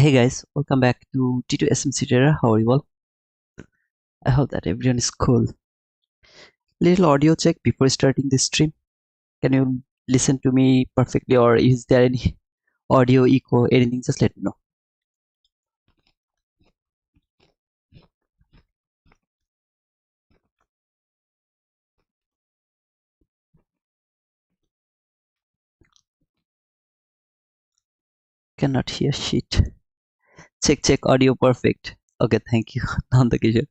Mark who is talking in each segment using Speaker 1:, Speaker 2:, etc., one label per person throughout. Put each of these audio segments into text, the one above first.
Speaker 1: Hey guys, welcome back to T2SMC Trader. How are you all? I hope that everyone is cool. Little audio check before starting this stream. Can you listen to me perfectly, or is there any audio echo, anything? Just let me know. Cannot hear shit. Check audio perfect. Okay, thank you. Nandakishore.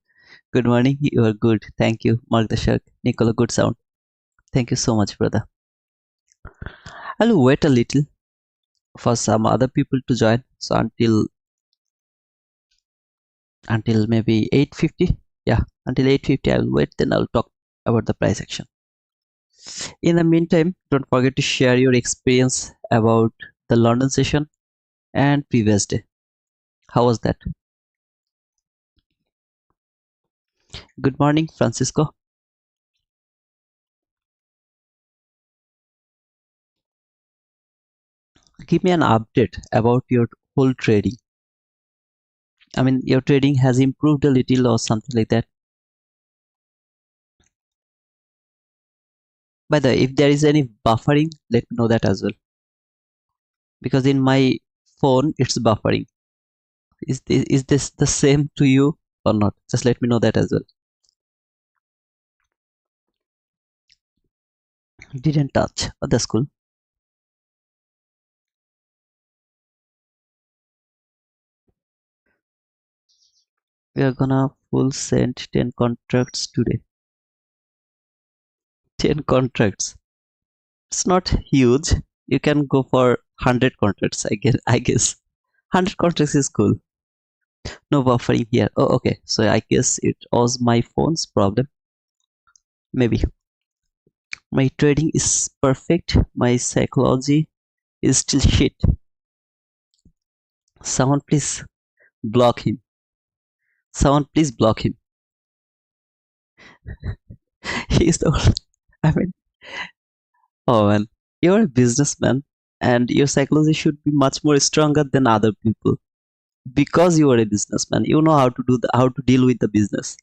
Speaker 1: Good morning. You are good. Thank you. Mark the Shark. Nicola, good sound. Thank you so much, brother. I'll wait a little for some other people to join. So until maybe 8:50. Yeah, until 8:50 I'll wait, then I'll talk about the price action. In the meantime, don't forget to share your experience about the London session and previous day. How was that? Good morning, Francisco. Give me an update about your whole trading. I mean, your trading has improved a little or something like that. By the way, if there is any buffering, let me know that as well. Because in my phone, it's buffering. Is this the same to you or not? Just let me know that as well. Didn't touch. Oh, that's cool. We are gonna full send 10 contracts today. 10 contracts. It's not huge. You can go for 100 contracts. I guess 100 contracts is cool. No buffering here. Oh, okay. So I guess it was my phone's problem. Maybe my trading is perfect. My psychology is still shit. Someone please block him. Someone please block him. He's the only. I mean, oh man, you're a businessman, and your psychology should be much more stronger than other people. Because you are a businessman, you know how to how to deal with the business.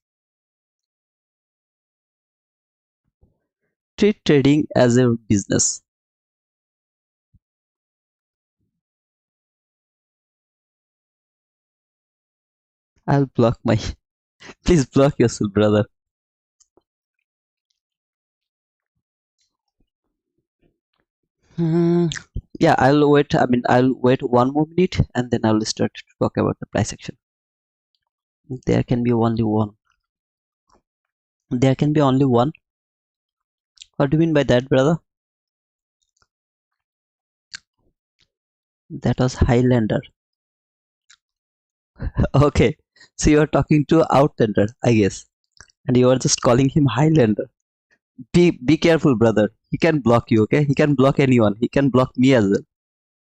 Speaker 1: Treat trading as a business. I'll block my. Please block yourself, brother. Hmm. Yeah, I'll wait. I mean, I'll wait 1 more minute and then I'll start to talk about the price action. There can be only one. There can be only one. What do you mean by that, brother? That was Highlander. Okay, so you are talking to Outlander, I guess, and you are just calling him Highlander. Be careful, brother. He can block you. Okay, he can block anyone. He can block me as well.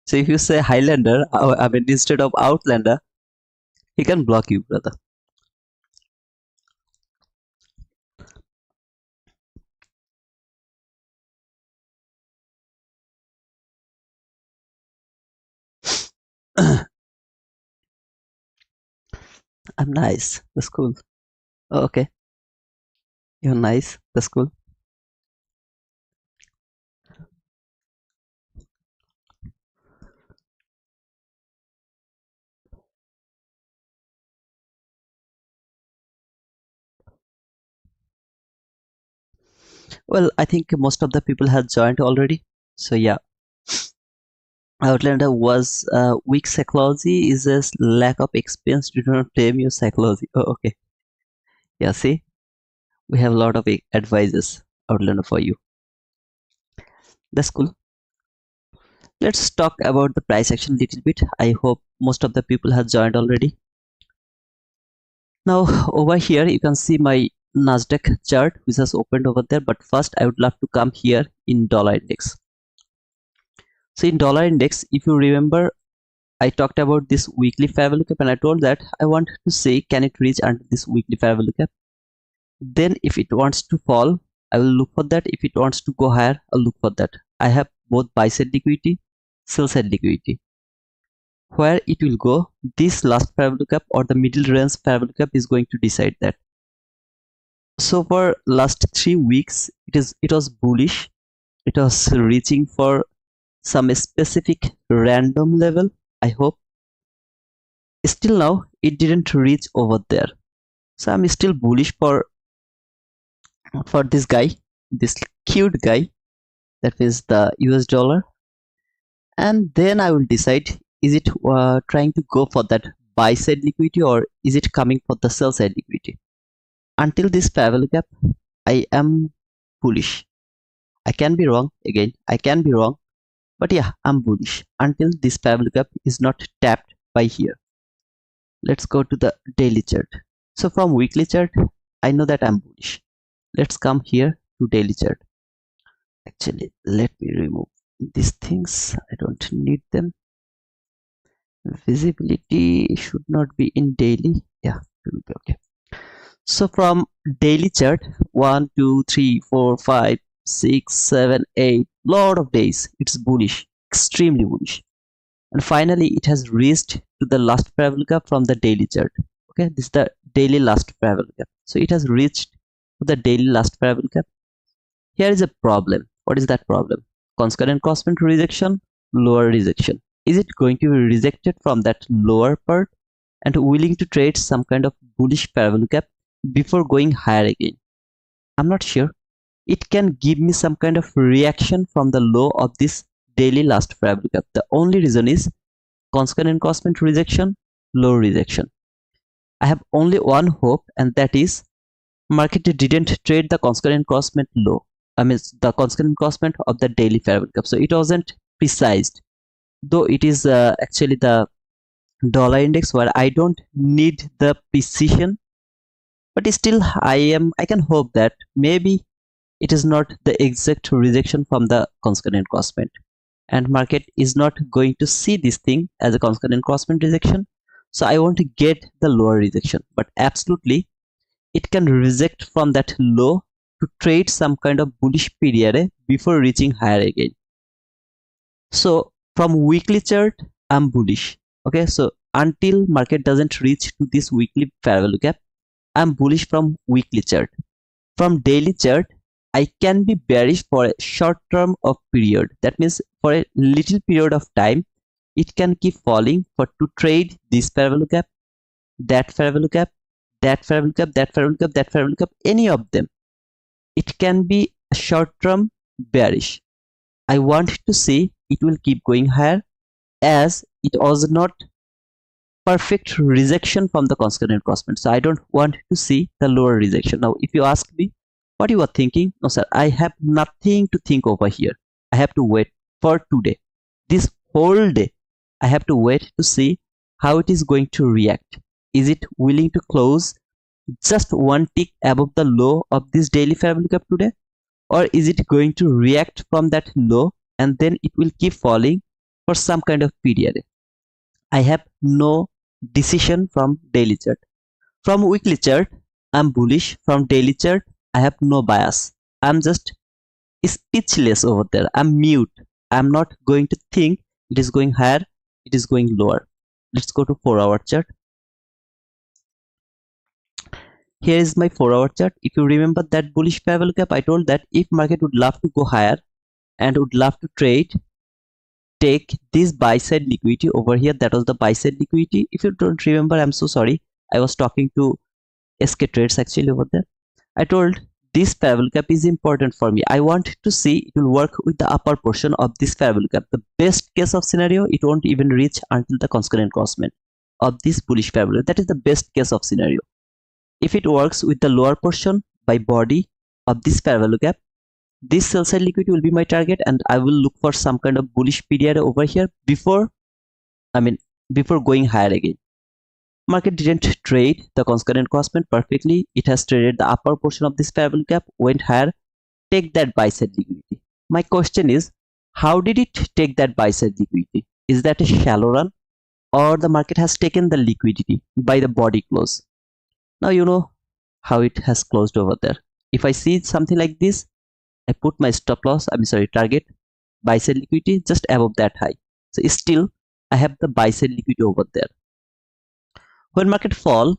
Speaker 1: So if you say Highlander, I mean instead of Outlander, he can block you, brother. I'm nice. That's cool. Oh, okay, you're nice. That's cool. Well, I think most of the people have joined already. So yeah, Outlander was weak psychology is a lack of experience. Do not blame your psychology. Oh, okay. Yeah, see, we have a lot of advices Outlander for you. That's cool. Let's talk about the price action a little bit. I hope most of the people have joined already. Now over here you can see my NASDAQ chart which has opened over there, but first I would love to come here in dollar index. So in dollar index, if you remember, I talked about this weekly fair value gap and I told that I want to say can it reach under this weekly fair value gap. Then if it wants to fall, I will look for that. If it wants to go higher, I'll look for that. I have both buy side liquidity, sell side liquidity. where it will go, this last parabolic gap or the middle range parabolic gap is going to decide that. So for last 3 weeks, it was bullish. It was reaching for some specific random level, I hope. Still now, it didn't reach over there. So I'm still bullish for this guy, this cute guy, that is the US dollar. And then I will decide, is it trying to go for that buy side liquidity or is it coming for the sell side liquidity? Until this parallel gap, I am bullish. I can be wrong, again, I can be wrong, but yeah, I'm bullish until this parallel gap is not tapped by here. Let's go to the daily chart. So from weekly chart, I know that I'm bullish. Let's come here to daily chart. Actually, let me remove these things. I don't need them. Visibility should not be in daily. Yeah, it will be okay. So from daily chart, 1, 2, 3, 4, 5, 6, 7, 8, lot of days, it's bullish, extremely bullish. And finally, it has reached to the last parabolic gap from the daily chart. Okay, this is the daily last parabolic gap. So it has reached to the daily last parabolic gap. Here is a problem. What is that problem? Concurrent crosswind rejection, lower rejection. Is it going to be rejected from that lower part and willing to trade some kind of bullish parabolic gap before going higher again? I'm not sure. It can give me some kind of reaction from the low of this daily last parabolic gap. The only reason is concurrent crosswind rejection, low rejection. I have only one hope, and that is market didn't trade the concurrent crosswind low. I mean the concurrent crosswind of the daily parabolic gap. So it wasn't precised, though it is actually the dollar index where I don't need the precision, but still I can hope that maybe it is not the exact rejection from the concurrent crosswind, and market is not going to see this thing as a concurrent crosswind rejection. So I want to get the lower rejection, but absolutely it can reject from that low to trade some kind of bullish period before reaching higher again. So from weekly chart, I'm bullish. Okay, so until market doesn't reach to this weekly parallel gap, I'm bullish from weekly chart. From daily chart, I can be bearish for a short term of period. That means for a little period of time, it can keep falling for to trade this parallel gap, that parallel gap, that parallel gap, that parallel gap, that parallel gap, any of them. It can be a short term bearish. I want to see it will keep going higher, as it was not perfect rejection from the concurrent crosswind. So I don't want to see the lower rejection. Now if you ask me what you are thinking, no sir, I have nothing to think over here. I have to wait for today. This whole day I have to wait to see how it is going to react. Is it willing to close just one tick above the low of this daily parabolic gap today, or is it going to react from that low and then it will keep falling for some kind of period? I have no decision from daily chart. From weekly chart, I'm bullish. From daily chart, I have no bias. I'm just speechless over there. I'm mute. I'm not going to think it is going higher, it is going lower. Let's go to 4-hour chart. Here is my 4-hour chart. If you remember that bullish parabolic gap, I told that if market would love to go higher and would love to trade, take this buy side liquidity over here. That was the buy side liquidity. If you don't remember, I'm so sorry. I was talking to SK Trades actually over there. I told this parabolic gap is important for me. I want to see it will work with the upper portion of this parabolic gap. The best case of scenario, it won't even reach until the concurrent crosswind of this bullish parabolic. That is the best case of scenario. If it works with the lower portion by body of this parabolic gap, this sell side liquidity will be my target, and I will look for some kind of bullish period over here before going higher again. Market didn't trade the concurrent crosswind perfectly. It has traded the upper portion of this parabolic gap, went higher, take that buy side liquidity. My question is, how did it take that buy side liquidity? Is that a shallow run, or the market has taken the liquidity by the body close? Now you know how it has closed over there. If I see something like this, I put my stop loss, target buy side liquidity just above that high. So still I have the buy side liquidity over there. When market fall,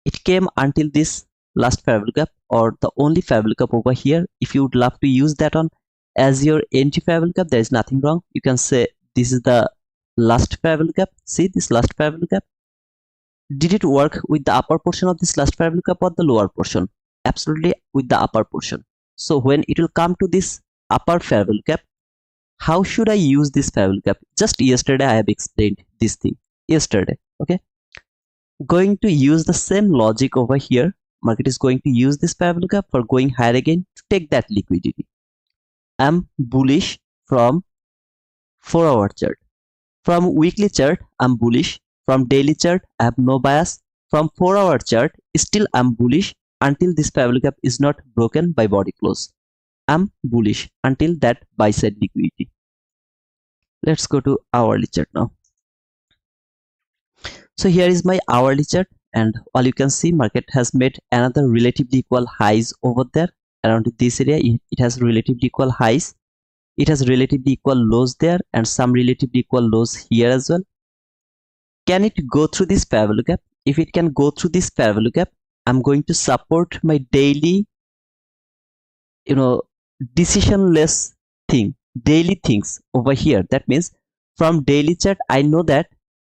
Speaker 1: it came until this last fair value gap or the only fair value gap over here. If you would love to use that on as your entry fair value gap, there is nothing wrong. You can say this is the last fair value gap. See this last fair value gap. Did it work with the upper portion of this last fair value gap or the lower portion? Absolutely with the upper portion. So when it will come to this upper fair value gap, how should I use this fair value gap? Just yesterday I have explained this thing. Yesterday, okay? Going to use the same logic over here. Market is going to use this fair value gap for going higher again to take that liquidity. I'm bullish from 4-hour chart. From weekly chart, I'm bullish. From daily chart, I have no bias. From 4-hour chart, still I'm bullish until this fair value gap is not broken by body close. I'm bullish until that buy side liquidity. Let's go to hourly chart now. So here is my hourly chart, and all you can see, market has made another relatively equal highs over there around this area. It has relatively equal highs. It has relatively equal lows there and some relatively equal lows here as well. Can it go through this fair value gap? If it can go through this fair value gap, I'm going to support my daily, decisionless daily things over here. That means from daily chart, I know that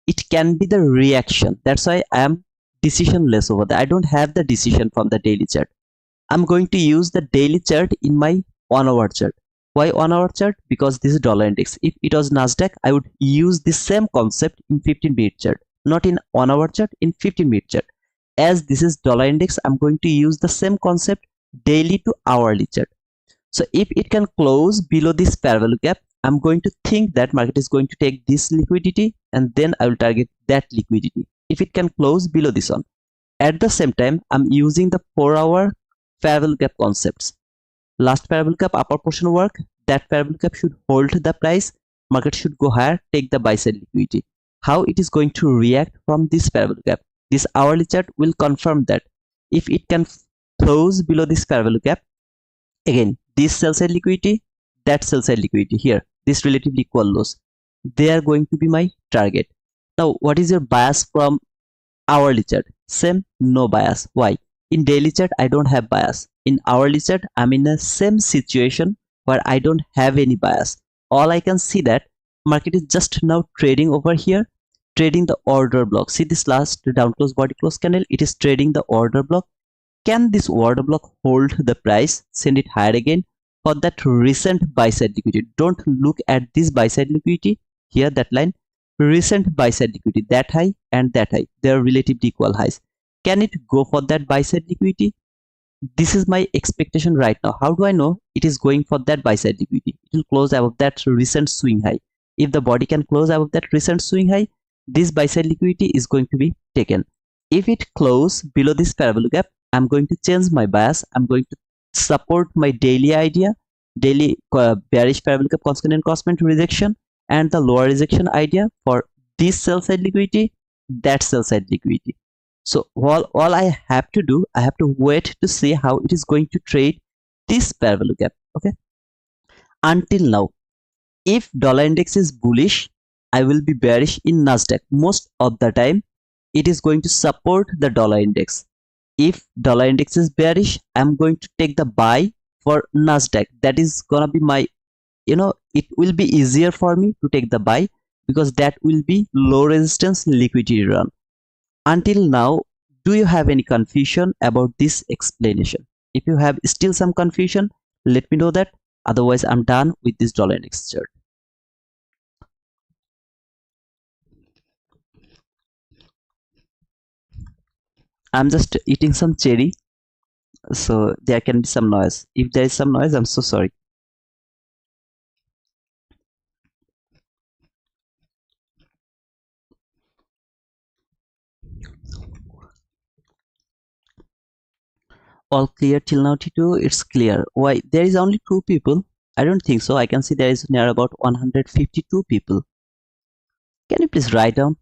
Speaker 1: it can be the reaction. That's why I am decisionless over there. I don't have the decision from the daily chart. I'm going to use the daily chart in my 1-hour chart. Why 1-hour chart? Because this is dollar index. If it was NASDAQ, I would use the same concept in 15-minute chart, not in 1-hour chart, in 15-minute chart. As this is dollar index, I'm going to use the same concept daily to hourly chart. So if it can close below this fair value gap, I'm going to think that market is going to take this liquidity and then I will target that liquidity. If it can close below this one. At the same time, I'm using the 4-hour fair value gap concepts. Last fair value gap upper portion work, that fair value gap should hold the price, market should go higher, take the buy side liquidity. How it is going to react from this fair value gap? This hourly chart will confirm that. If it can close below this fair value gap, again this sell side liquidity, that sell side liquidity here, this relatively equal lows, they are going to be my target. Now what is your bias from hourly chart? Same, no bias. Why? In daily chart I don't have bias. In hourly chart I'm in the same situation where I don't have any bias. All I can see that market is just now trading over here, trading the order block. See this last down close body close candle, it is trading the order block. Can this order block hold the price, send it higher again for that recent buy side liquidity? Don't look at this buy side liquidity here, that line, recent buy side liquidity, that high and that high, they are relatively equal highs. Can it go for that buy side liquidity? This is my expectation right now. How do I know it is going for that buy side liquidity? It will close above that recent swing high. If the body can close above that recent swing high, this buy side liquidity is going to be taken. If it close below this fair value gap, I'm going to change my bias. I'm going to support my daily idea, daily bearish fair value gap consequent crossment rejection, and the lower rejection idea for this sell side liquidity, that sell side liquidity. So all I have to do, I have to wait to see how it is going to trade this fair value gap. Okay. Until now, if dollar index is bullish, I will be bearish in NASDAQ. Most of the time, it is going to support the dollar index. If dollar index is bearish, I'm going to take the buy for NASDAQ. That is gonna be my, it will be easier for me to take the buy because that will be low resistance liquidity run. Until now, do you have any confusion about this explanation? If you have still some confusion, let me know that. Otherwise, I'm done with this dollar index chart. I'm just eating some cherry, so there can be some noise. If there is some noise, I'm so sorry. All clear till now, T2? It's clear. Why? There is only 2 people. I don't think so. I can see there is near about 152 people. Can you please write down?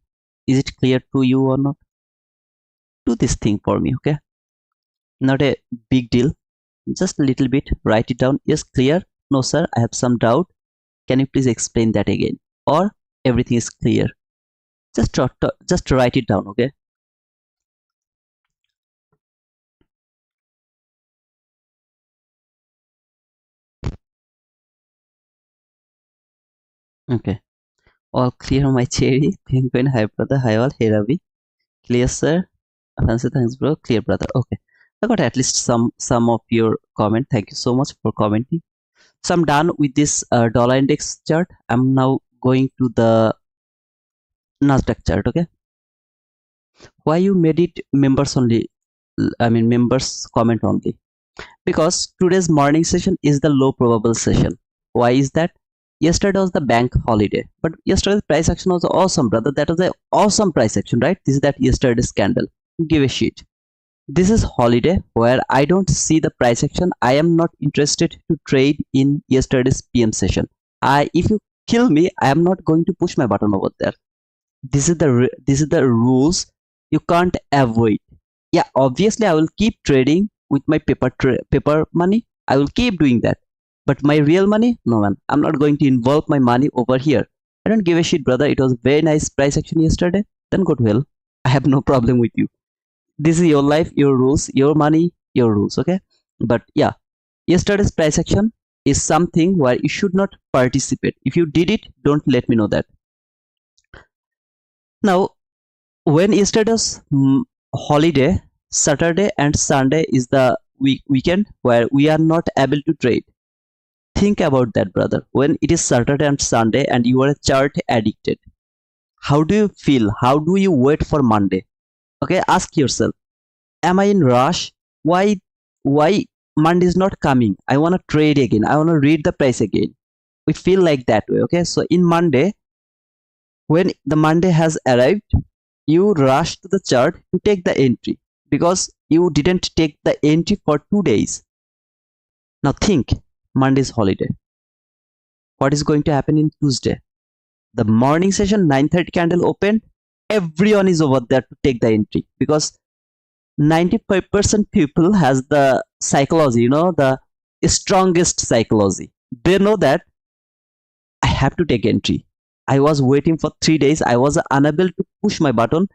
Speaker 1: Is it clear to you or not? Do this thing for me, okay? Not a big deal. Just a little bit. Write it down. Yes, clear. No, sir, I have some doubt. Can you please explain that again? Or everything is clear? Just write it down, okay? Okay. All clear, my cherry. Penguin, hi brother, hi all, hey Ravi. Clear, sir. Fancy, thanks, bro. Clear, brother. Okay. I got at least some of your comment. Thank you so much for commenting. So I'm done with this dollar index chart. I'm now going to the NASDAQ chart. Okay. Why you made it members only? I mean members comment only. Because today's morning session is the low probable session. Why is that? Yesterday was the bank holiday, but yesterday's price action was awesome, brother. That was an awesome price action, right? This is that yesterday's candle. Give a shit. This is holiday where I don't see the price action. I am not interested to trade in yesterday's PM session. If you kill me, I am not going to push my button over there. This is the rules you can't avoid. Yeah, obviously I will keep trading with my paper money. I will keep doing that, but my real money, no man, I'm not going to involve my money over here. I don't give a shit, brother. It was very nice price action yesterday, then go to hell. I have no problem with you. This is your life, your rules, your money, your rules, okay? But yeah, yesterday's price action is something where you should not participate. If you did it, don't let me know that. Now, when yesterday's holiday, Saturday and Sunday is the weekend where we are not able to trade. Think about that, brother. When it is Saturday and Sunday and you are a chart addicted, how do you feel? How do you wait for Monday? Okay, ask yourself, am I in rush? Why Monday is not coming? I want to trade again. I want to read the price again. We feel like that way, okay? So in Monday, when the Monday has arrived, you rush to the chart to take the entry because you didn't take the entry for 2 days. Now think, Monday is holiday. What is going to happen in Tuesday? The morning session 9:30 candle opened, everyone is over there to take the entry because 95% people has the psychology, the strongest psychology. They know that I have to take entry. I was waiting for 3 days. I was unable to push my button.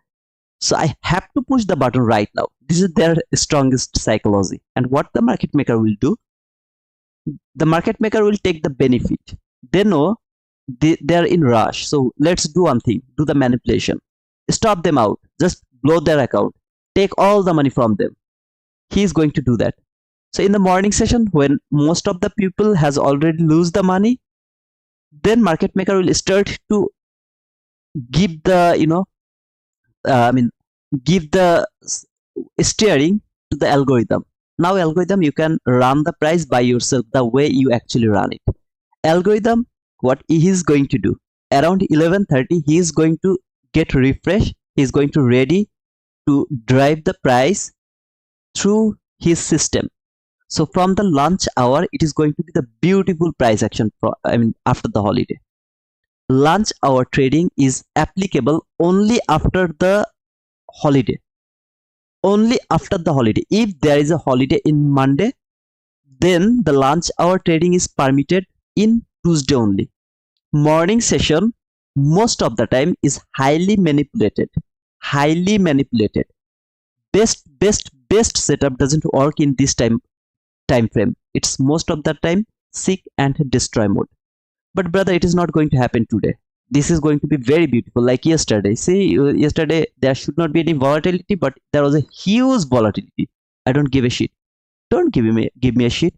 Speaker 1: So I have to push the button right now. This is their strongest psychology. And what the market maker will do, the market maker will take the benefit. They know they're in rush. So let's do one thing, do the manipulation. Stop them out. Just blow their account. Take all the money from them. He is going to do that. So in the morning session, when most of the people has already lose the money, then market maker will start to give the, give the steering to the algorithm. Now algorithm, you can run the price by yourself the way you actually run it. Algorithm, what he is going to do, around 11:30 he is going to get refresh. He is going to ready to drive the price through his system. So from the lunch hour, it is going to be the beautiful price action after the holiday. Lunch hour trading is applicable only after the holiday. Only after the holiday. If there is a holiday in Monday, then the lunch hour trading is permitted in Tuesday only. Morning session most of the time is highly manipulated. Highly manipulated. Best setup doesn't work in this time frame. It's most of the time seek and destroy mode. But brother, it is not going to happen today. This is going to be very beautiful, like yesterday. See, yesterday there should not be any volatility, but there was a huge volatility. I don't give a shit. Don't give me a shit.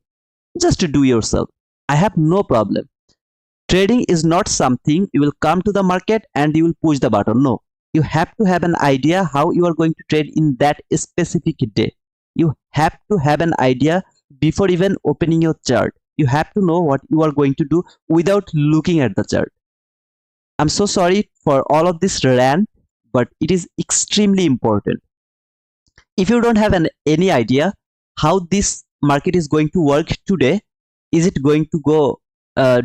Speaker 1: Just to do yourself. I have no problem. Trading is not something you will come to the market and you will push the button. No, you have to have an idea how you are going to trade in that specific day. You have to have an idea before even opening your chart. You have to know what you are going to do without looking at the chart. I'm so sorry for all of this rant, but it is extremely important. If you don't have any idea how this market is going to work today, is it going to go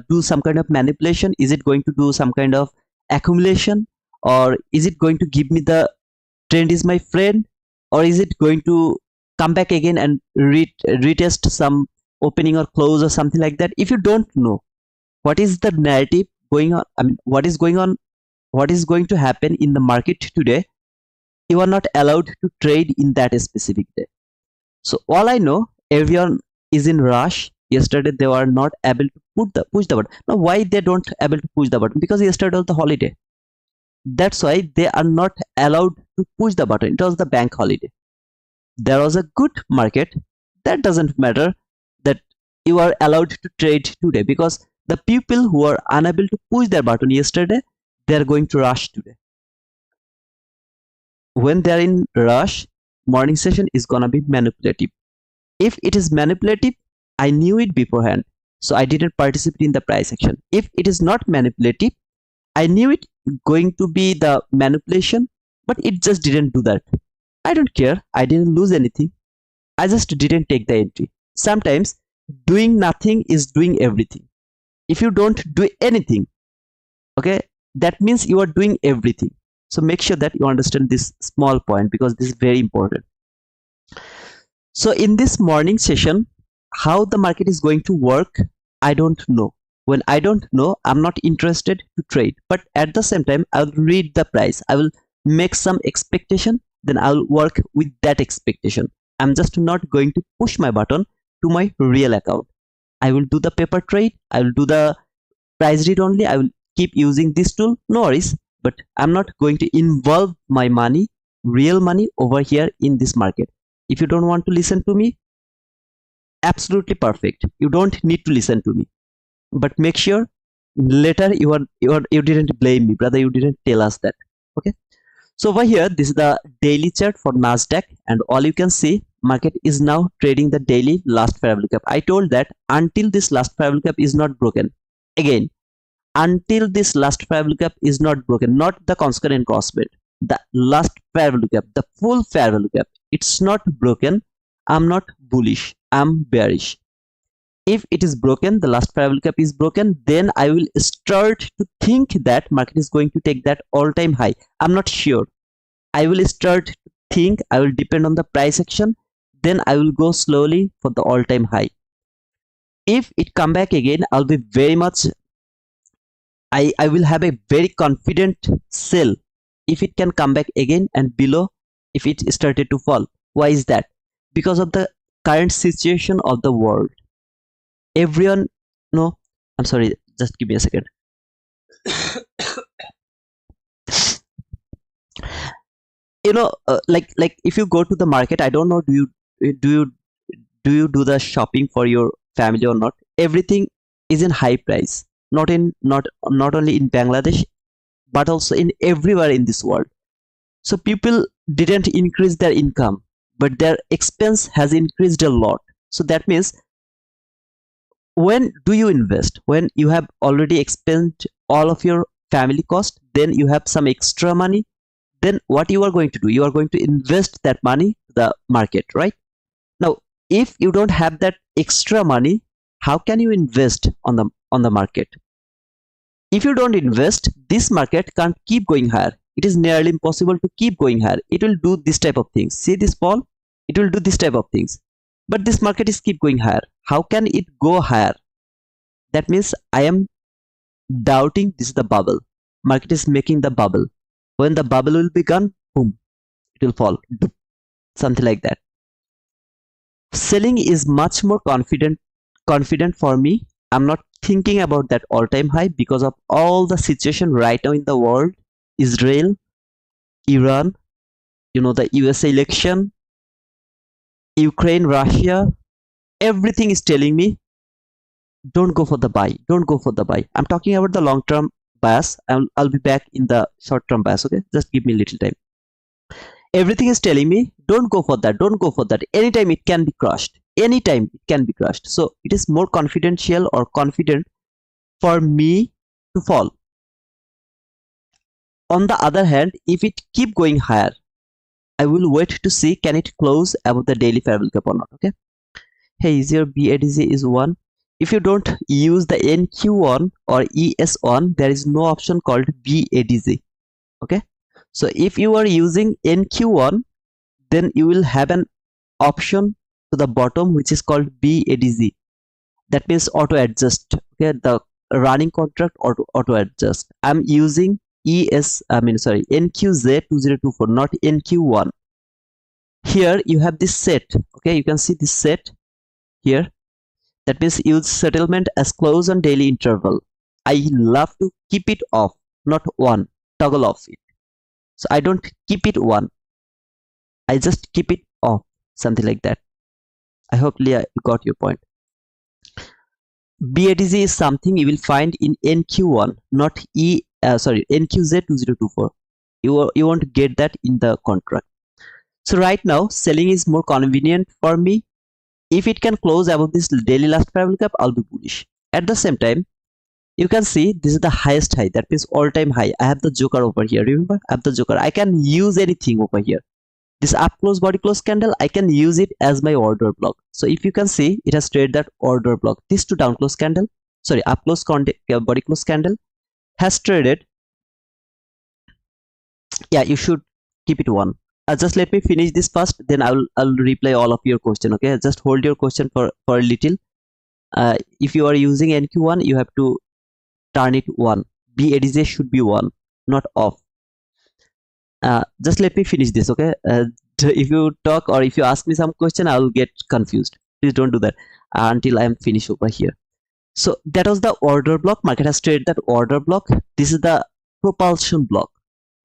Speaker 1: do some kind of manipulation? Is it going to do some kind of accumulation? Or is it going to give me the trend is my friend? Or is it going to come back again and retest some opening or close or something like that? If you don't know what is the narrative going on, what is going on what is going to happen in the market today, you are not allowed to trade in that specific day. So all I know, everyone is in rush. Yesterday they were not able to push the button. Now why they don't able to push the button? Because yesterday was the holiday. That's why they are not allowed to push the button. It was the bank holiday. There was a good market. That doesn't matter that you are allowed to trade today, because the people who are unable to push their button yesterday, they are going to rush today. When they are in rush, morning session is gonna be manipulative. If it is manipulative, I knew it beforehand, so I didn't participate in the price action. If it is not manipulative, I knew it going to be the manipulation, but it just didn't do that. I don't care. I didn't lose anything. I just didn't take the entry. Sometimes doing nothing is doing everything. If you don't do anything, okay, that means you are doing everything. So make sure that you understand this small point, because this is very important. So in this morning session, how the market is going to work, I don't know. When I don't know, I'm not interested to trade. But at the same time, I'll read the price. I will make some expectation, then I'll work with that expectation. I'm just not going to push my button to my real account. I will do the paper trade. I will do the price read only. I will keep using this tool. No worries. But I'm not going to involve my money, real money, over here in this market. If you don't want to listen to me, absolutely perfect. You don't need to listen to me. But make sure later you didn't blame me, brother. You didn't tell us that. Okay. So over here, this is the daily chart for NASDAQ, and all you can see, market is now trading the daily last fair value gap. I told that until this last fair value gap is not broken, again, until this last fair value gap is not broken, not the concurrent crossbid, the last fair value gap, the full fair value gap, it's not broken, I'm not bullish, I'm bearish. If it is broken, the last fair value gap is broken, then I will start to think that market is going to take that all-time high. I'm not sure. I will start to think, I will depend on the price action, then I will go slowly for the all-time high. If it come back again, I'll be very much, I will have a very confident sell if it can come back again and below if it started to fall. Why is that? Because of the current situation of the world. Everyone, no, I'm sorry, just give me a second. You know, like if you go to the market, I don't know, do you do the shopping for your family or not? Everything is in high price, not only in Bangladesh, but also in everywhere in this world. So people didn't increase their income, but their expense has increased a lot. So that means, when do you invest? When you have already expended all of your family cost, then you have some extra money, then what you are going to do? You are going to invest that money to the market, right? Now, if you don't have that extra money, how can you invest on the market? If you don't invest, this market can't keep going higher. It is nearly impossible to keep going higher. It will do this type of things. See this fall? It will do this type of things. But this market is keep going higher. How can it go higher? That means I am doubting this is the bubble. Market is making the bubble. When the bubble will be gone, boom, it will fall. Something like that. Selling is much more confident for me. I'm not thinking about that all-time high because of all the situation right now in the world. Israel, Iran, the USA election, Ukraine, Russia, everything is telling me don't go for the buy, don't go for the buy. I'm talking about the long-term bias. I'll be back in the short-term bias. Okay, just give me a little time. Everything is telling me don't go for that, don't go for that. Anytime it can be crushed, anytime it can be crushed. So it is more confidential or confident for me to fall. On the other hand, if it keep going higher, I will wait to see can it close above the daily fair value gap or not. Okay. Hey, is your BADZ is 1? If you don't use the NQ1 or ES1, there is no option called BADZ. Okay. So if you are using NQ1, then you will have an option to the bottom which is called BADZ. That means auto adjust. Okay, the running contract auto adjust. I'm using NQZ2024, not NQ1. Here you have this set. Okay, you can see this set here. That means use settlement as close on daily interval. I love to keep it off, not on, toggle off it. So I don't keep it on, I just keep it off, something like that. I hope, Leah, you got your point. BADZ is something you will find in NQ1, not NQZ2024. You won't get that in the contract. So right now, selling is more convenient for me. If it can close above this daily last parallel gap, I'll be bullish. At the same time, you can see this is the highest high. That means all-time high. I have the joker over here. Remember, I have the joker. I can use anything over here. This up close body close candle, I can use it as my order block. So if you can see, it has traded that order block. This two down close candle, sorry, up close body close candle has traded. Yeah, you should keep it one. Just let me finish this first, then I'll reply all of your question. Okay, just hold your question for a little. If you are using NQ1, you have to turn it 1. BADJ should be 1, not off. Just let me finish this. Okay, if you talk or if you ask me some question, I will get confused. Please don't do that until I am finished over here. So that was the order block. Market has traded that order block. This is the propulsion block.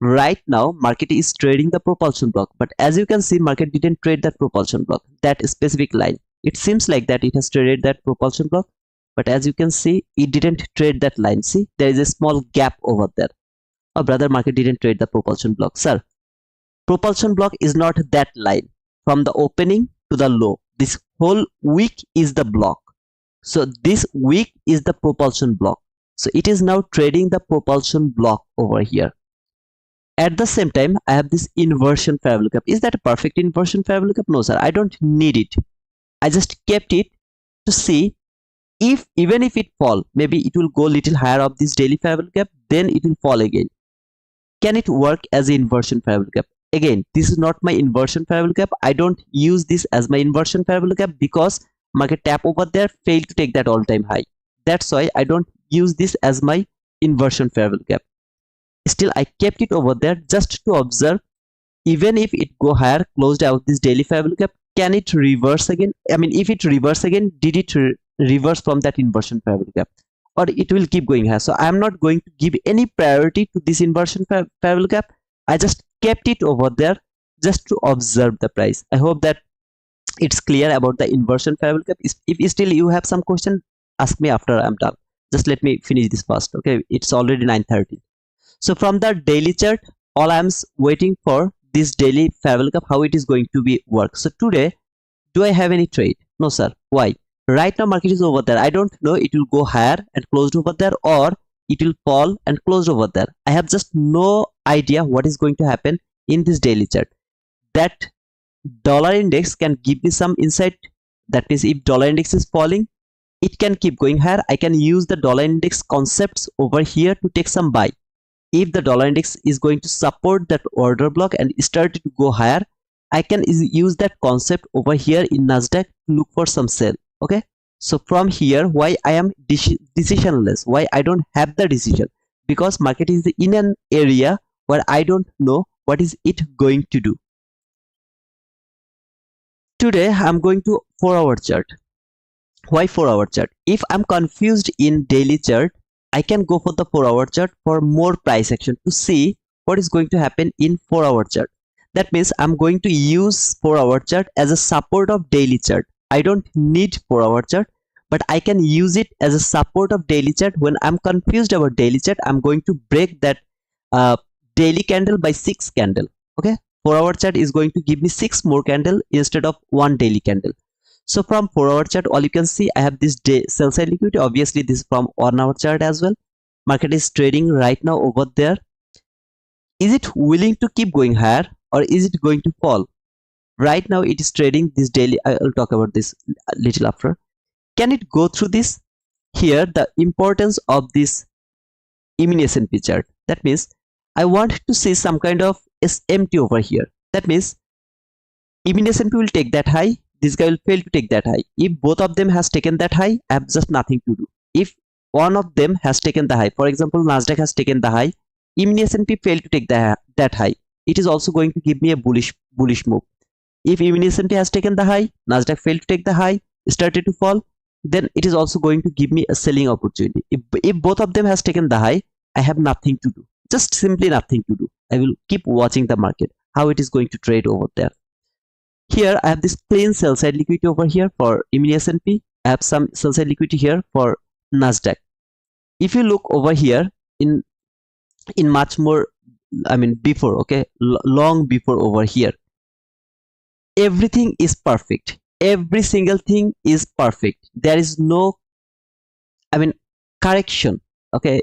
Speaker 1: Right now market is trading the propulsion block, but as you can see, market didn't trade that propulsion block, that specific line. It seems like that it has traded that propulsion block, but as you can see, it didn't trade that line. See, there is a small gap over there. Oh brother, market didn't trade the propulsion block. Sir, propulsion block is not that line from the opening to the low. This whole wick is the block. So this wick is the propulsion block. So it is now trading the propulsion block over here. At the same time, I have this inversion fair gap. Is that a perfect inversion fair gap? No, sir. I don't need it. I just kept it to see if even if it fall, maybe it will go little higher of this daily fair gap, then it will fall again. Can it work as an inversion fair gap? Again, this is not my inversion fair gap. I don't use this as my inversion fair gap because market tap over there failed to take that all-time high. That's why I don't use this as my inversion fair gap. Still, I kept it over there just to observe, even if it go higher, closed out this daily fair gap, can it reverse again? I mean, if it reverse again, did it reverse from that inversion fair gap, or it will keep going higher? So I am not going to give any priority to this inversion fair gap. I just kept it over there just to observe the price. I hope that it's clear about the inversion fair gap. If still you have some question, ask me after I'm done. Just let me finish this first. Okay, it's already 9:30. So from the daily chart, all I'm waiting for this daily fair gap, how it is going to be work. So today, do I have any trade? No, sir. Why? Right now market is over there. I don't know it will go higher and closed over there, or it will fall and close over there. I have just no idea what is going to happen in this daily chart. That dollar index can give me some insight. That means if dollar index is falling, it can keep going higher. I can use the dollar index concepts over here to take some buy. If the dollar index is going to support that order block and start to go higher, I can use that concept over here in NASDAQ to look for some sell. Okay, so from here, why I am decisionless, why I don't have the decision, because market is in an area where I don't know what is it going to do. Today I'm going to 4-hour chart. Why 4-hour chart? If I'm confused in daily chart, I can go for the 4-hour chart for more price action to see what is going to happen in 4-hour chart. That means I'm going to use 4-hour chart as a support of daily chart. I don't need 4-hour chart, but I can use it as a support of daily chart. When I'm confused about daily chart, I'm going to break that daily candle by 6 candle. Okay, 4-hour chart is going to give me 6 more candle instead of 1 daily candle. So from 4-hour chart, all you can see, I have this day sell side liquidity. Obviously this is from 1-hour chart as well. Market is trading right now over there. Is it willing to keep going higher, or is it going to fall? Right now it is trading this daily. I will talk about this a little after. Can it go through this? Here the importance of this mini S&P chart. That means I want to see some kind of SMT over here. That means mini S&P will take that high, this guy will fail to take that high. If both of them has taken that high, I have just nothing to do. If one of them has taken the high, for example NASDAQ has taken the high, even S&P failed to take that high, it is also going to give me a bullish move. If even S&P has taken the high, NASDAQ failed to take the high, started to fall, then it is also going to give me a selling opportunity. If both of them has taken the high, I have nothing to do, just simply nothing to do. I will keep watching the market, how it is going to trade over there. Here I have this clean sell side liquidity over here for mini S&P. I have some sell side liquidity here for NASDAQ. If you look over here in much more, I mean before, okay, long before over here, everything is perfect. Every single thing is perfect. There is no, I mean, correction. Okay,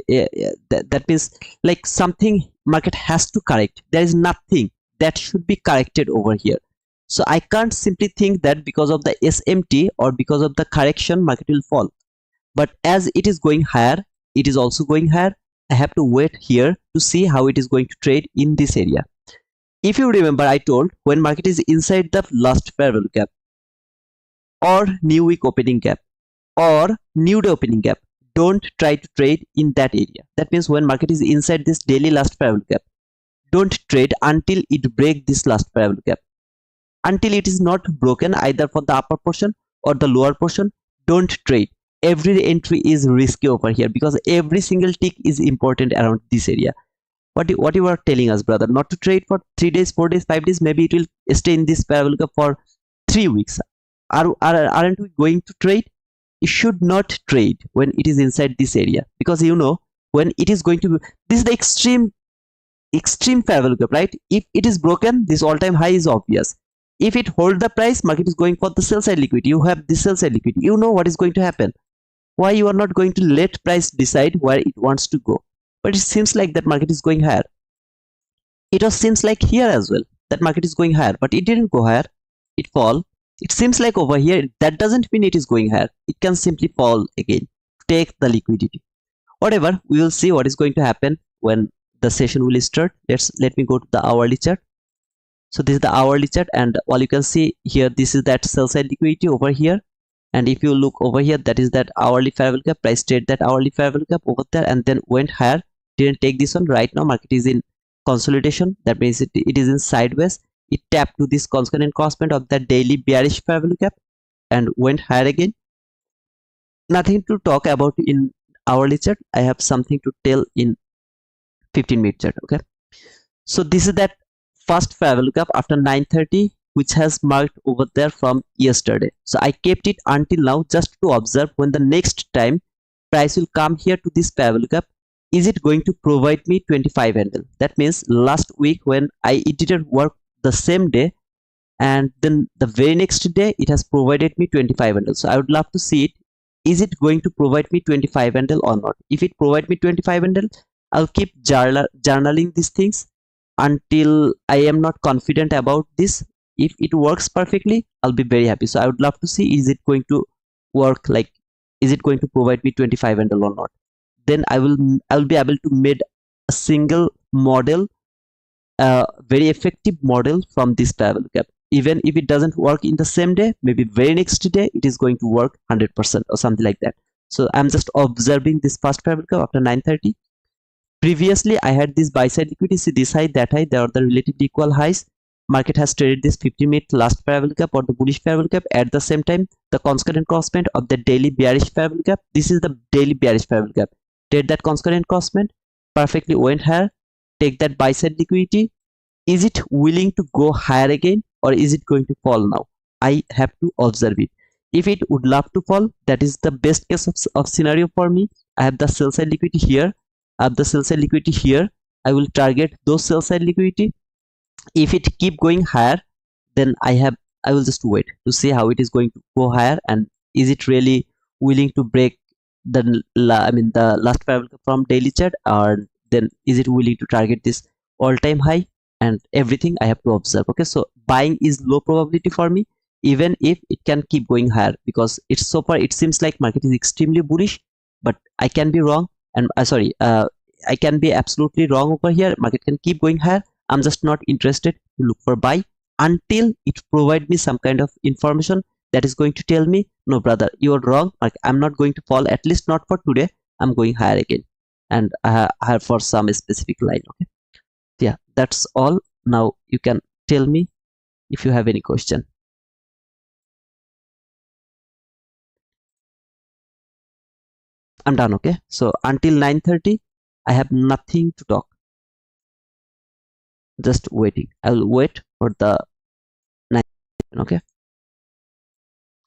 Speaker 1: that means like something market has to correct. There is nothing that should be corrected over here. So I can't simply think that because of the SMT or because of the correction market will fall. But as it is going higher, it is also going higher. I have to wait here to see how it is going to trade in this area. If you remember, I told when market is inside the last fair value gap or new week opening gap or new day opening gap, don't try to trade in that area. That means when market is inside this daily last fair value gap, don't trade until it breaks this last fair value gap. Until it is not broken either for the upper portion or the lower portion, don't trade. Every entry is risky over here because every single tick is important around this area. What you are telling us, brother, not to trade for 3 days, 4 days, 5 days, maybe it will stay in this fair value gap for 3 weeks. Aren't we going to trade? You should not trade when it is inside this area, because you know when it is going to be, this is the extreme fair value gap, right? If it is broken, this all-time high is obvious. If it hold the price, market is going for the sell side liquidity. You have the sell side liquidity. You know what is going to happen. Why you are not going to let price decide where it wants to go? But it seems like that market is going higher. It was seems like here as well that market is going higher, but it didn't go higher. It fall. It seems like over here, that doesn't mean it is going higher. It can simply fall again. Take the liquidity. Whatever, we will see what is going to happen when the session will start. Let me go to the hourly chart. So this is the hourly chart, and all you can see here, this is that sell side liquidity over here. And if you look over here, that is that hourly fair value gap. Price trade that hourly fair value gap over there and then went higher. Didn't take this one. Right now market is in consolidation. That means it is in sideways. It tapped to this constant encroachment of that daily bearish fair value gap and went higher again. Nothing to talk about in hourly chart. I have something to tell in 15-minute chart. Okay, so this is that first fair value gap after 9:30, which has marked over there from yesterday. So I kept it until now just to observe when the next time price will come here to this fair value gap, is it going to provide me 25 handle? That means last week when it didn't work the same day, and then the very next day it has provided me 25 handle. So I would love to see it. Is it going to provide me 25 handle or not? If it provide me 25 handle, I'll keep journaling these things until I am not confident about this. If it works perfectly, I'll be very happy. So I would love to see, is it going to work, like is it going to provide me 25 handle or not? Then I will be able to make a single model, very effective model from this fair value gap. Even if it doesn't work in the same day, maybe very next day it is going to work 100% or something like that. So I'm just observing this first fair value gap after 9:30. Previously I had this buy side liquidity. See this high, that high, they are the relatively equal highs. Market has traded this 50-minute last fair value gap or the bullish fair value gap. At the same time, the constant encroachment of the daily bearish fair value gap. This is the daily bearish fair value gap. Trade that constant encroachment, perfectly went higher. Take that buy side liquidity. Is it willing to go higher again, or is it going to fall now? I have to observe it. If it would love to fall, that is the best case of scenario for me. I have the sell side liquidity here. I have the sell side liquidity here. I will target those sell side liquidity. If it keep going higher, then I will just wait to see how it is going to go higher, and is it really willing to break the last fair value gap from daily chart, or then is it willing to target this all-time high, and everything I have to observe. Okay, so buying is low probability for me, even if it can keep going higher, because it's so far it seems like market is extremely bullish, but I can be wrong, and I can be absolutely wrong over here. Market can keep going higher. I'm just not interested to look for buy until it provide me some kind of information that is going to tell me, no brother, you are wrong, I'm not going to fall, at least not for today, I'm going higher again. and I have for some specific line. Okay, yeah, that's all. Now you can tell me if you have any question. I'm done. Okay, so until 9:30 I have nothing to talk, just waiting. I will wait for the 9. Okay,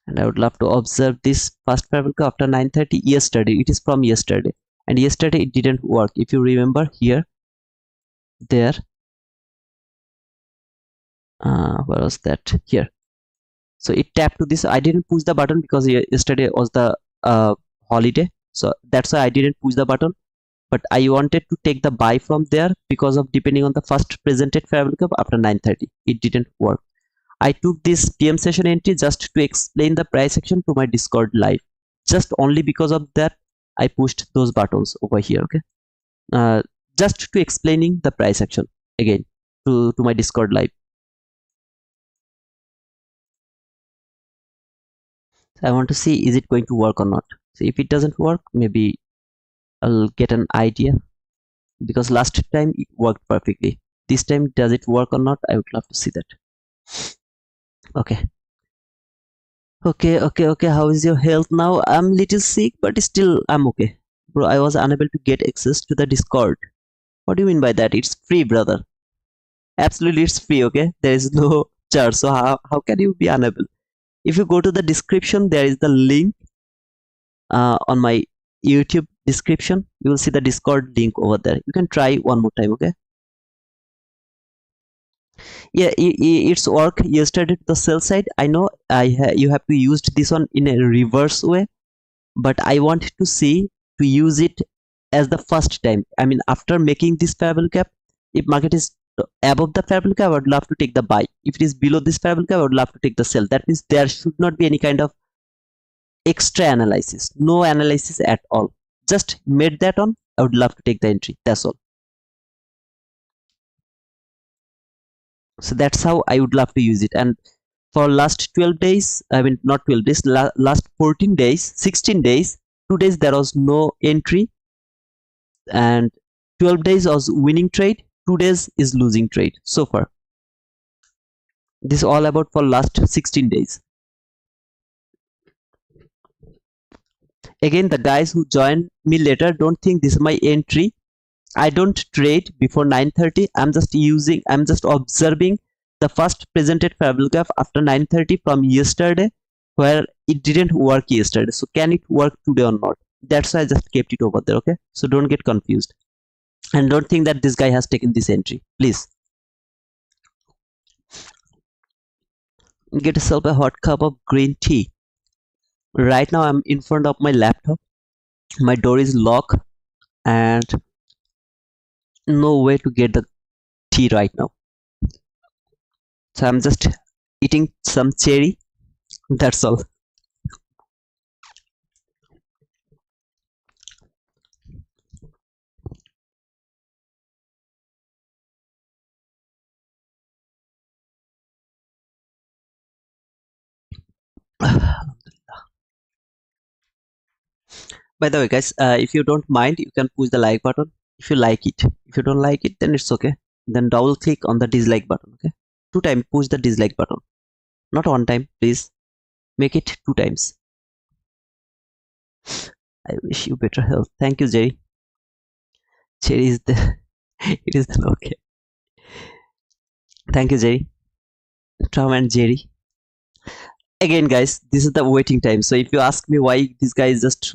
Speaker 1: and I would love to observe this first paragraph after 9:30 yesterday. It is from yesterday, and yesterday it didn't work. If you remember here, there, where was that? Here. So it tapped to this. I didn't push the button because yesterday was the holiday, so that's why I didn't push the button. But I wanted to take the buy from there because of depending on the first presented fair value after 9:30. It didn't work. I took this PM session entry just to explain the price action to my Discord live. Just only because of that, I pushed those buttons over here. Okay, uh, just to explaining the price action again to my Discord live. So I want to see is it going to work or not. So if it doesn't work, maybe I'll get an idea, because last time it worked perfectly. This time does it work or not? I would love to see that. Okay. Okay. How is your health now? I'm little sick, but still I'm okay. Bro, I was unable to get access to the Discord. What do you mean by that? It's free, brother. Absolutely, it's free, okay? There is no charge. So how can you be unable? If you go to the description, there is the link on my YouTube description. You will see the Discord link over there. You can try one more time, okay? Yeah, it's work yesterday to the sell side. I know you have to use this one in a reverse way, but I want to see to use it as the first time. I mean, after making this parabol cap, if market is above the parabol cap, I would love to take the buy. If it is below this parabol cap, I would love to take the sell. That means there should not be any kind of extra analysis, no analysis at all. Just made that on, I would love to take the entry. That's all. So that's how I would love to use it. And for last 12 days, I mean not 12 days, last 14 days, 16 days, 2 days there was no entry, and 12 days was winning trade, 2 days is losing trade so far. This is all about for last 16 days. Again, the guys who join me later, don't think this is my entry. I don't trade before 9:30. I'm just observing the first presented fair gap after 9:30 from yesterday, where it didn't work yesterday. So can it work today or not? That's why I just kept it over there. Okay, so don't get confused, and don't think that this guy has taken this entry. Please get yourself a hot cup of green tea. Right now I'm in front of my laptop. My door is locked, and no way to get the tea right now. So I'm just eating some cherry. That's all. By the way, guys, if you don't mind, you can push the like button if you like it. If you don't like it, then it's okay. Then double click on the dislike button. Okay, 2 times push the dislike button, not 1 time. Please make it 2 times. I wish you better health. Thank you, Jerry. Jerry is the it is the okay. Thank you, Jerry. Tom and Jerry. Again, guys, this is the waiting time. So if you ask me why this guy is just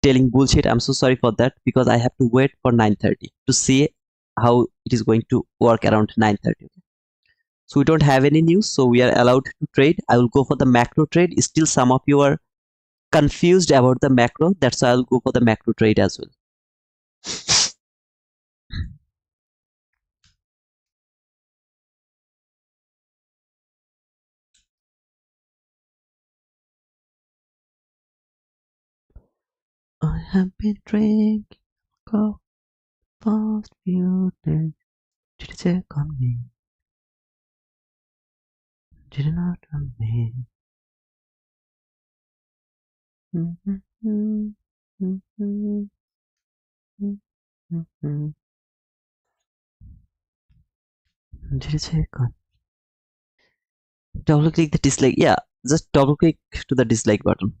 Speaker 1: telling bullshit, I'm so sorry for that, because I have to wait for 9:30 to see how it is going to work around 9:30. So we don't have any news, so we are allowed to trade. I will go for the macro trade. Still some of you are confused about the macro, that's why I'll go for the macro trade as well. I have been drinking coffee past few days. Did you check on me? Did you not on me? Mhm. Did you check on? Double click the dislike. Yeah, just double click to the dislike button.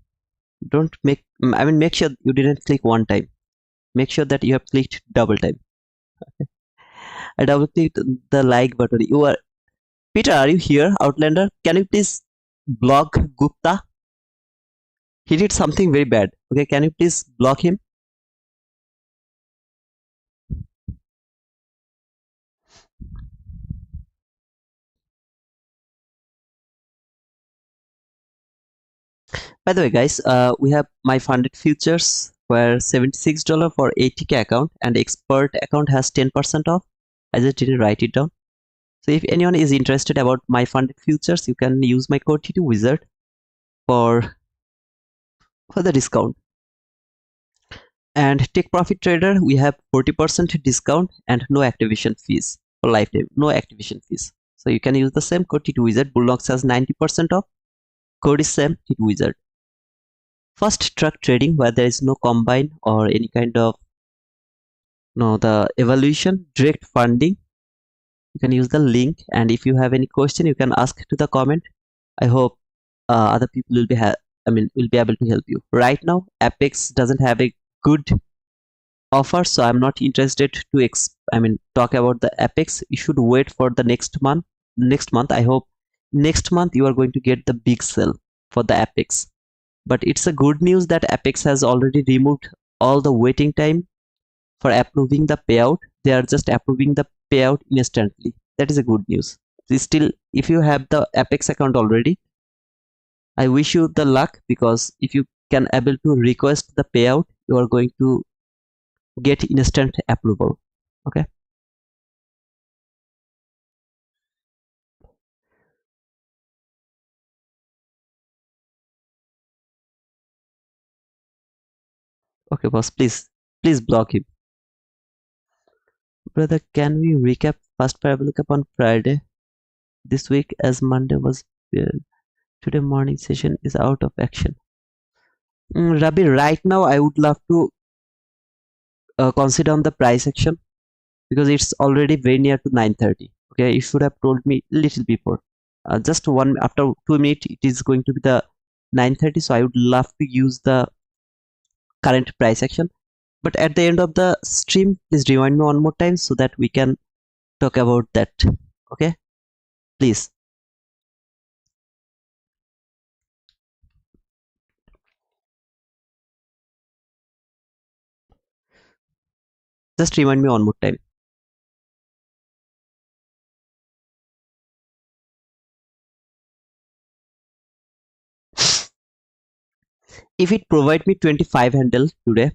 Speaker 1: Don't make, I mean, make sure you didn't click one time. Make sure that you have clicked double time. I double clicked the like button. You are, Peter, are you here, Outlander? Can you please block Gupta? He did something very bad. Okay, can you please block him? By the way, guys, we have my funded futures where $76 for 80k account and expert account has 10% off. I just didn't write it down. So if anyone is interested about my funded futures, you can use my code T2 Wizard for the discount. And Take Profit Trader, we have 40% discount and no activation fees for lifetime. No activation fees. So you can use the same code T2 Wizard. Bluenox has 90% off. Code is same T2 Wizard. First truck trading where there is no combine or any kind of the evaluation direct funding. You can use the link, and if you have any question you can ask to the comment. I hope other people will be will be able to help you. Right now Apex doesn't have a good offer, so I'm not interested to talk about the Apex. You should wait for the next month. I hope next month you are going to get the big sale for the Apex. But it's a good news that Apex has already removed all the waiting time for approving the payout. They are just approving the payout instantly. That is a good news. Still, if you have the Apex account already, I wish you the luck, because if you can able to request the payout, you are going to get instant approval. Okay. Okay, boss. Please block him. Brother, can we recap first parabolic up on Friday this week, as Monday was today morning session is out of action. Rabi, right now I would love to consider on the price action, because it's already very near to 9:30. Okay, you should have told me little before. Just one after 2 minutes it is going to be the 9:30, so I would love to use the current price action. But at the end of the stream, please remind me one more time so that we can talk about that. Okay, please. Just remind me one more time. If it provide me 25 handle today,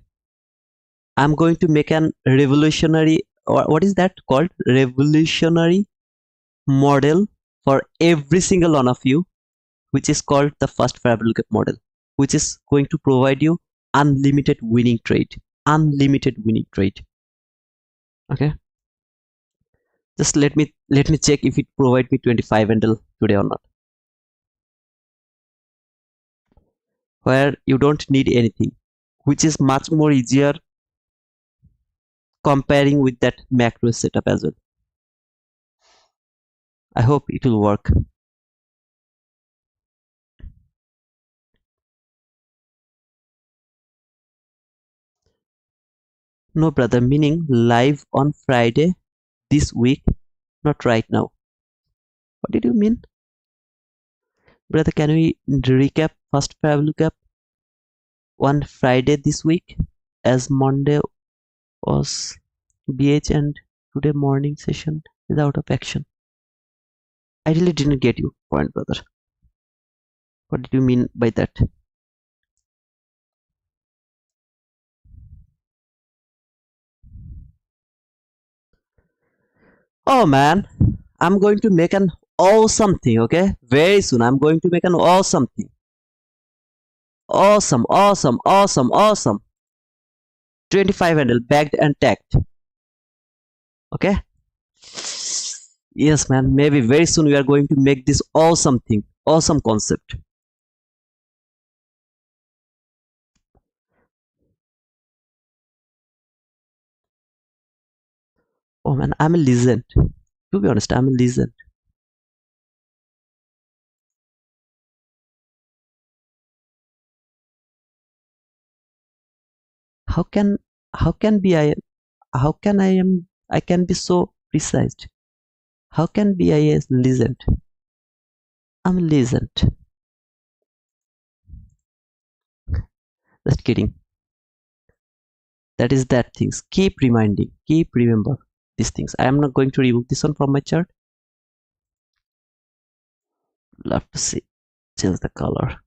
Speaker 1: I'm going to make an revolutionary, or what is that called? Revolutionary model for every single one of you, which is called the first variable gap model, which is going to provide you unlimited winning trade. Unlimited winning trade. Okay. Just let me check if it provide me 25 handle today or not. Where you don't need anything, which is much more easier comparing with that macro setup as well. I hope it will work. No, brother, meaning live on Friday this week, not right now. What did you mean? Brother, can we recap first parabolic gap on Friday this week, as Monday was BH and today morning session is out of action? I really didn't get you point, brother. What did you mean by that? Oh man, I'm going to make an awesome thing, okay? Very soon I'm going to make an awesome thing. Awesome, awesome, awesome, awesome. 25 handle bagged and tagged. Okay? Yes, man. Maybe very soon we are going to make this awesome thing, awesome concept. Oh man, I'm a legend. To be honest, I'm a legend. How can how can be I how can I can be so precise? How can be I a legend? I'm a legend. Just kidding. That is that things. Keep reminding. Keep remember these things. I am not going to remove this one from my chart. Love to see. Change the color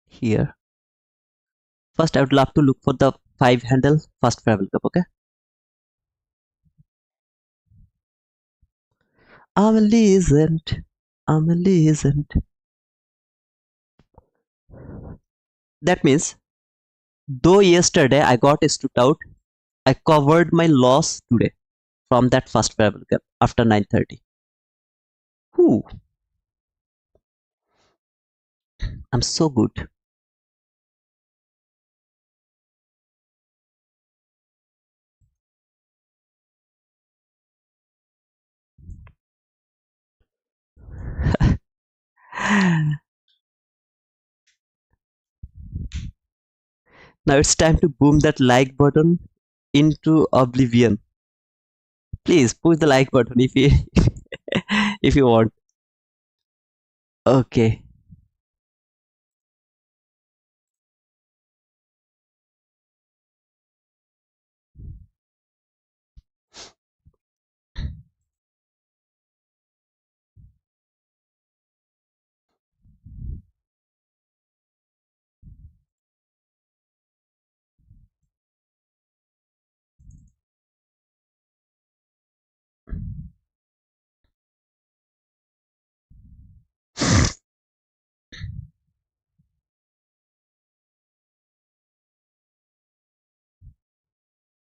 Speaker 1: here. First, I would love to look for the 5 handle first travel cup. Okay. I'm a legend. I'm a legend. That means, though yesterday I got stood out, I covered my loss today from that first travel cup after 9:30. Whew, I'm so good. Now it's time to boom that like button into oblivion. Please push the like button if you if you want. Okay.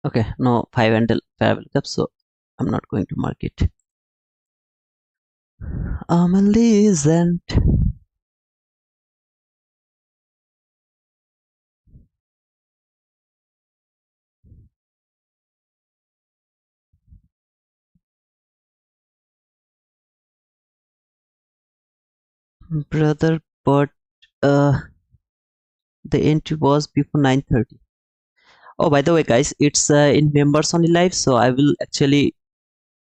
Speaker 1: Okay, no 5 handle travel cup, so I'm not going to mark it. I'm a legend. Brother, but uh, the entry was before 9:30. Oh, by the way, guys, it's in members only live, so I will actually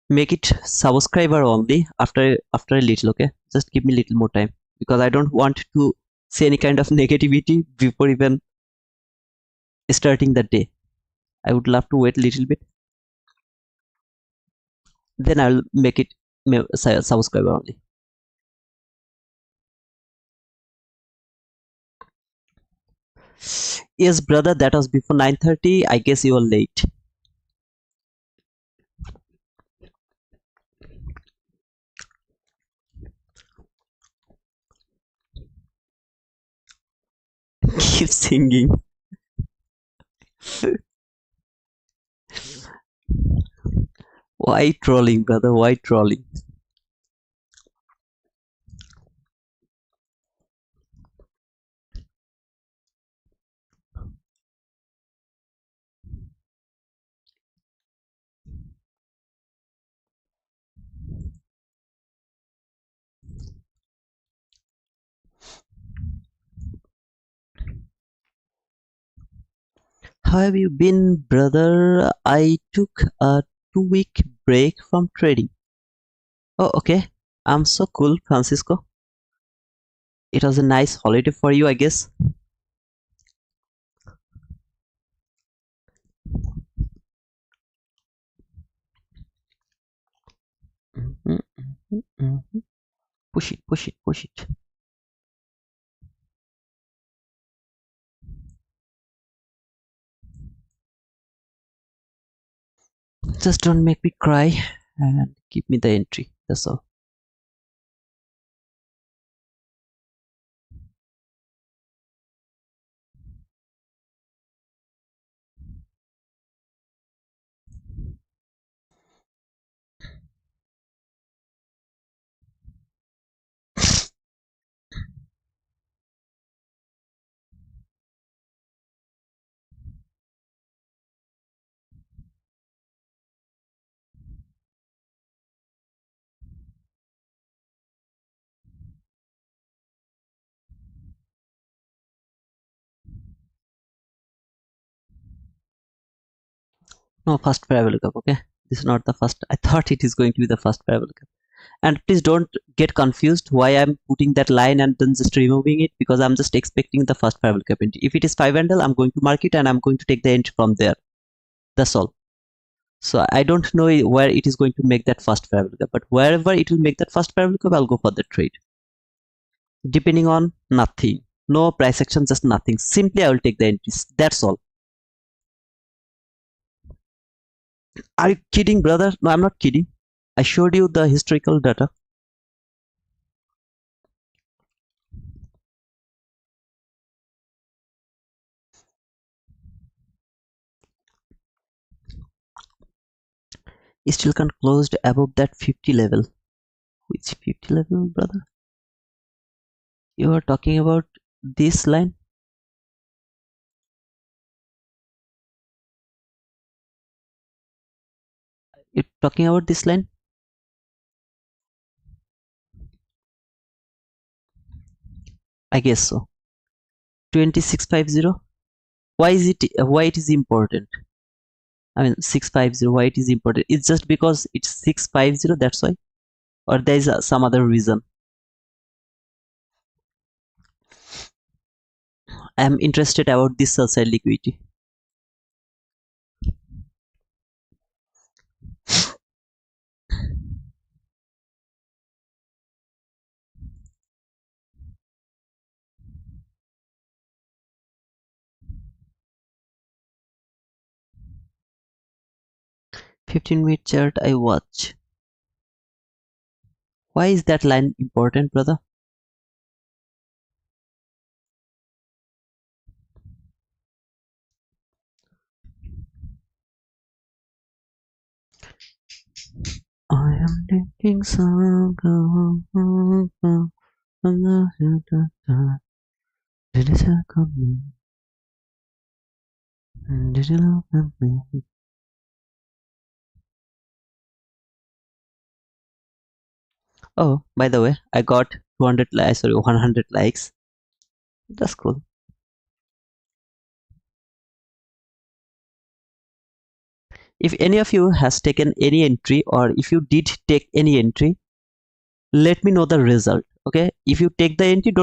Speaker 1: make it subscriber only after a little. Okay, just give me a little more time because I don't want to see any kind of negativity before even starting the day. I would love to wait a little bit, then I'll make it subscriber only. Yes, brother, that was before 9:30. I guess you are late. Keep singing. Why trolling, brother? Why trolling? How have you been, brother? I took a 2 week break from trading. Oh, okay. I'm so cool, Francisco. It was a nice holiday for you, I guess. Mhm, mhm, mhm. Push it, push it, push it. Just don't make me cry and give me the entry. That's all. No, first parabolic up. Okay, this is not the first. I thought it is going to be the first parabolic up. And please don't get confused why I'm putting that line and then just removing it, because I'm just expecting the first parabolic up entry. If it is 5 handle, I'm going to mark it and I'm going to take the entry from there. That's all. So I don't know where it is going to make that first parabolic up, but wherever it will make that first parabolic up, I'll go for the trade. Depending on nothing, no price action, just nothing. Simply I will take the entries. That's all. Are you kidding, brother? No, I'm not kidding. I showed you the historical data. You still can't closed above that 50 level. Which 50 level, brother? You are talking about this line? You're talking about this line? I guess so. 2650. Why is it? Why it is important? I mean 650. Why it is important? It's just because it's 650. That's why, or there is some other reason. I am interested about this sell side liquidity. $15-minute chart I watch. Why is that line important, brother? I am thinking some. Oh, by the way, I got 200 likes, sorry, 100 likes. That's cool. If any of you has taken any entry, or if you did take any entry, let me know the result. Okay, if you take the entry,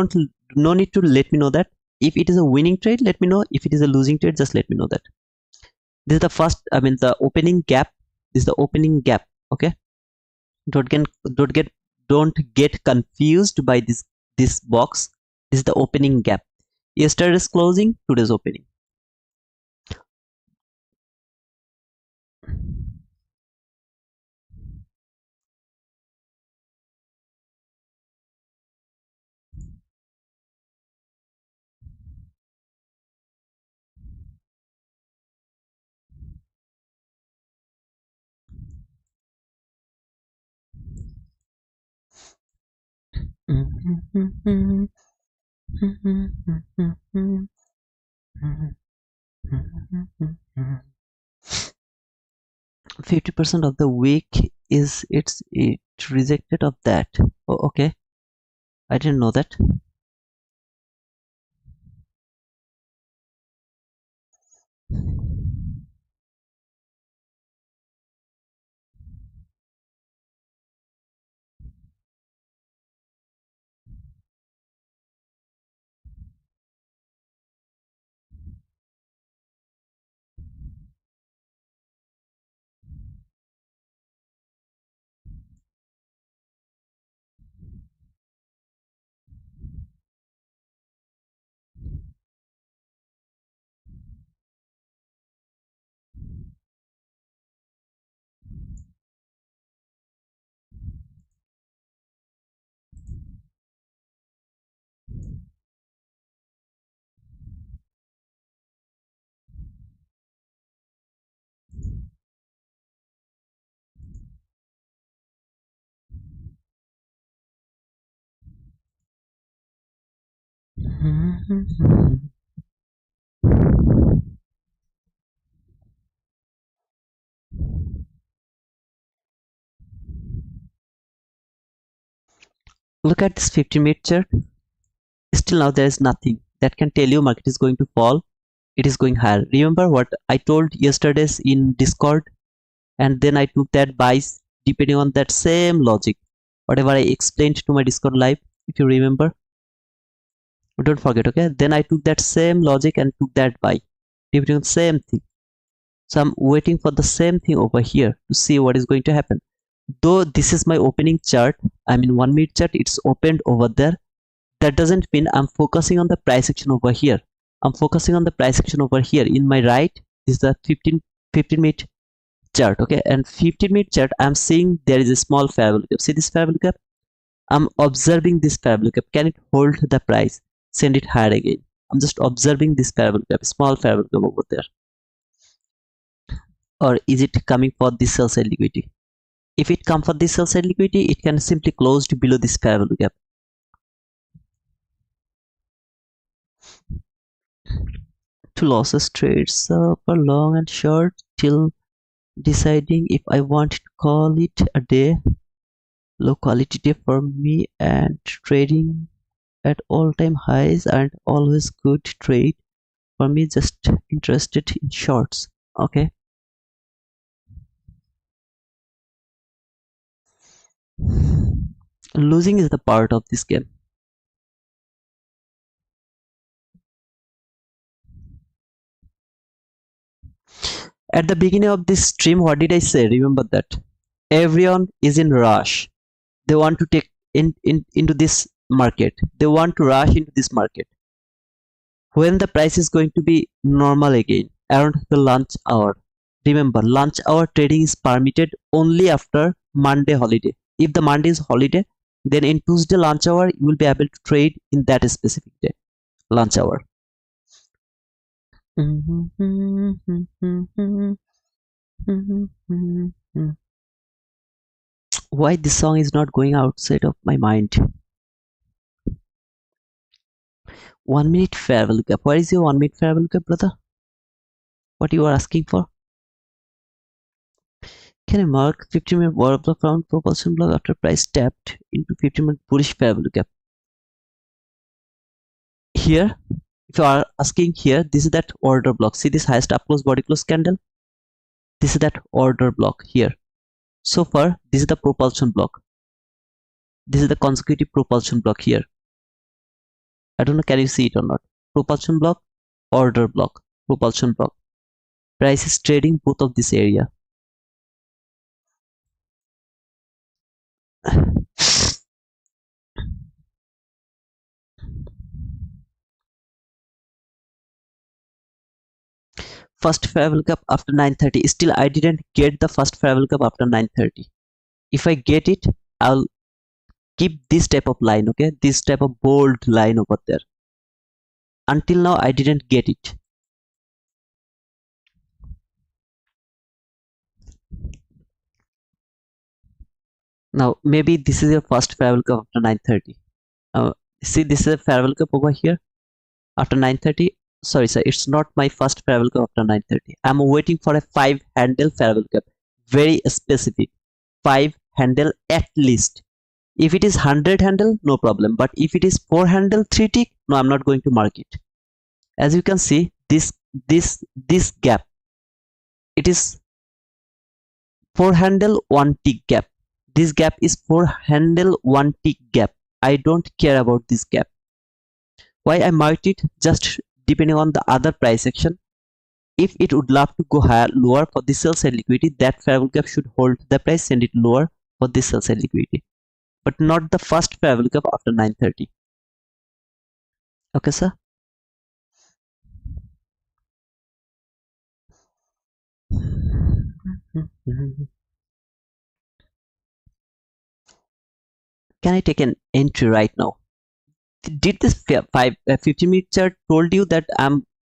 Speaker 1: no need to let me know that. If it is a winning trade, let me know. If it is a losing trade, just let me know that. This is the first, I mean the opening gap. This is the opening gap. Okay, don't get don't get don't get confused by this box. This is the opening gap. Yesterday's closing, today's opening. Mm-hmm. 50% of the week is it rejected of that. Oh, okay, I didn't know that. Look at this 50-minute chart. Still now there is nothing that can tell you market is going to fall. it is going higher. Remember what I told yesterday's in Discord, and then I took that buys depending on that same logic, whatever I explained to my Discord live. If you remember, don't forget, okay? Then I took that same logic and took that buy depending on same thing. So I'm waiting for the same thing over here to see what is going to happen. Though this is my opening chart, I mean 1 minute chart, it's opened over there. That doesn't mean I'm focusing on the price action over here. I'm focusing on the price action over here. In my right is the 15 minute chart, okay? And 15 minute chart, I'm seeing there is a small fair value gap. See this fair value gap? I'm observing this fair value gap. Can it hold the price? Send it higher again. I'm just observing this fair value gap, small fair value gap over there. Or is it coming for this sell side liquidity? If it comes for this sell side liquidity, it can simply close to below this fair value gap. To losses trades for long and short till deciding if I want to call it a day. Low quality day for me, and trading at all-time highs and always good trade for me, just interested in shorts. Okay, losing is the part of this game. At the beginning of this stream, what did I say? Remember that everyone is in rush. They want to take into this market. They want to rush into this market when the price is going to be normal again around the lunch hour. Remember, lunch hour trading is permitted only after Monday holiday. If the Monday is holiday, then in Tuesday lunch hour you will be able to trade in that specific day lunch hour. Why this song is not going outside of my mind? 1 minute fair value gap. Where is your 1 minute fair value gap, brother? What you are asking for? Can I mark 15-minute order block round propulsion block after price tapped into 15-minute bullish fair value gap? Here, if you are asking here, this is that order block. See this highest up close body close candle? This is that order block here. So far, this is the propulsion block. This is the consecutive propulsion block here. I don't know, can you see it or not? Propulsion block, order block, propulsion block. Price is trading both of this area. First fair value gap after 9:30. Still, I didn't get the first fair value gap after 9:30. If I get it, I'll keep this type of line, okay? This type of bold line over there. Until now, I didn't get it. Now, maybe this is your first fair value gap after 9:30. See, this is a fair value gap over here after 9:30. Sorry, sir, it's not my first fair value gap after 9:30. I'm waiting for a 5 handle fair value gap. Very specific. 5 handle at least. If it is 100 handle, no problem. But if it is 4 handle 3 tick, no, I'm not going to mark it. As you can see, this gap, it is 4 handle 1 tick gap. This gap is 4 handle 1 tick gap. I don't care about this gap. Why I marked it? Just depending on the other price action. If it would love to go higher, lower for this sell side liquidity, that fair value gap should hold the price, send it lower for this sell side liquidity, but not the first fair value gap after 9:30. Okay, sir. Can I take an entry right now? Did this 15-minute chart told you that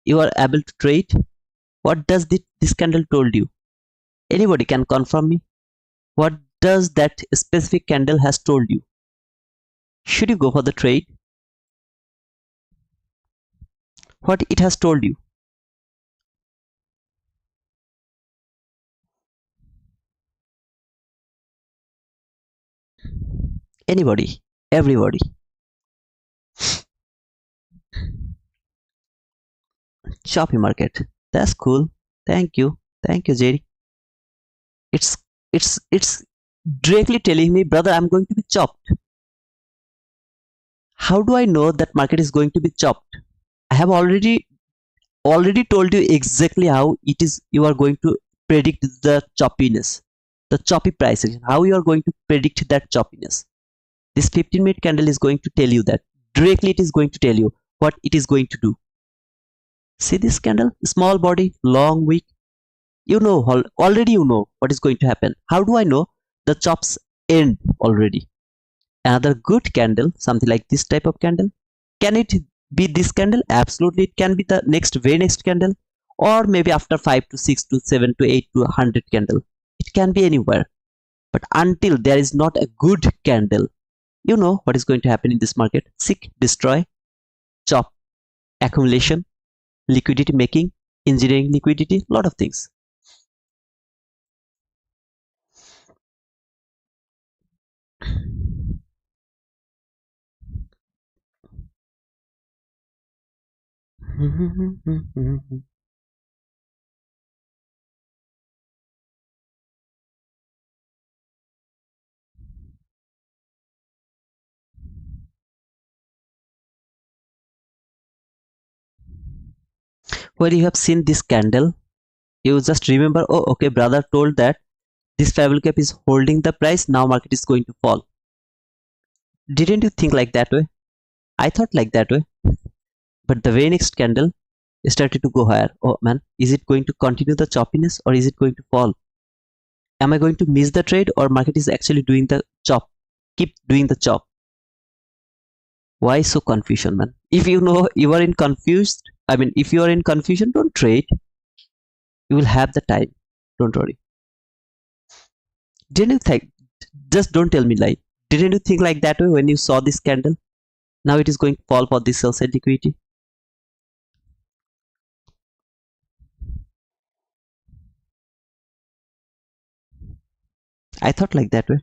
Speaker 1: you are able to trade? What does this candle told you? Anybody can confirm me? What does that specific candle has told you? Should you go for the trade? What it has told you? Anybody? Everybody? Choppy market. That's cool. Thank you. Thank you, Jerry. It's directly telling me, brother, I'm going to be chopped. How do I know that market is going to be chopped? I have already told you exactly how it is you are going to predict the choppiness, the choppy price action, how you are going to predict that choppiness. This 15-minute candle is going to tell you that. Directly it is going to tell you what it is going to do. See this candle? Small body, long wick. You know, already you know what is going to happen. How do I know? The chops end already. Another good candle, something like this type of candle. Can it be this candle? Absolutely, it can be the very next candle, or maybe after 5 to 6 to 7 to 8 to 100 candle. It can be anywhere. But until there is not a good candle, you know what is going to happen in this market. Seek, destroy, chop, accumulation, liquidity making, engineering liquidity, lot of things. When you have seen this candle, you just remember, oh, okay, brother told that this favorable cap is holding the price, now market is going to fall. Didn't you think like that way? I thought like that way. But the very next candle started to go higher. Oh man, is it going to continue the choppiness or is it going to fall? Am I going to miss the trade or market is actually doing the chop? Keep doing the chop. Why so confusion, man? If you know you are in confused, I mean, if you are in confusion, don't trade. You will have the time. Don't worry. Didn't you think? Just don't tell me lie. Didn't you think like that way when you saw this candle? Now it is going to fall for this sell side liquidity. I thought like that way.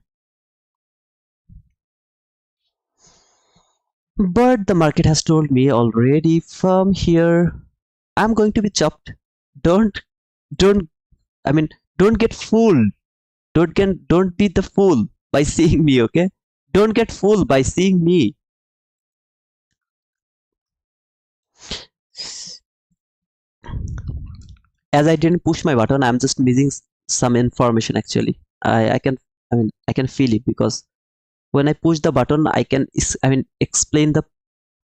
Speaker 1: But the market has told me already from here I'm going to be chopped. Don't don't I mean don't get fooled. Don't be the fool by seeing me, okay? Don't get fooled by seeing me. As I didn't push my button, I'm just missing some information actually. I can I can feel it because when I push the button I mean explain the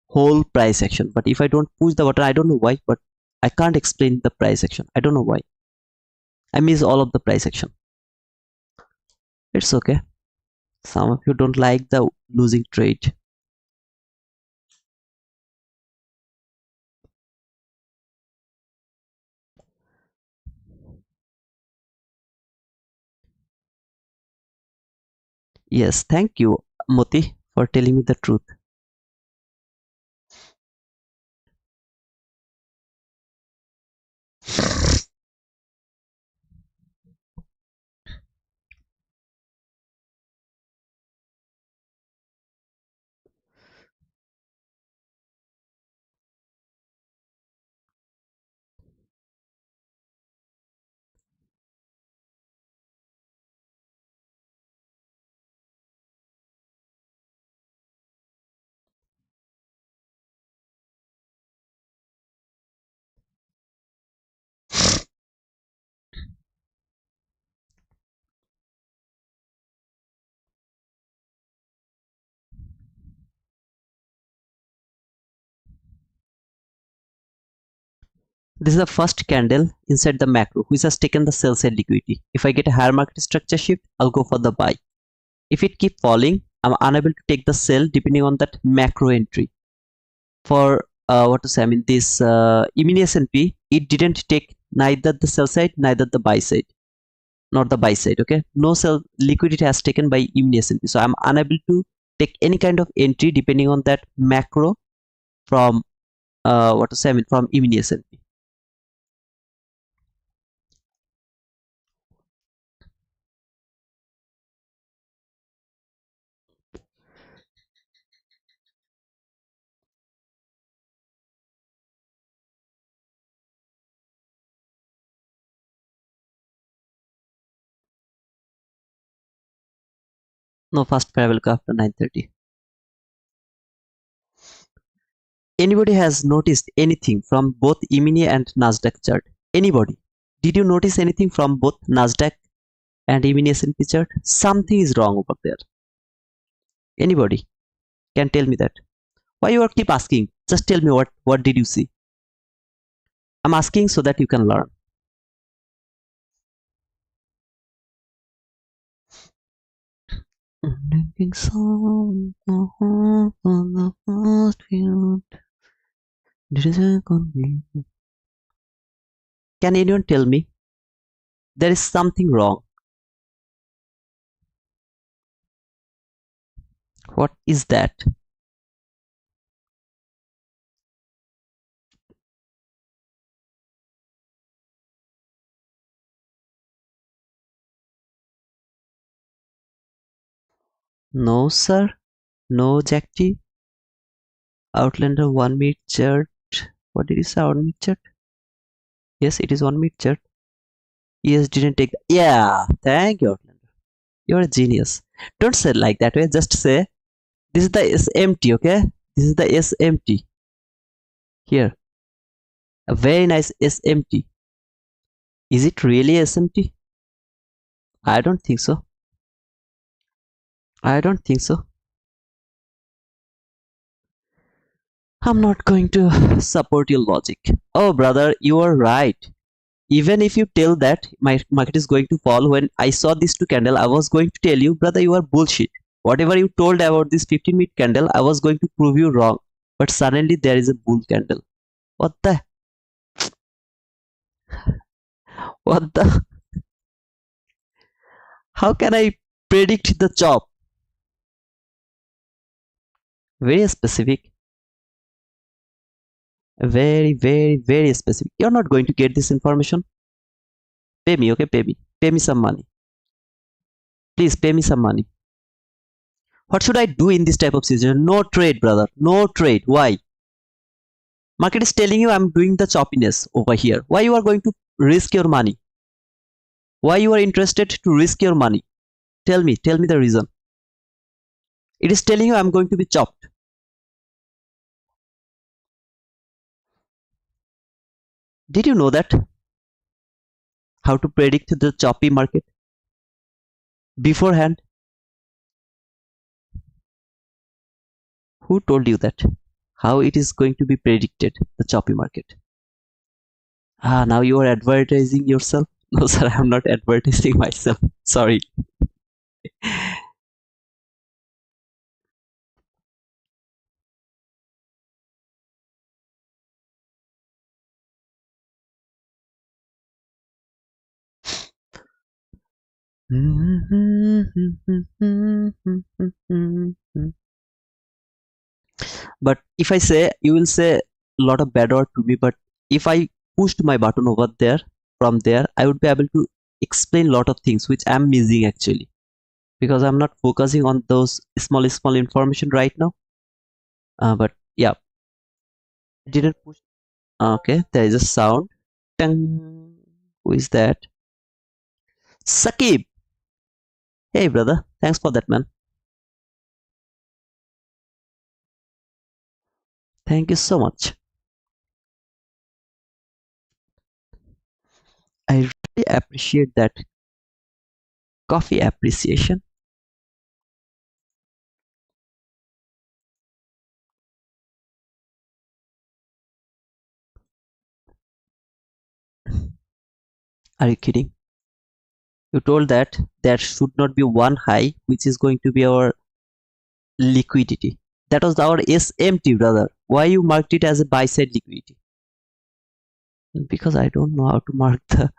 Speaker 1: whole price action. But if I don't push the button, I don't know why, but I can't explain the price action. I don't know why. I miss all of the price action. It's okay. Some of you don't like the losing trade. Yes, thank you, Moti, for telling me the truth. This is the first candle inside the macro which has taken the sell side liquidity. If I get a higher market structure shift, I'll go for the buy. If it keep falling, I'm unable to take the sell depending on that macro entry. For what to say, I mean this mini S&P, it didn't take neither the sell side neither the buy side, not the buy side. Okay, no sell liquidity has taken by mini S&P, so I'm unable to take any kind of entry depending on that macro from what to say, I mean from mini S&P. No, first pair will go after 9:30. Anybody has noticed anything from both E-mini and NASDAQ chart? Anybody? Did you notice anything from both NASDAQ and E-mini S&P chart? Something is wrong over there. Anybody can tell me that? Why you are keep asking? Just tell me what did you see? I'm asking so that you can learn. Can anyone tell me? There is something wrong. What is that? No, sir. No, Jack T. Outlander 1 minute chart. What did you say? 1 minute chart? Yes, it is 1 minute chart. Yes, didn't take. Yeah, thank you, Outlander. You're a genius. Don't say it like that way. Just say this is the SMT. Okay, this is the SMT. Here, a very nice SMT. Is it really SMT? I don't think so. I don't think so. I'm not going to support your logic. Oh, brother, you are right. Even if you tell that my market is going to fall, when I saw these two candle, I was going to tell you, brother, you are bullshit. Whatever you told about this 15-minute candle, I was going to prove you wrong. But suddenly there is a bull candle. What the? What the? How can I predict the chop? Very specific. Very, very, very specific. You're not going to get this information. Pay me, okay? Pay me. Pay me some money. Please pay me some money. What should I do in this type of situation? No trade, brother. No trade. Why? Market is telling you I'm doing the choppiness over here. Why you are going to risk your money? Why you are interested to risk your money? Tell me the reason. It is telling you I'm going to be chopped. Did you know that? How to predict the choppy market beforehand? Who told you that? How it is going to be predicted, the choppy market? Ah, now you are advertising yourself. No, sir, I'm not advertising myself. Sorry. But if I say, you will say a lot of bad word to me, but if I pushed my button over there, from there I would be able to explain a lot of things which I'm missing actually, because I'm not focusing on those small information right now. But yeah, didn't push. Okay, there is a sound. Ding. Who is that? Sakib. Hey brother, thanks for that, man. Thank you so much. I really appreciate that coffee appreciation. Are you kidding? You told that there should not be one high which is going to be our liquidity. That was our SMT, brother. Why you marked it as a buy side liquidity? Because I don't know how to mark the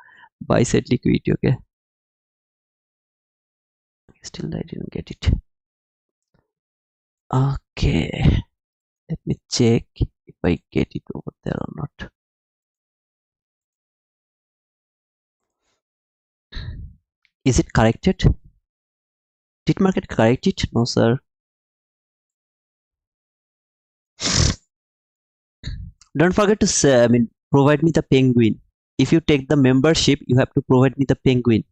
Speaker 1: buy side liquidity. Okay, still I didn't get it. Okay, let me check if I get it over there or not. Is it corrected? Did market correct it? No, sir. Don't forget to say, provide me the penguin. If you take the membership, you have to provide me the penguin.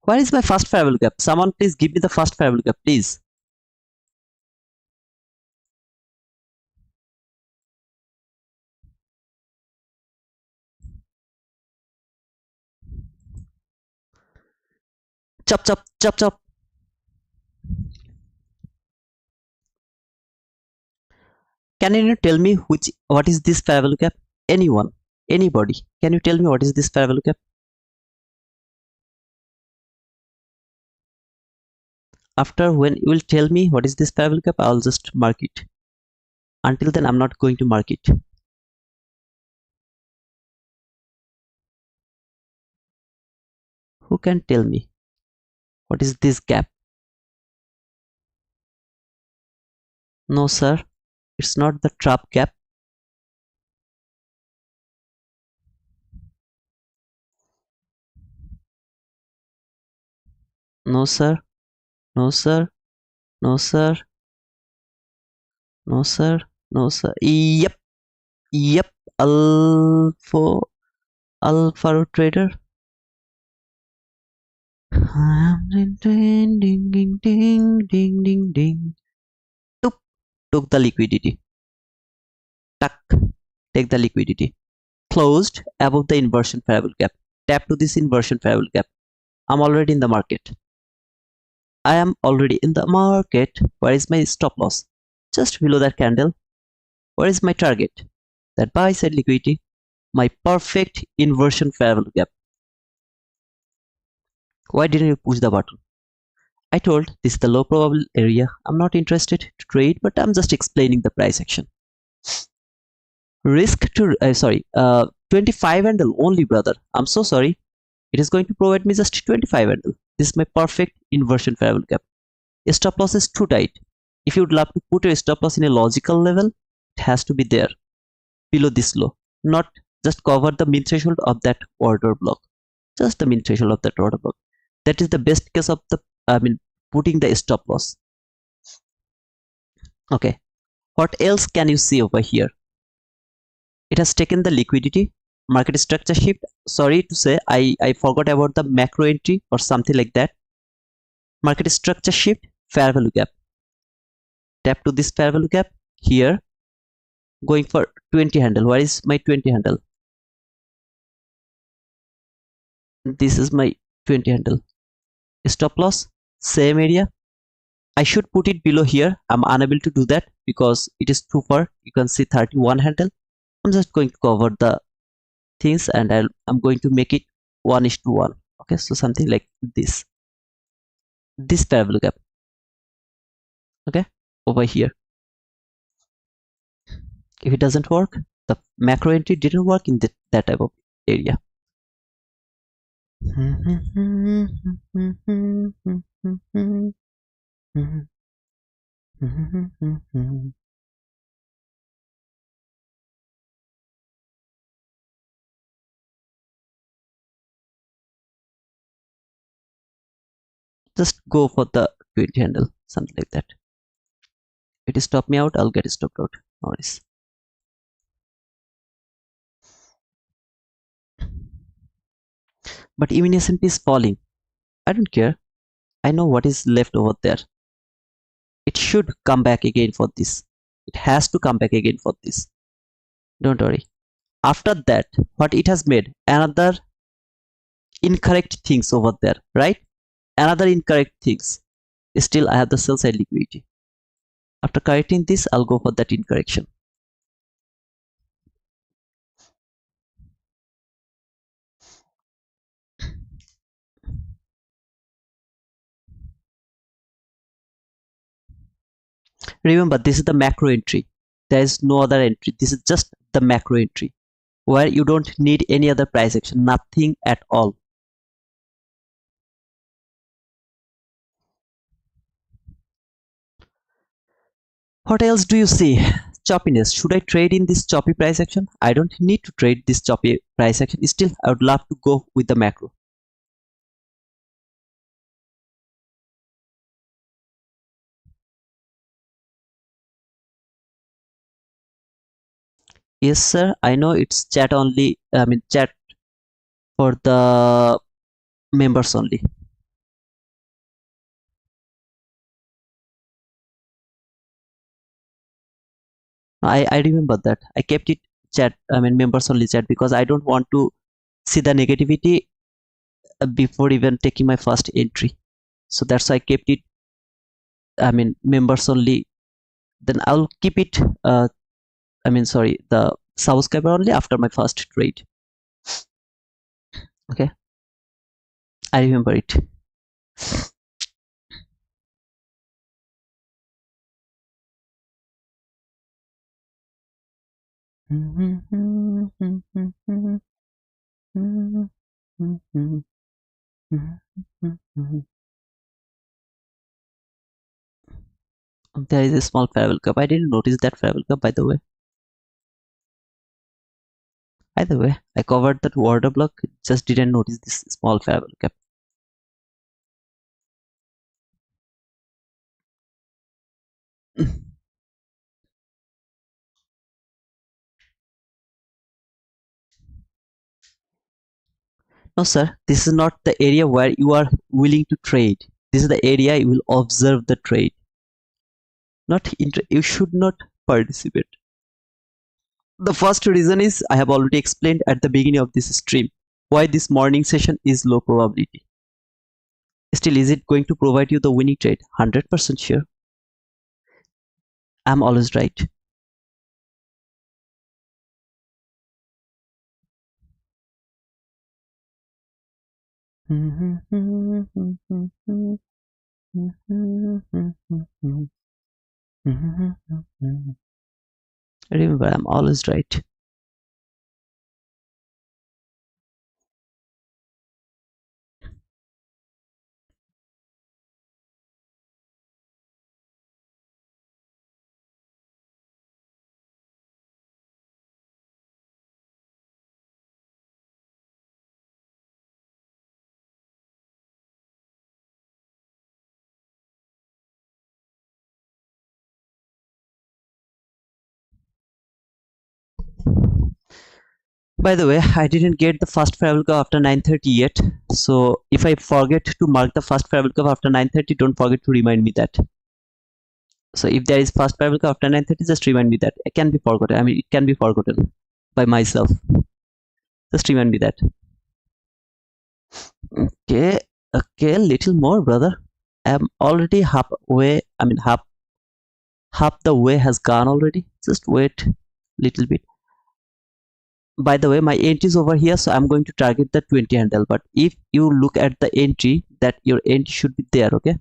Speaker 1: Where is my first fair value gap? Someone please give me the first fair value gap, please. Chop, chop, chop, chop. Can you tell me what is this fair value gap? Anyone, anybody, can you tell me what is this fair value gap? After when you will tell me what is this fair value gap, I'll just mark it. Until then, I'm not going to mark it. Who can tell me what is this gap? No, sir, it's not the trap gap. No, sir, no, sir, no, sir, no, sir, no, sir. Yep, yep, Alpha trader. Ding, ding, ding, ding, ding, ding, ding, ding. Took the liquidity. Tuck, take the liquidity. Closed above the inversion fair value gap. Tap to this inversion fair value gap. I'm already in the market. I am already in the market. Where is my stop loss? Just below that candle. Where is my target? That buy side liquidity. My perfect inversion fair value gap. Why didn't you push the button? I told this is the low probable area. I'm not interested to trade, but I'm just explaining the price action. Risk to 25 handle only, brother. I'm so sorry. It is going to provide me just 25 handle. This is my perfect inversion fair value gap. A stop loss is too tight. If you would love to put a stop loss in a logical level, it has to be there below this low, not just cover the min threshold of that order block, just the min threshold of that order block. That is the best case of the putting the stop loss. Okay, what else can you see over here? It has taken the liquidity, market structure shift. Sorry to say, I forgot about the macro entry or something like that. Market structure shift, fair value gap. Tap to this fair value gap here, going for 20 handle. Where is my 20 handle? This is my 20 handle. Stop loss, same area. I should put it below here. I'm unable to do that because it is too far. You can see 31 handle. I'm just going to cover the things and I'm going to make it 1:1. Okay, so something like this fair value gap. Okay, over here. If it doesn't work, the macro entry didn't work in that type of area. Just go for the 20 handle, something like that. If it stop me out, I'll get stopped out. No worries. But even S&P is falling. I don't care. I know what is left over there. It should come back again for this. It has to come back again for this. Don't worry. After that, what it has made, another incorrect things over there, right? Another incorrect things. Still I have the sell side liquidity. After correcting this, I'll go for that incorrection. Remember, this is the macro entry. There is no other entry. This is just the macro entry where you don't need any other price action, nothing at all. What else do you see? Choppiness. Should I trade in this choppy price action? I don't need to trade this choppy price action. Still, I would love to go with the macro. Yes, sir. I know it's chat only. Chat for the members only. I remember that I kept it chat, I mean members only chat, because I don't want to see the negativity before even taking my first entry. So that's why I kept it, I mean members only. Then I'll keep it I mean sorry, the subscriber only after my first trade. Okay, I remember it. There is a small travel cup. I didn't notice that travel cup, by the way. By the way, I covered that water block, just didn't notice this small travel cup. No, sir, this is not the area where you are willing to trade. This is the area you will observe the trade. You should not participate. The first reason is I have already explained at the beginning of this stream why this morning session is low probability. Still, is it going to provide you the winning trade? 100% sure. I'm always right. Remember, I'm always right. By the way, I didn't get the first travel curve after 9:30 yet. So if I forget to mark the first travel curve after 9:30, don't forget to remind me that. So if there is first travel curve after 9:30, just remind me that. It can be forgotten. I mean, it can be forgotten by myself. Just remind me that. Okay, okay, little more, brother. I'm already halfway. I mean, half the way has gone already. Just wait, little bit. By the way, my entry is over here, so I'm going to target the 20 handle. But if you look at the entry, that your entry should be there. Okay,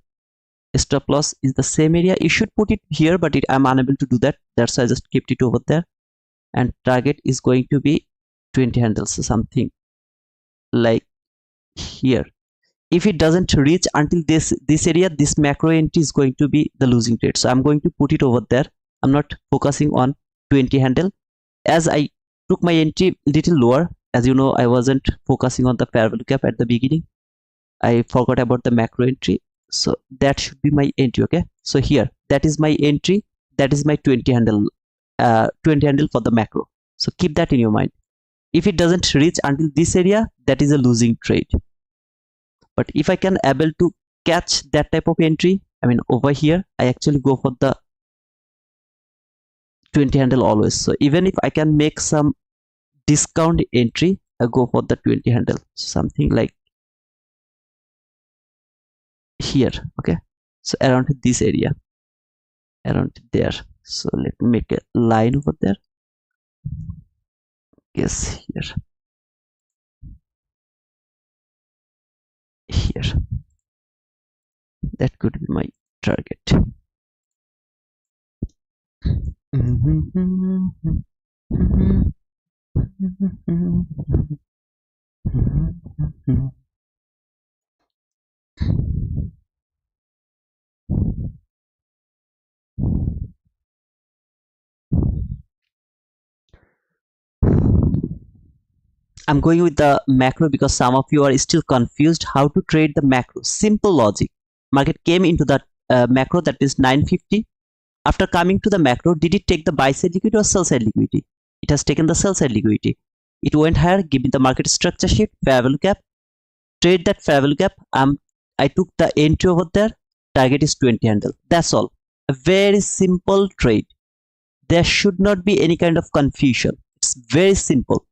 Speaker 1: stop loss is the same area. You should put it here, but I'm unable to do that. That's why I just kept it over there. And target is going to be 20 handles, so something like here. If it doesn't reach until this area, this macro entry is going to be the losing trade. So I'm going to put it over there. I'm not focusing on 20 handle, as I took my entry little lower. As you know, I wasn't focusing on the fair value gap at the beginning. I forgot about the macro entry, so that should be my entry. Okay, so here, that is my entry, that is my 20 handle, 20 handle for the macro. So keep that in your mind. If it doesn't reach until this area, that is a losing trade. But if I can able to catch that type of entry, I mean over here, I actually go for the 20 handle always. So even if I can make some discount entry, I go for the 20 handle, something like here. Okay, so around this area, around there. So let me make a line over there. Yes, here, that could be my target. I'm going with the macro because some of you are still confused how to trade the macro. Simple logic. Market came into that macro, that is 950. After coming to the macro, did it take the buy side liquidity or sell side liquidity? It has taken the sell side liquidity. It went higher, giving the market structure shift, fair value gap. Trade that fair value gap. I took the entry over there. Target is 20 handle. That's all. A very simple trade. There should not be any kind of confusion. It's very simple.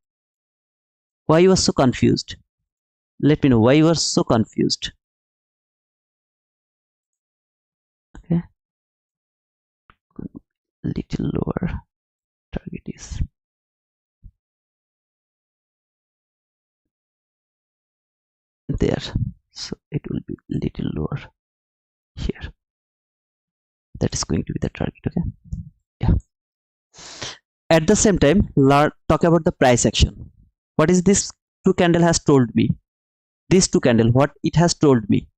Speaker 1: Why you are so confused? Let me know why you are so confused. Okay, little lower. Target is there, so it will be little lower here. That is going to be the target. Okay, yeah. At the same time, talk about the price action. What is this two candle has told me? This two candle, what it has told me?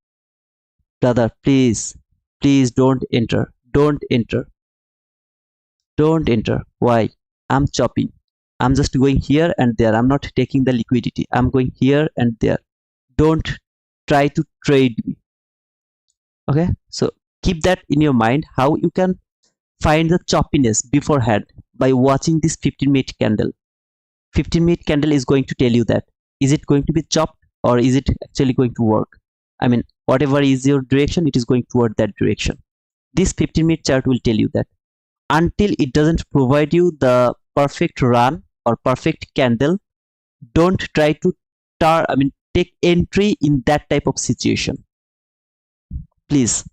Speaker 1: Brother, please, please don't enter. Don't enter. Don't enter. Why? I'm chopping. I'm just going here and there. I'm not taking the liquidity. I'm going here and there. Don't try to trade me. Okay, so keep that in your mind, how you can find the choppiness beforehand by watching this 15-minute candle. 15-minute candle is going to tell you that is it going to be chopped or is it actually going to work. I mean, whatever is your direction, it is going toward that direction. This 15-minute chart will tell you that. Until it doesn't provide you the perfect run or perfect candle, don't try to take entry in that type of situation, please.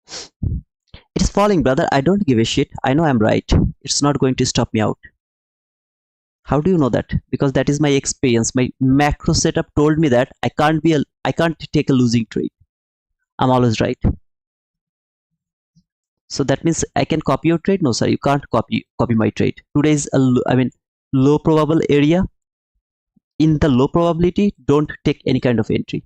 Speaker 1: It is falling, brother. I don't give a shit. I know I'm right. It's not going to stop me out. How do you know that? Because that is my experience. My macro setup told me that I can't take a losing trade. I'm always right. So that means I can copy your trade? No, sir. You can't copy my trade. Today is low probable area. In the low probability, don't take any kind of entry.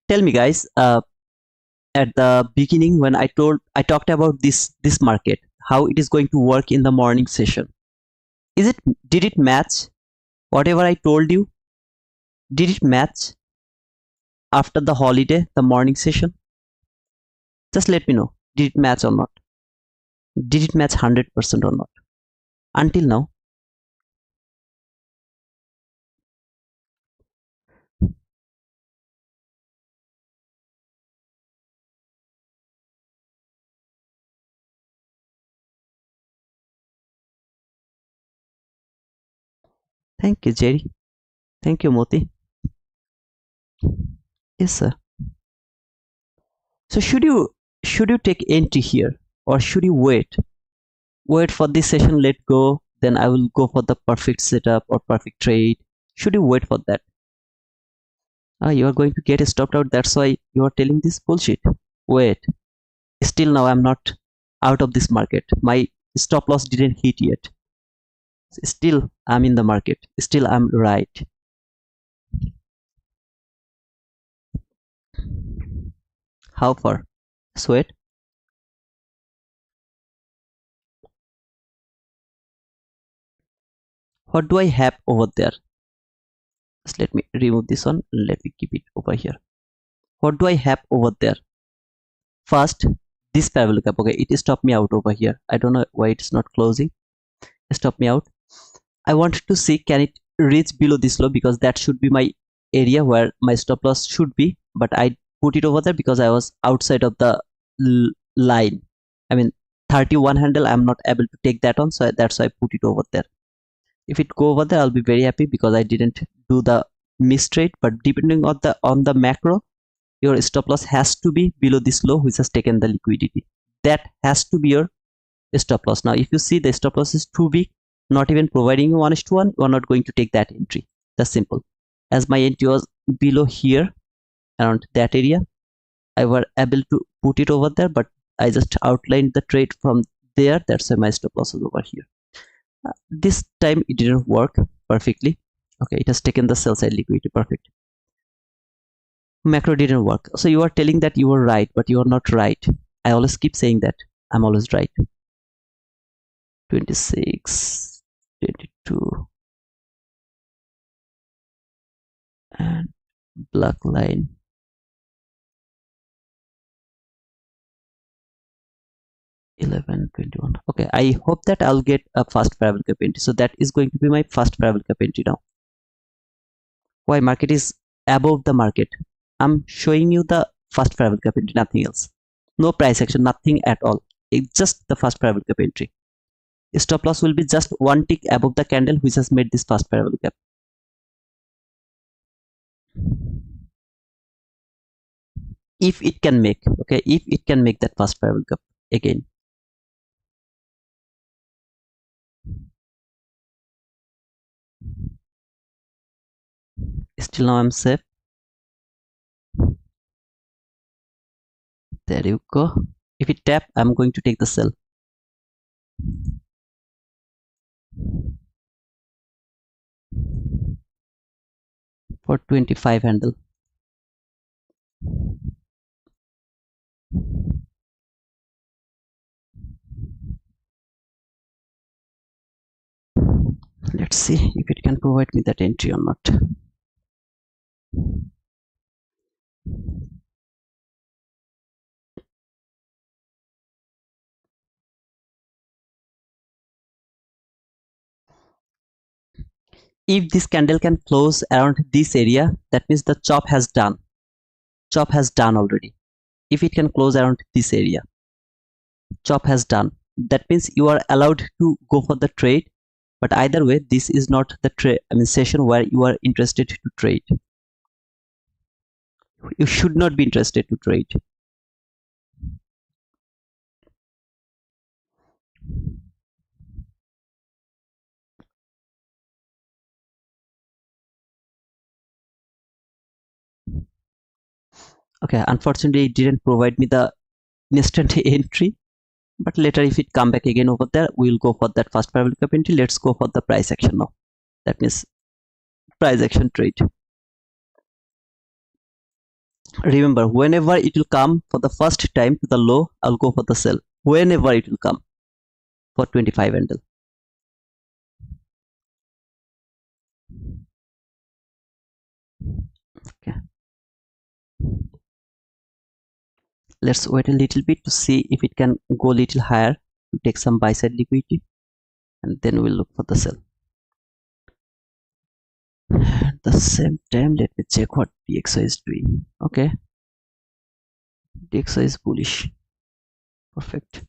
Speaker 1: Tell me, guys. At the beginning, when I talked about this market, how it is going to work in the morning session. Did it match whatever I told you? Did it match after the holiday, the morning session? Just let me know. Did it match or not? Did it match 100% or not? Until now. Thank you, Jerry. Thank you, Moti. Yes, sir. So should you take entry here or should you wait? Wait for this session, let go, then I will go for the perfect setup or perfect trade. Should you wait for that? You are going to get stopped out. That's why you are telling this bullshit. Wait. Still now I'm not out of this market. My stop loss didn't hit yet. Still I'm in the market. Still I'm right. How far? Just wait. What do I have over there? Just let me remove this one. Let me keep it over here. What do I have over there? First, this parabolic gap. Okay, it stopped me out over here. I don't know why it's not closing. Stop me out. I wanted to see can it reach below this low, because that should be my area where my stop loss should be, but I put it over there because I was outside of the line. I mean 31 handle, I'm not able to take that on, so that's why I put it over there. If it go over there, I'll be very happy because I didn't do the miss trade. But depending on the macro, your stop loss has to be below this low which has taken the liquidity. That has to be your stop loss. Now if you see the stop loss is too big, not even providing you 1:1, you are not going to take that entry. That's simple. As my entry was below here, around that area, I were able to put it over there, but I just outlined the trade from there. That's why my stop loss is over here. This time it didn't work perfectly. Okay, it has taken the sell side liquidity. Perfect. Macro didn't work. So you are telling that you were right, but you are not right. I always keep saying that I'm always right. 26, 22, and black line. 11.21. Okay, I hope that I'll get a fast parabolic cap entry. So that is going to be my first parabolic cap entry now. Why? Market is above the market. I'm showing you the first parabolic cap entry, nothing else. No price action, nothing at all. It's just the first parabolic cap entry. Stop loss will be just one tick above the candle which has made this first parabolic cap. If it can make, okay, if it can make that first parabolic cap again. Still now I'm safe. There you go. If it tap, I'm going to take the sell. For 25 handle. Let's see if it can provide me that entry or not. If this candle can close around this area, that means the chop has done. Chop has done already. If it can close around this area, chop has done. That means you are allowed to go for the trade. But either way, this is not the trade. Session where you are interested to trade. You should not be interested to trade. Okay, unfortunately, it didn't provide me the instant entry. But later, if it come back again over there, we'll go for that first parabolic cap entry. Let's go for the price action now. That means price action trade. Remember, whenever it will come for the first time to the low, I'll go for the sell. Whenever it will come for 25 handle. Okay. Let's wait a little bit to see if it can go a little higher to take some buy side liquidity, and then we'll look for the sell. At the same time, let me check what DXY is doing. Okay, DXY is bullish. Perfect.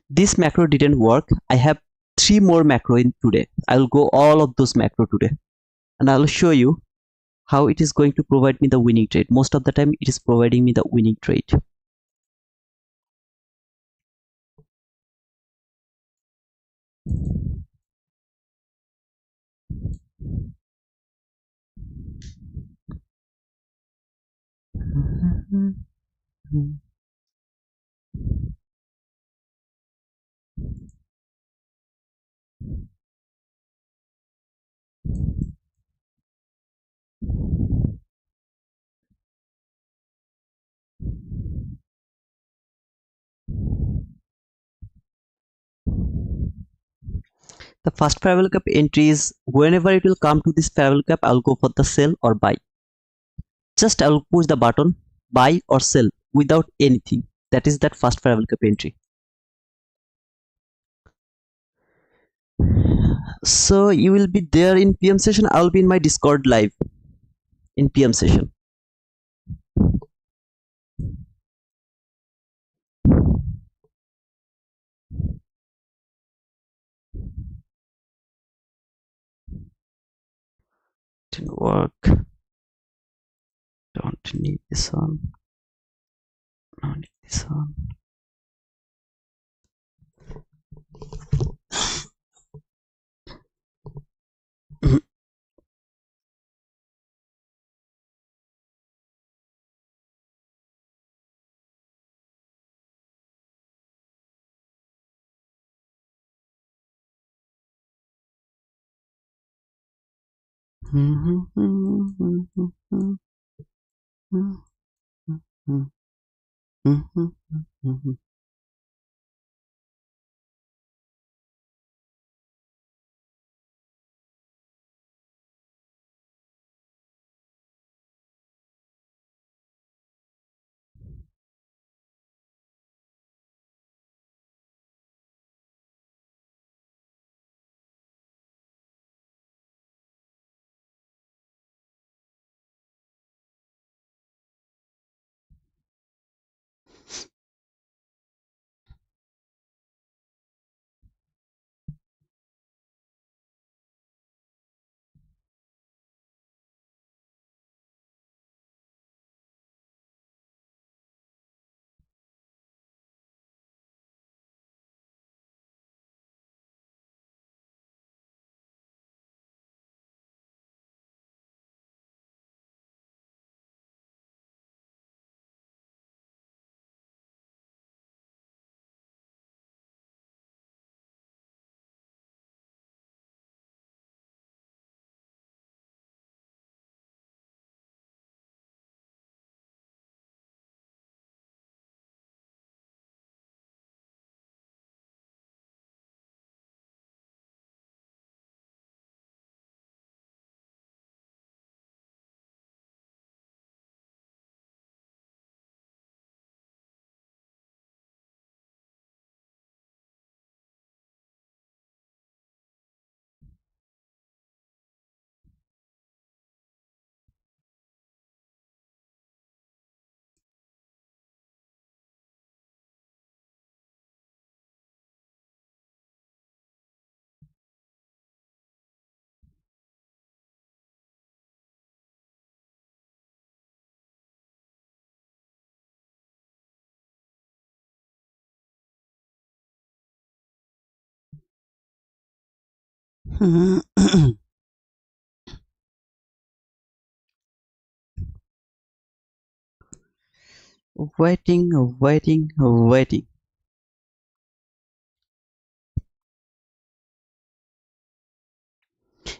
Speaker 1: This macro didn't work. I have 3 more macro in today. I'll go all of those macro today, and I'll show you how it is going to provide me the winning trade. Most of the time, it is providing me the winning trade. The first parabolic cap entry is whenever it will come to this parabolic cap, I'll go for the sell or buy. Just I'll push the button buy or sell without anything. That is that first parabolic cap entry. So you will be there in PM session. I'll be in my Discord live in PM session. Didn't work. Don't need this one. No need this one. Waiting, waiting, waiting.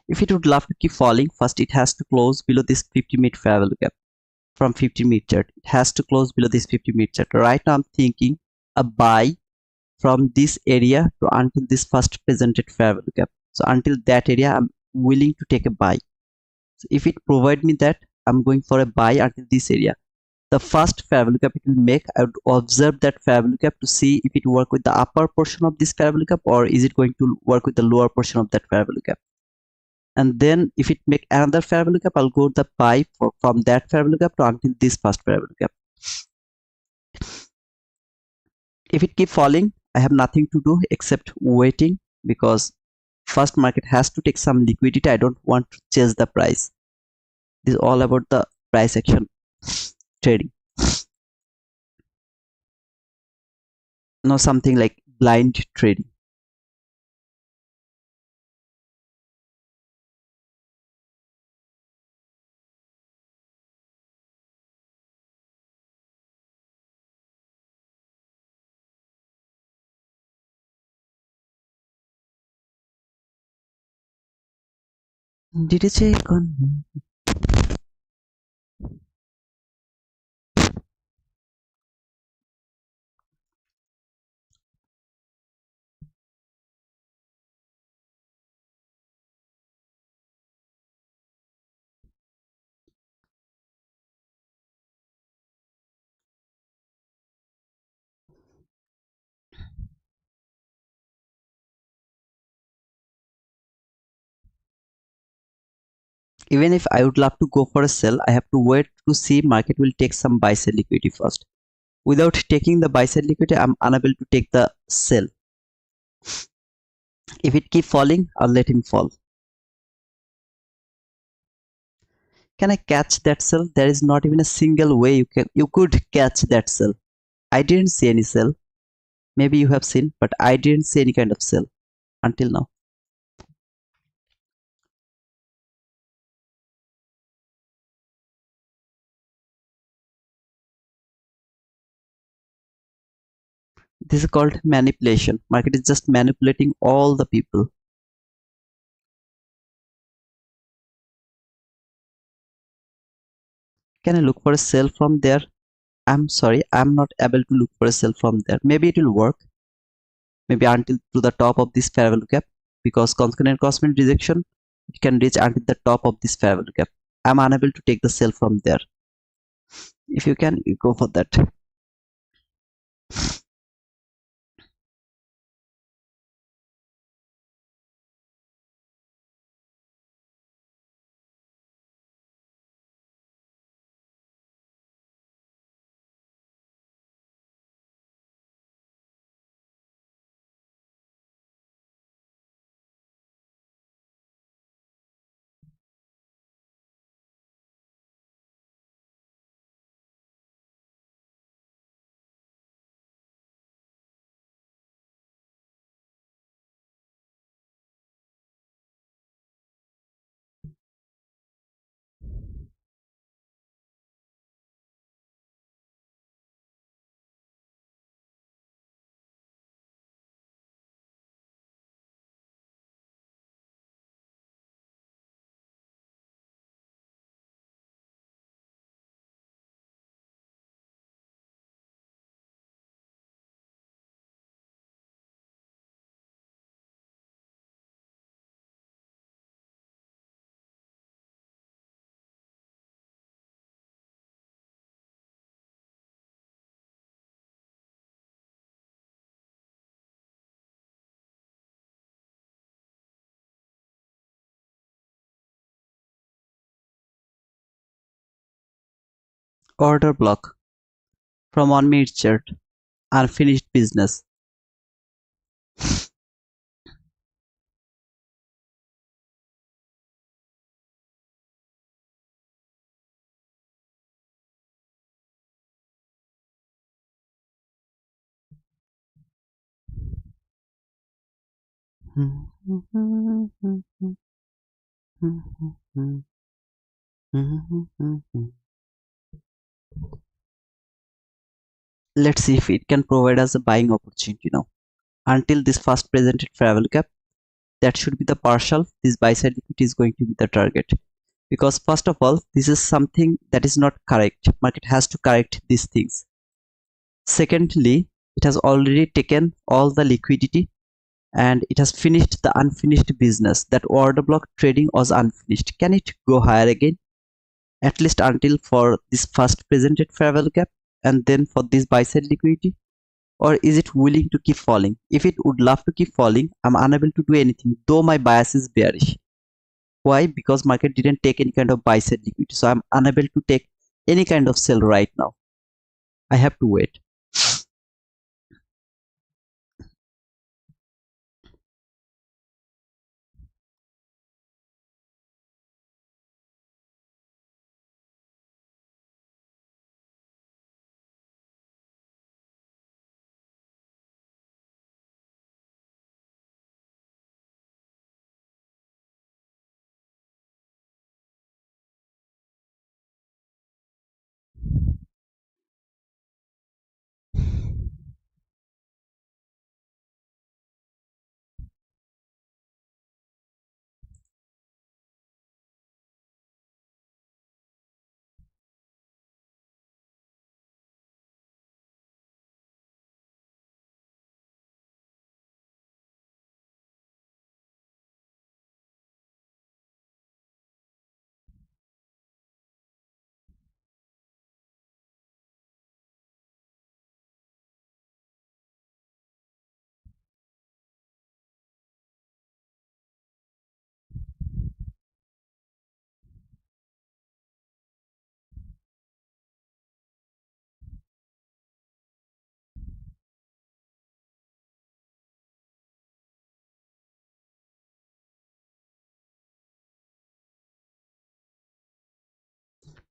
Speaker 1: If it would love to keep falling, first it has to close below this 50-minute fair value gap. From 50-minute chart, it has to close below this 50-minute chart. Right now I'm thinking a buy from this area to until this first presented fair value gap. So until that area I'm willing to take a buy. So if it provide me that, I'm going for a buy until this area. The first fair value gap it will make, I would observe that fair value gap to see if it work with the upper portion of this fair value gap or is it going to work with the lower portion of that fair value gap. And then if it make another fair value gap, I'll go the buy from that fair value gap to until this first fair value gap. If it keep falling, I have nothing to do except waiting, because first market has to take some liquidity. I don't want to chase the price. This is all about the price action trading, not something like blind trading. Did you check on? Even if I would love to go for a sell, I have to wait to see market will take some buy sell liquidity first. Without taking the buy sell liquidity, I'm unable to take the sell. If it keep falling, I'll let him fall. Can I catch that sell? There is not even a single way you could catch that sell. I didn't see any sell. Maybe you have seen, but I didn't see any kind of sell until now. This is called manipulation. Market is just manipulating all the people. Can I look for a sell from there? I'm sorry, I'm not able to look for a sell from there. Maybe it will work. Maybe until to the top of this fair value gap, because consequent crosswind rejection, it can reach until the top of this fair value gap. I'm unable to take the sell from there. If you can, you go for that. Order block from 1 minute chart. Unfinished business. Let's see if it can provide us a buying opportunity now. Until this first presented fair value gap, that should be the partial. This buy side liquidity is going to be the target, because first of all, this is something that is not correct. Market has to correct these things. Secondly, it has already taken all the liquidity and it has finished the unfinished business. That order block trading was unfinished. Can it go higher again, at least until for this first presented fair value gap and then for this buy side liquidity? Or is it willing to keep falling? If it would love to keep falling, I'm unable to do anything, though my bias is bearish. Why? Because market didn't take any kind of buy side liquidity, so I'm unable to take any kind of sell right now. I have to wait.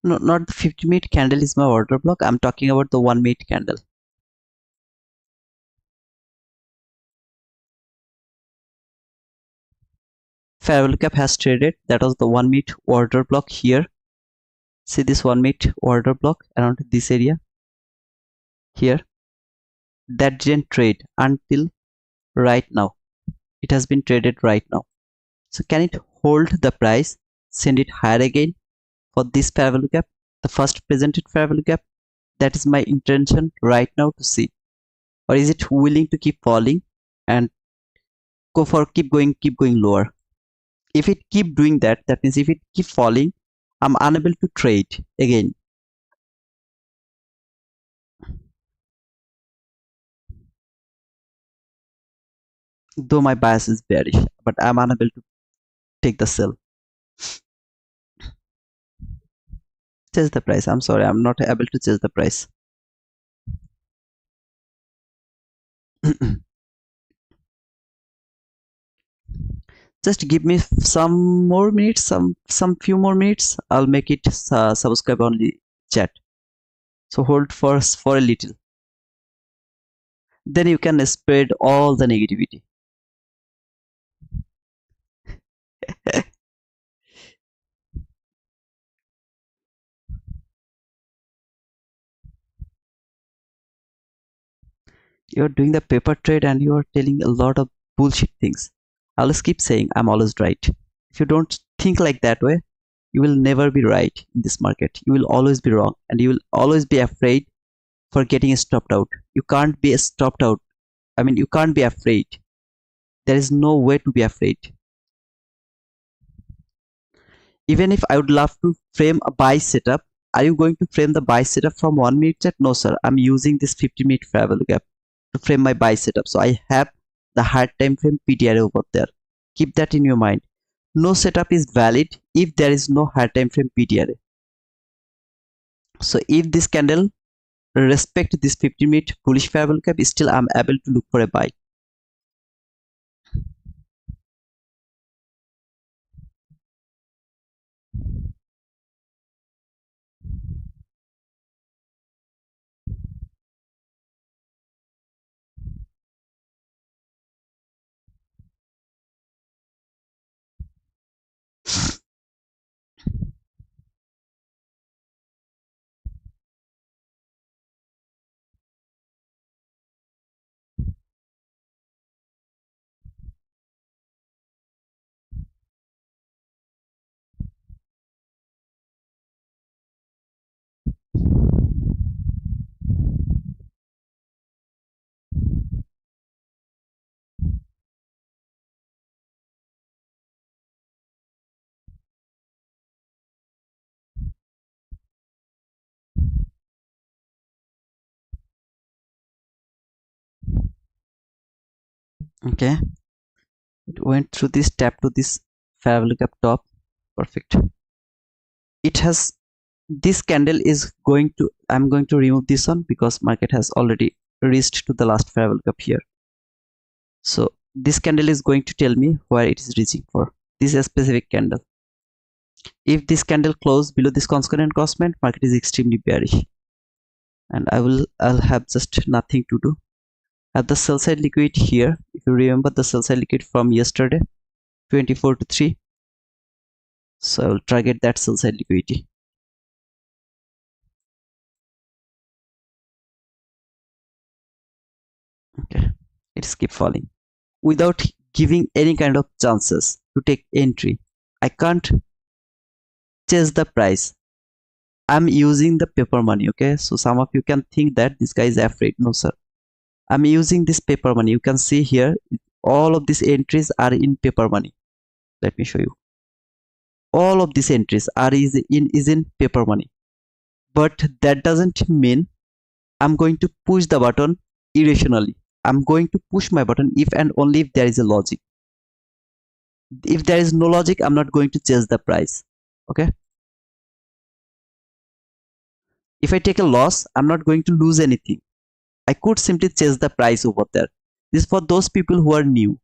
Speaker 1: No, not the 50-minute candle is my order block. I'm talking about the 1-minute candle. Fair value gap has traded. That was the 1-minute order block here. See this 1-minute order block around this area here. That didn't trade until right now. It has been traded right now. So can it hold the price, send it higher again for this fair value gap, the first presented fair value gap? That is my intention right now to see. Or is it willing to keep falling and go for keep going lower? If it keep doing that, that means if it keep falling, I'm unable to trade again. Though my bias is bearish, but I'm unable to take the sell. Change the price. I'm sorry, I'm not able to change the price. Just give me some more minutes, some few more minutes. I'll make it subscribe only chat. So hold for a little. Then you can spread all the negativity. You're doing the paper trade and you are telling a lot of bullshit things. I always keep saying I'm always right. If you don't think like that way, you will never be right in this market. You will always be wrong and you will always be afraid for getting stopped out. You can't be stopped out. I mean, you can't be afraid. There is no way to be afraid. Even if I would love to frame a buy setup, are you going to frame the buy setup from 1-minute chart? No, sir. I'm using this 50-minute fair value gap to frame my buy setup. So I have the hard time frame PTR over there. Keep that in your mind. No setup is valid if there is no hard time frame PTR. So if this candle respect this 50-minute bullish fair value gap, still I'm able to look for a buy. Okay, it went through this, tap to this parabolic up top. Perfect. It has, this candle is going to, I'm going to remove this one because market has already reached to the last parabolic up here. So this candle is going to tell me where it is reaching for. This is a specific candle. If this candle close below this concurrent crossment, market is extremely bearish, and I'll have just nothing to do. Have the sell side liquid here. If you remember the sell side liquid from yesterday, 24 to 3. So I will target that sell side liquidity. Okay, it's keep falling without giving any kind of chances to take entry. I can't chase the price. I'm using the paper money. Okay, so some of you can think that this guy is afraid. No sir, I'm using this paper money. You can see here all of these entries are in paper money. Let me show you. All of these entries are is in paper money, but that doesn't mean I'm going to push the button irrationally. I'm going to push my button if and only if there is a logic. If there is no logic, I'm not going to chase the price. Okay, if I take a loss, I'm not going to lose anything. I could simply chase the price over there. This is for those people who are new.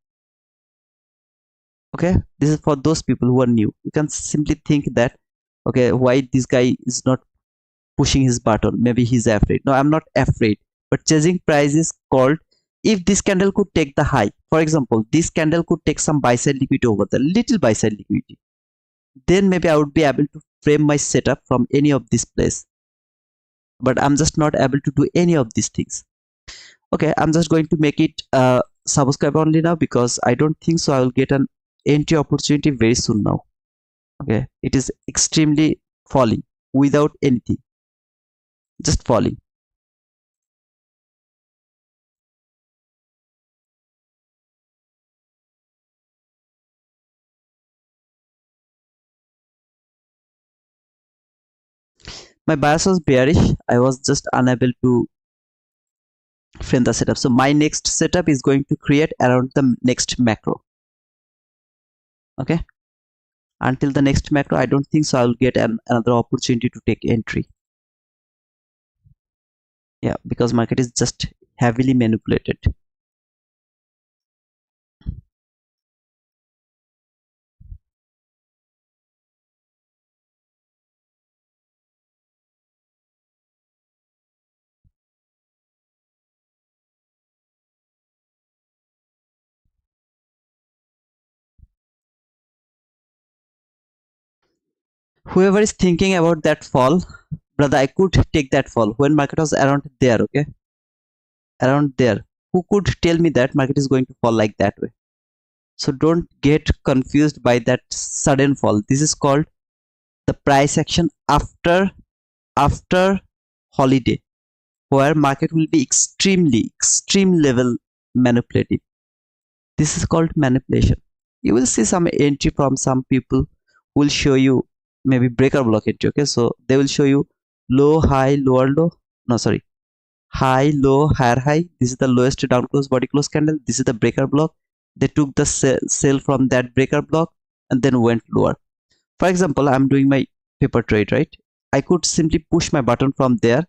Speaker 1: Okay, this is for those people who are new. You can simply think that, okay, why this guy is not pushing his button, maybe he's afraid. No, I'm not afraid, but chasing price is called, if this candle could take the high, for example, this candle could take some buy side liquidity over the little buy side liquidity, then maybe I would be able to frame my setup from any of this place, but I'm just not able to do any of these things. Okay, I'm just going to make it subscribe only now, because I don't think so I will get an entry opportunity very soon now. Okay, it is extremely falling without anything, just falling. My bias was bearish. I was just unable to frame the setup. So my next setup is going to create around the next macro. Okay, until the next macro, I don't think so I will get another opportunity to take entry. Yeah, because market is just heavily manipulated. Whoever is thinking about that fall, brother, I could take that fall when market was around there. Okay, around there, who could tell me that market is going to fall like that way? So don't get confused by that sudden fall. This is called the price action after holiday, where market will be extreme level manipulative. This is called manipulation. You will see some entry from some people who will show you maybe breaker block entry. Okay, so they will show you low high lower low, no sorry, high low higher high. This is the lowest down close body close candle. This is the breaker block. They took the sell from that breaker block and then went lower. For example, I'm doing my paper trade, right? I could simply push my button from there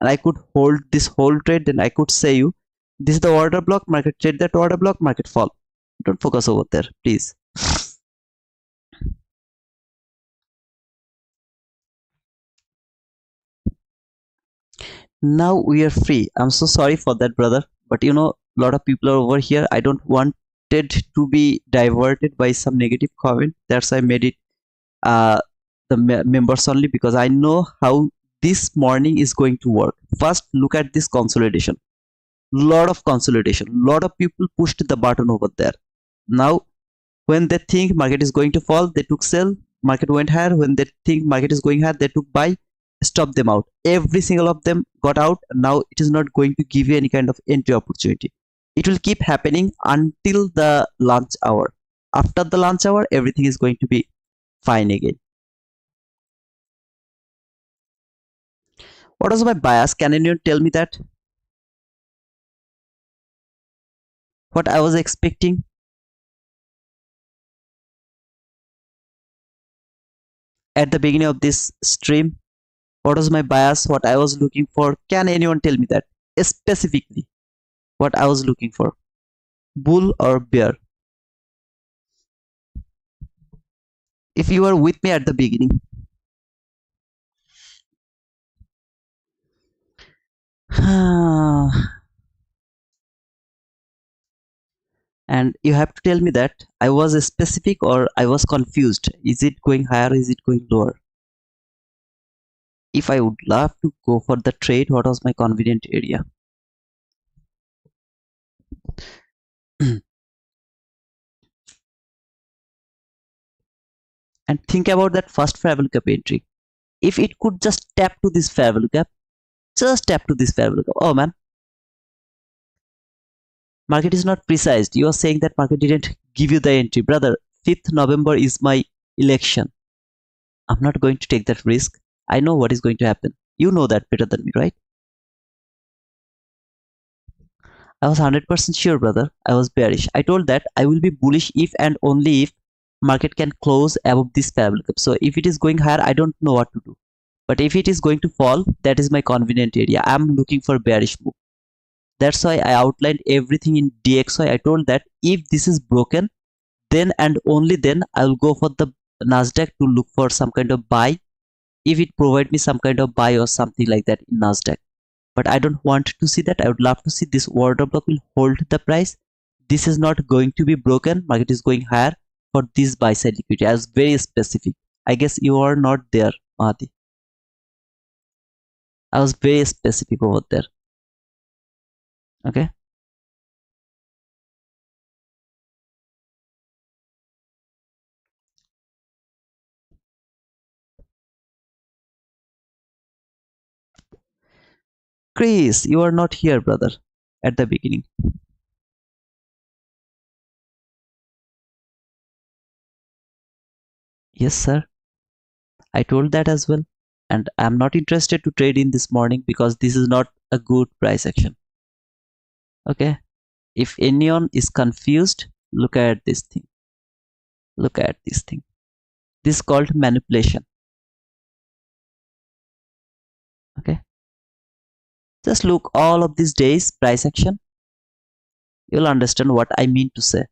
Speaker 1: and I could hold this whole trade. Then I could say you, this is the order block, market trade that order block, market fall. Don't focus over there, please. Now we are free. I'm so sorry for that, brother. But you know, a lot of people are over here. I don't want it to be diverted by some negative comment. That's why I made it the members only, because I know how this morning is going to work. First, look at this consolidation. Lot of consolidation. Lot of people pushed the button over there. Now, when they think market is going to fall, they took sell. Market went higher. When they think market is going higher, they took buy. Stop them out. Every single of them got out. Now it is not going to give you any kind of entry opportunity. It will keep happening until the lunch hour. After the lunch hour, everything is going to be fine again. What was my bias? Can anyone tell me that? what I was expecting at the beginning of this stream, what was my bias, what I was looking for. Can anyone tell me that specifically what I was looking for, bull or bear? If you were with me at the beginning. And you have to tell me that I was specific or I was confused. Is it going higher, is it going lower? If I would love to go for the trade, what was my convenient area? And think about that first fair value gap entry. If it could just tap to this fair value gap, just tap to this fair value gap. Oh man, market is not precise. You are saying that market didn't give you the entry. Brother, 5th November is my election. I'm not going to take that risk. I know what is going to happen. You know that better than me, right? I was 100% sure, brother. I was bearish. I told that I will be bullish if and only if market can close above this fair value gap. So if it is going higher, I don't know what to do. But if it is going to fall, that is my convenient area. I'm looking for bearish move. That's why I outlined everything in DXY. I told that if this is broken, then and only then I will go for the NASDAQ to look for some kind of buy. If it provide me some kind of buy or something like that in NASDAQ. But I don't want to see that. I would love to see this order block will hold the price. This is not going to be broken. Market is going higher for this buy side liquidity. I was very specific. I guess you are not there, Mahdi. I was very specific over there. Okay. Chris, you are not here, brother, at the beginning. Yes, sir. I told that as well. And I'm not interested to trade in this morning because this is not a good price action. Okay. If anyone is confused, look at this thing. Look at this thing. This is called manipulation. Okay. Just look all of these days price action. You'll understand what I mean to say.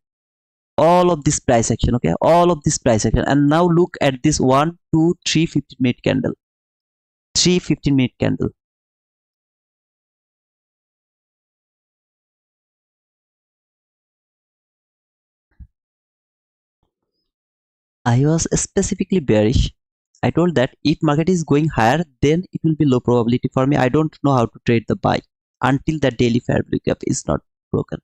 Speaker 1: All of this price action, okay? All of this price action. And now look at this 1, 2, 3, 15-minute candle. 3 15-minute candle. I was specifically bearish. I told that if market is going higher, then it will be low probability for me. I don't know how to trade the buy until the daily fair value gap is not broken.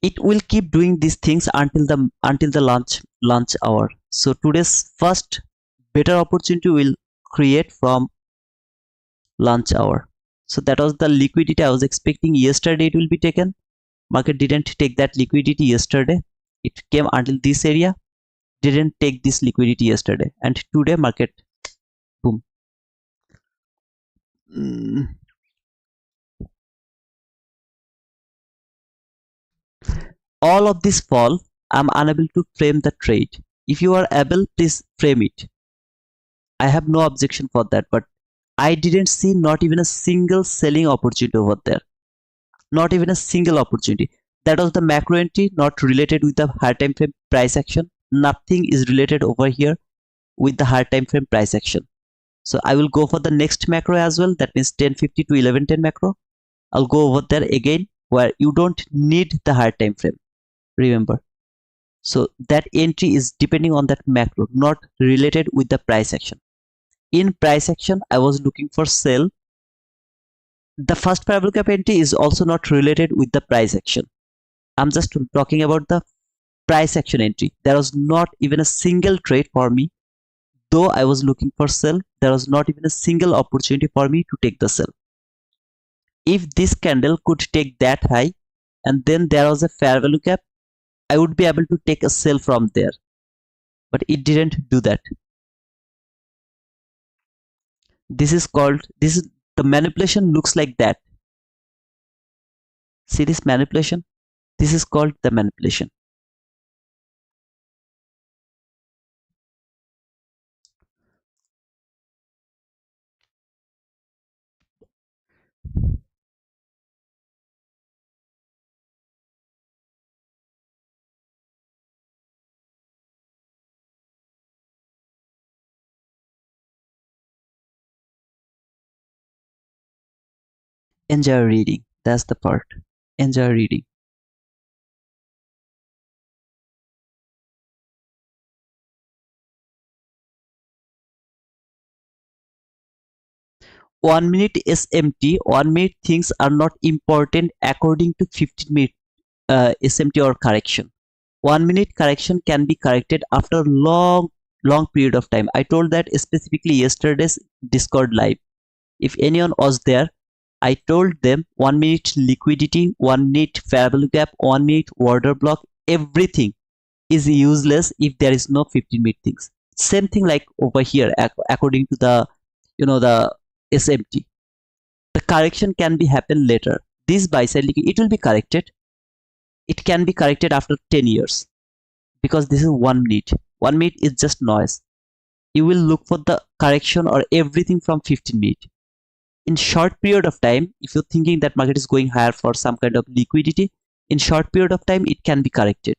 Speaker 1: It will keep doing these things until the lunch hour. So today's first better opportunity will create from lunch hour. So that was the liquidity I was expecting yesterday it will be taken. Market didn't take that liquidity yesterday. It came until this area, didn't take this liquidity yesterday, and today market boom. All of this fall, I'm unable to frame the trade. If you are able, please frame it. I have no objection for that, but I didn't see not even a single selling opportunity over there. Not even a single opportunity. That was the macro entry, not related with the higher time frame price action. Nothing is related over here with the higher time frame price action. So I will go for the next macro as well. That means 1050 to 1110 macro. I'll go over there again where you don't need the higher time frame. Remember. So that entry is depending on that macro, not related with the price action. In price action, I was looking for sell. The first fair value gap entry is also not related with the price action. I'm just talking about the price action entry. There was not even a single trade for me. Though I was looking for sell, there was not even a single opportunity for me to take the sell. If this candle could take that high and then there was a fair value gap, I would be able to take a sell from there. But it didn't do that. This is the manipulation looks like that. See this manipulation? This is called the manipulation. Enjoy reading. That's the part. Enjoy reading. One minute is empty. 1 minute things are not important according to 15-minute SMT or correction. 1 minute correction can be corrected after long period of time. I told that specifically yesterday's Discord live. If anyone was there, I told them 1 minute liquidity, 1 minute fair value gap, 1 minute order block, everything is useless if there is no 15-minute things. Same thing like over here according to the the SMT. The correction can be happen later. This buy side liquidity, it will be corrected. It can be corrected after 10 years because this is 1 minute. 1 minute is just noise. You will look for the correction or everything from 15 minutes. In short period of time, if you're thinking that market is going higher for some kind of liquidity, in short period of time it can be corrected.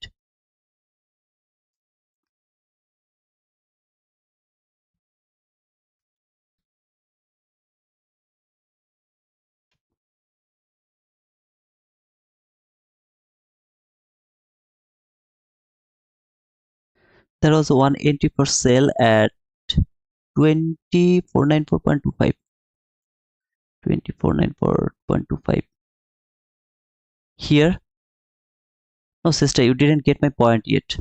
Speaker 1: There was one entry for sale at 2494.25. 2494.25. Here, no sister, you didn't get my point yet.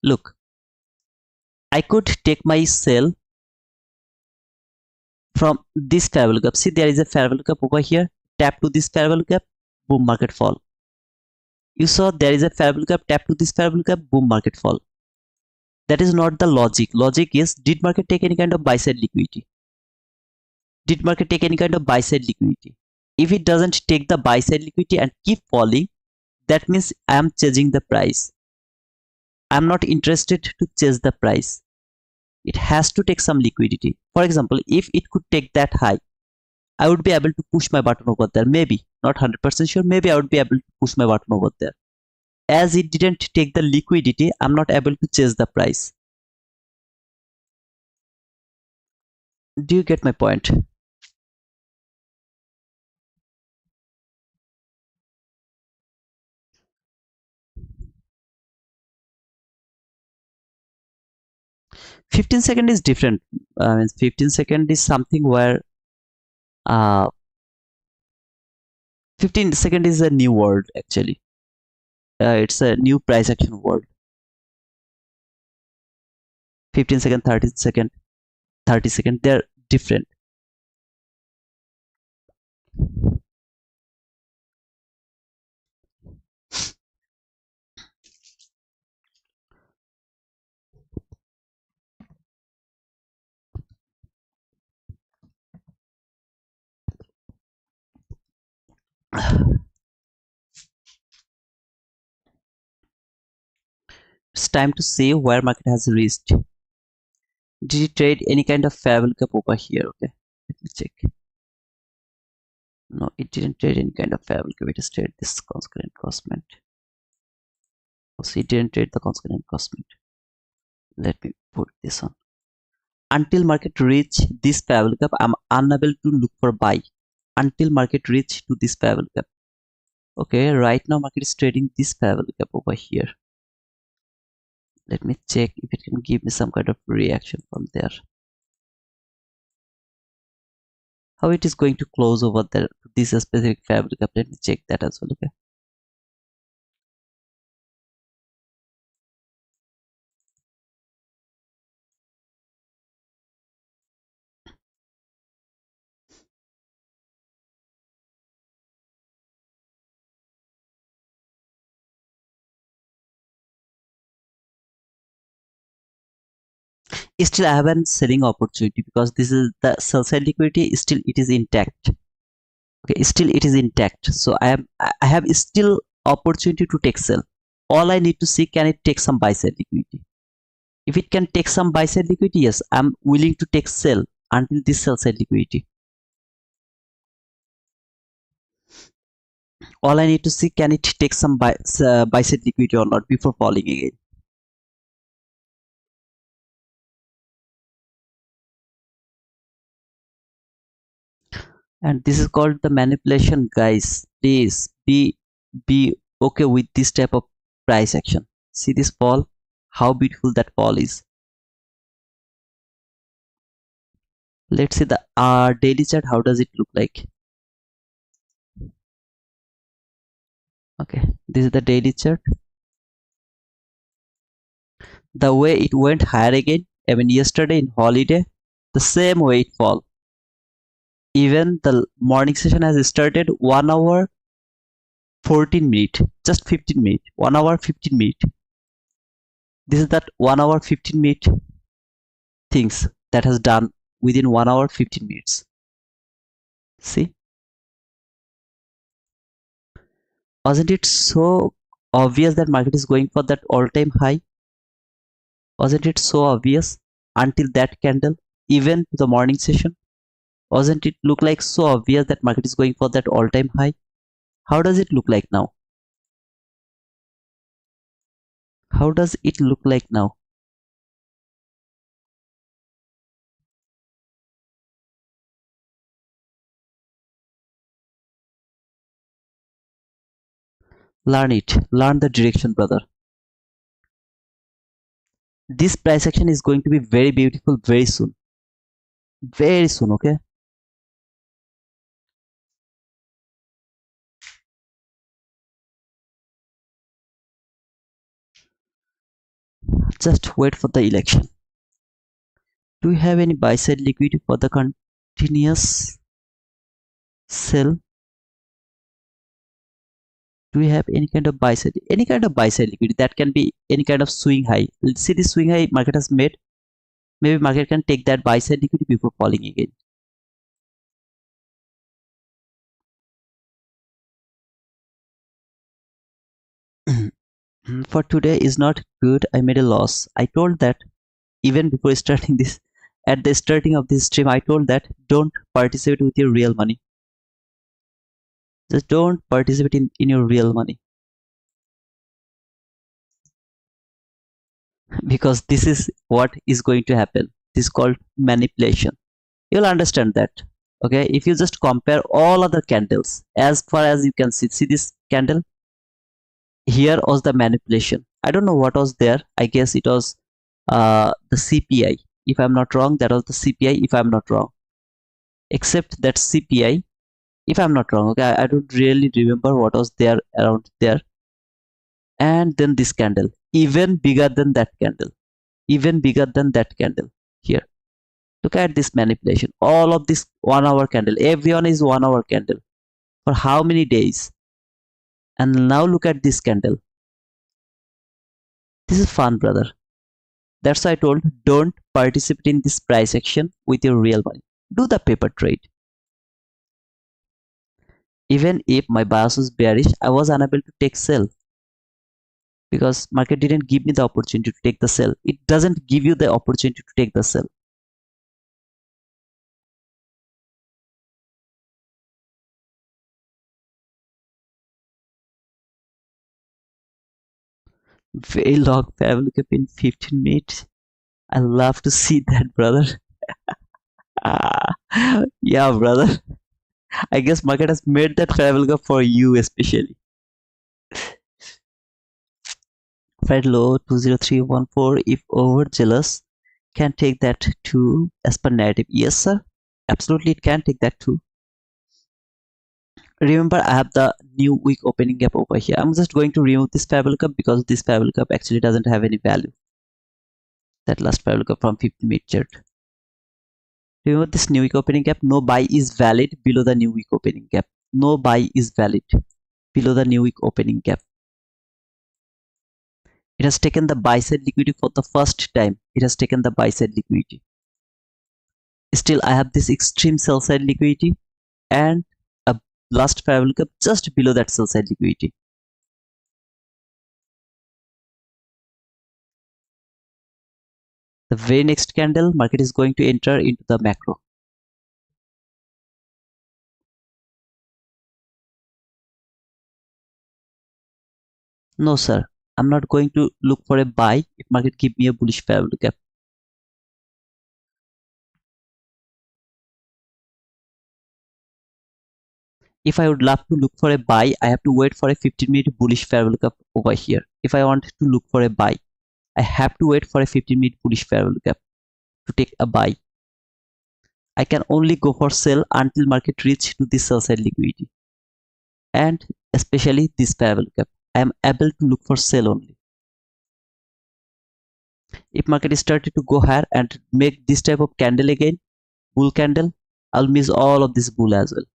Speaker 1: Look, I could take my sell from this fair value gap. See, there is a fair value gap over here. Tap to this fair value gap, boom, market fall. You saw there is a fair value gap, tap to this fair value gap, boom, market fall. That is not the logic. Logic is, did market take any kind of buy side liquidity? Did market take any kind of buy side liquidity? If it doesn't take the buy side liquidity and keep falling, that means I am chasing the price. I am not interested to chase the price. It has to take some liquidity. For example, if it could take that high, I would be able to push my button over there. Maybe, not 100% sure, maybe I would be able to push my button over there. As it didn't take the liquidity, I'm not able to chase the price. Do you get my point? $15 is different. 15 is something where 15 is a new word actually. It's a new price action word. 15 30 second, they're different. It's time to see where market has reached. Did you trade any kind of fair value gap over here? Okay, let me check. No, it didn't trade any kind of fair value gap. It just traded this constant encroachment. Also, it didn't trade the constant encroachment. Let me put this on. Until market reach this fair value gap, I'm unable to look for buy. Until market reach to this fair value gap. Okay, right now market is trading this fair value gap over here. Let me check if it can give me some kind of reaction from there. How it is going to close over there to this specific fair value gap. Let me check that as well. Okay. Still I have a selling opportunity because this is the sell side liquidity, still it is intact. Okay, still it is intact, so I have still opportunity to take sell. All I need to see, can it take some buy side liquidity? If it can take some buy side liquidity, yes, I'm willing to take sell until this sell side liquidity. All I need to see, can it take some buy side liquidity or not before falling again. And this is called the manipulation, guys. Please be okay with this type of price action. See this fall, how beautiful that fall is. Let's see the daily chart, how does it look like. Okay, this is the daily chart. The way it went higher again, even yesterday in holiday, the same way it fall. Even the morning session has started 1 hour 14 minutes, just 15 minutes, 1 hour 15 minutes. This is that 1 hour 15 minute things that has done within 1 hour 15 minutes. See, wasn't it so obvious that market is going for that all-time high? Wasn't it so obvious until that candle, even the morning session? Wasn't it look like so obvious that market is going for that all-time high? How does it look like now? How does it look like now? Learn it. Learn the direction, brother. This price action is going to be very beautiful very soon. Very soon, okay? Just wait for the election. Do you have any buy side liquidity for the continuous sell? Do we have any kind of buy side liquidity that can be any kind of swing high? Let's see this swing high market has made. Maybe market can take that buy side liquidity before falling again. For today is not good. I made a loss. I told that even before starting this, at the starting of this stream, I told that don't participate with your real money. Just don't participate in your real money. Because this is what is going to happen. This is called manipulation. You'll understand that. Okay, if you just compare all other candles, as far as you can see this candle here was the manipulation. I don't know what was there. I guess it was the CPI. If I'm not wrong, that was the CPI. If I'm not wrong, except that CPI. If I'm not wrong, okay, I don't really remember what was there around there. And then this candle, even bigger than that candle, even bigger than that candle here. Look at this manipulation. All of this 1 hour candle. Everyone is 1 hour candle. For how many days? And now look at this candle. This is fun, brother. That's why I told don't participate in this price action with your real money. Do the paper trade. Even if my bias was bearish, I was unable to take sell because market didn't give me the opportunity to take the sell. It doesn't give you the opportunity to take the sell. Very long family cap in 15 minutes. I love to see that, brother. Yeah, brother. I guess market has made that travel cup for you especially. Fred low 20314. If over jealous, can take that too as per narrative. Yes, sir. Absolutely, it can take that too. Remember, I have the new week opening gap over here. I'm just going to remove this Fable Cup because this Fable Cup actually doesn't have any value. That last Fable Cup from 50 mid chart. Remember this new week opening gap. No buy is valid below the new week opening gap. No buy is valid below the new week opening gap. It has taken the buy side liquidity for the first time. It has taken the buy side liquidity. Still, I have this extreme sell side liquidity and a last fair value gap just below that sell side liquidity. The very next candle, market is going to enter into the macro. No, sir. I'm not going to look for a buy if market give me a bullish fair value gap. If I would love to look for a buy, I have to wait for a 15-minute bullish fair value gap over here. If I want to look for a buy, I have to wait for a 15-minute bullish fair value gap to take a buy. I can only go for sell until market reach to this sell side liquidity, and especially this fair value gap. I am able to look for sell only. If market is started to go higher and make this type of candle again, bull candle, I'll miss all of this bull as well.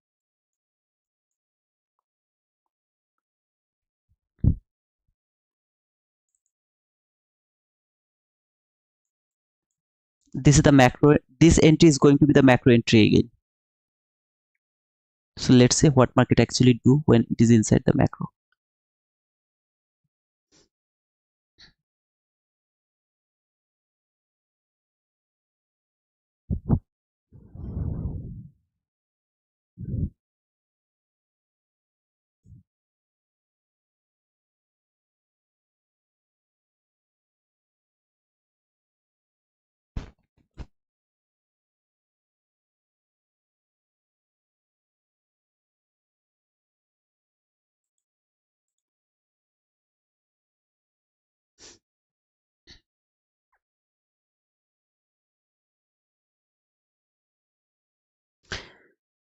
Speaker 1: This is the macro. This entry is going to be the macro entry again. So let's see what market actually do when it is inside the macro.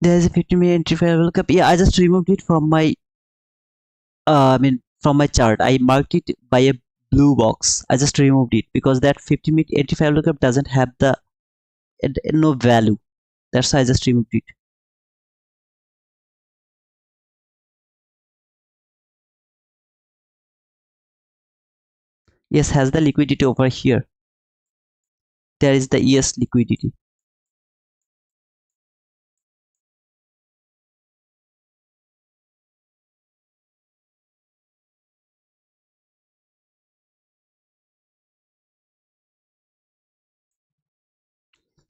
Speaker 1: There is a 50-minute entry fair value gap. Yeah, I just removed it from my from my chart. I marked it by a blue box. I just removed it because that 50-minute entry fair value gap doesn't have the no value. That's why I just removed it. Yes, has the liquidity over here. There is the ES liquidity.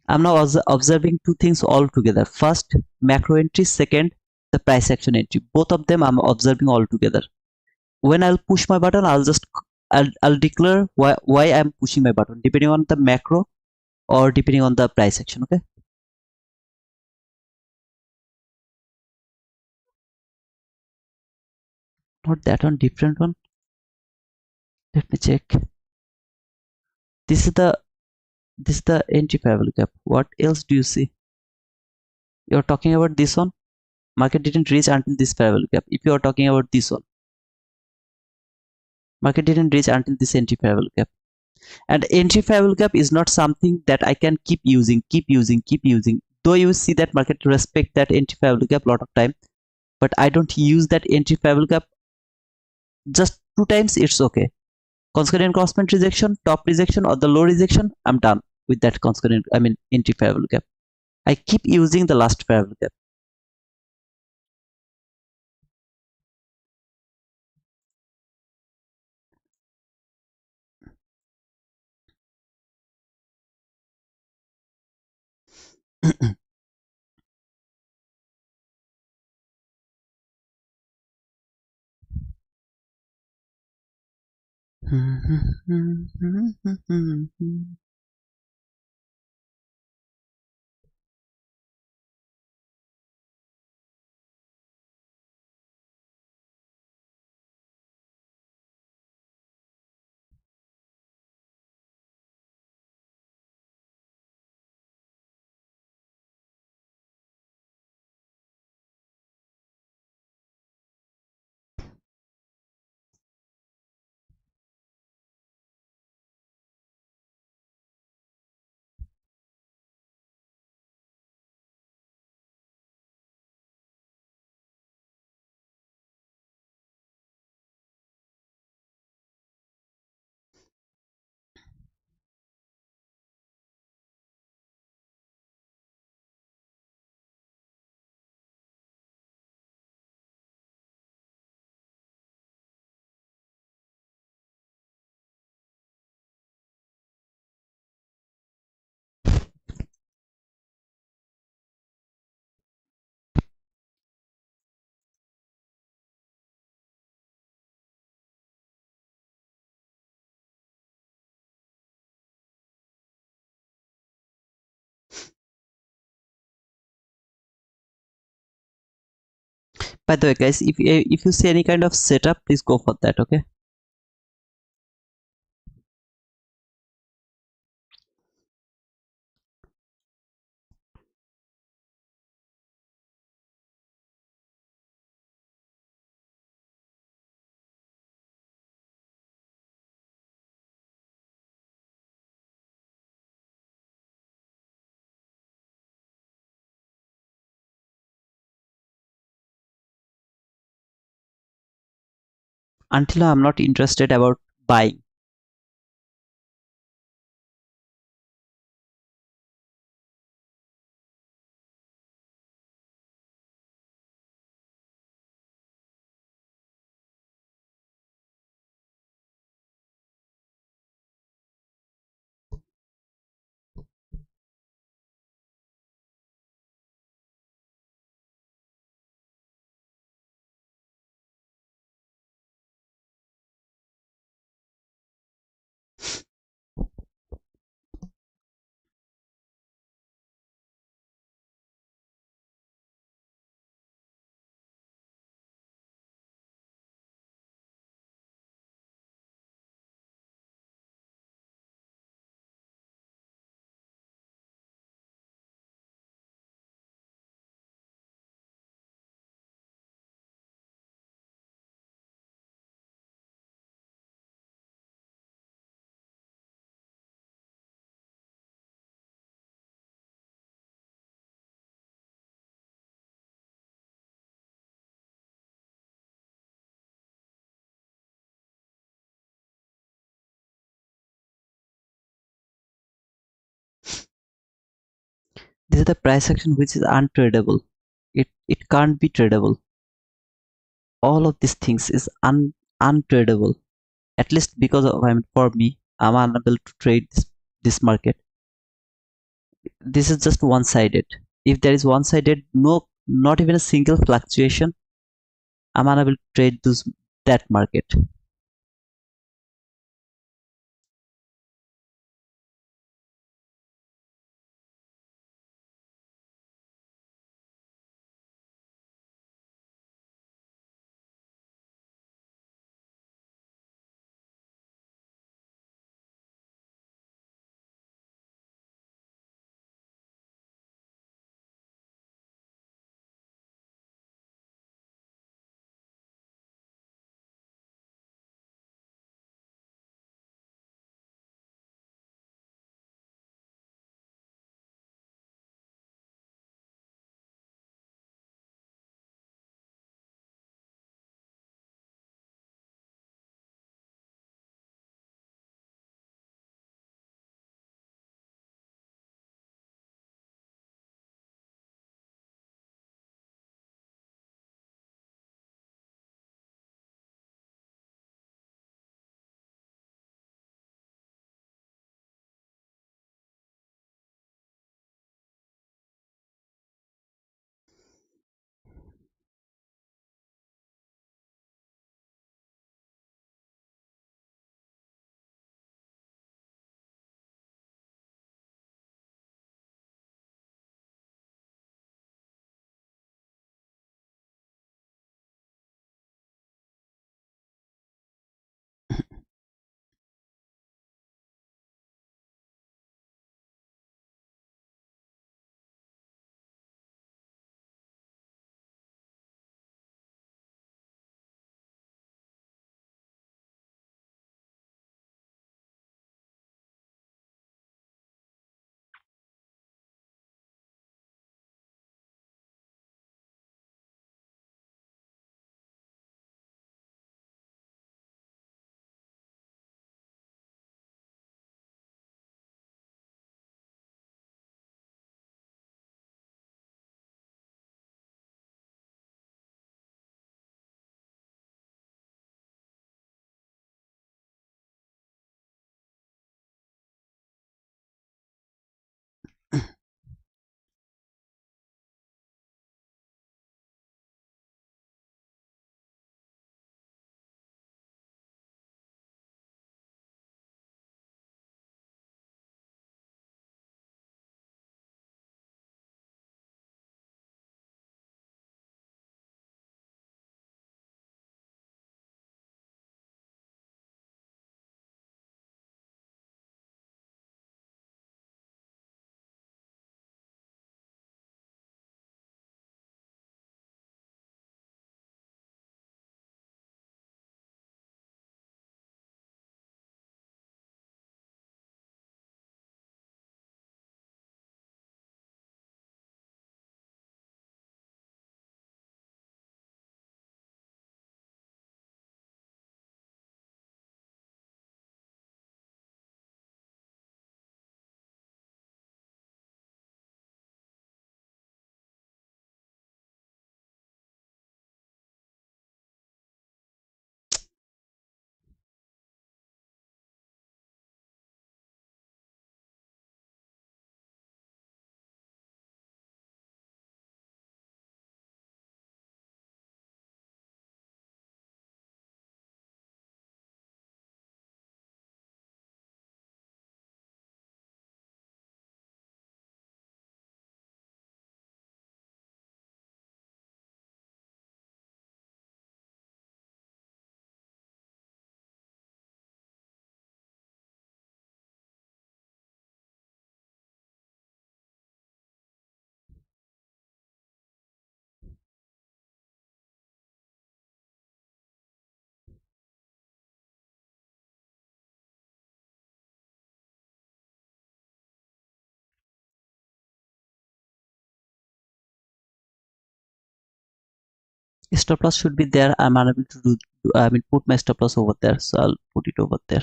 Speaker 1: I'm now observing two things all together. First, macro entry. Second, the price action entry. Both of them I'm observing all together. When I'll push my button, I'll declare why I'm pushing my button depending on the macro or depending on the price action. Okay. Not that one, different one. Let me check. This is the entry fair value gap. What else do you see? You're talking about this one. Market didn't reach until this fair value gap. If you are talking about this one, market didn't reach until this entry fair value gap. And entry fair value gap is not something that I can keep using. Though you see that market respect that entry fair value gap a lot of time, but I don't use that entry fair value gap. Just 2 times, it's okay. Concurrent crossment rejection, top rejection, or the low rejection, I'm done with that concurrent. Entry fair value gap. I keep using the last fair value gap. By the way, guys, if you see any kind of setup, please go for that. Okay. Until I'm not interested about buying. This is the price action which is untradable. It can't be tradable. All of these things is untradable. At least because of, I mean, for me, I'm unable to trade this market. This is just one-sided. If there is one-sided, no, not even a single fluctuation, I'm unable to trade that market. Stop loss should be there. I'm unable to do, I mean, put my stop loss over there, so I'll put it over there.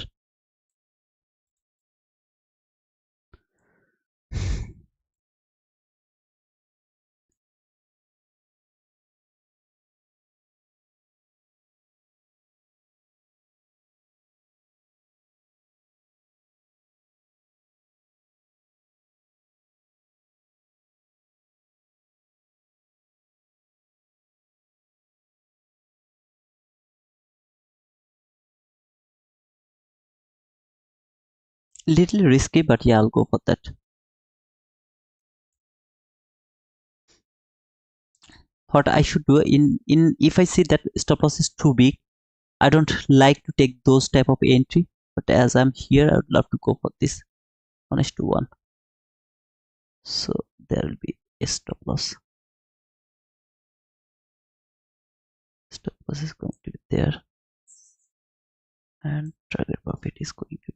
Speaker 1: Little risky, but yeah, I'll go for that. What I should do in if I see that stop loss is too big, I don't like to take those type of entry, but as I'm here, I would love to go for this 1:1. So there will be a stop loss. Stop loss is going to be there, and target profit is going to be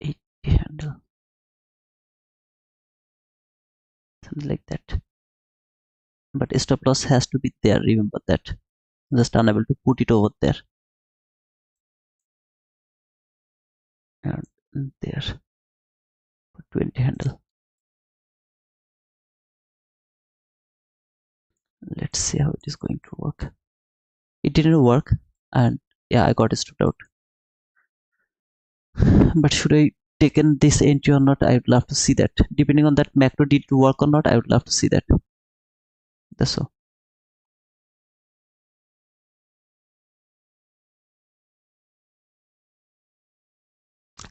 Speaker 1: 80 handle, something like that. But stop loss has to be there. Remember that. I'm just unable to put it over there. And there for 20 handle. Let's see how it is going to work. It didn't work, and yeah, I got stopped out. But should I taken this entry or not? I would love to see that. Depending on that macro did it work or not, I would love to see that. That's all.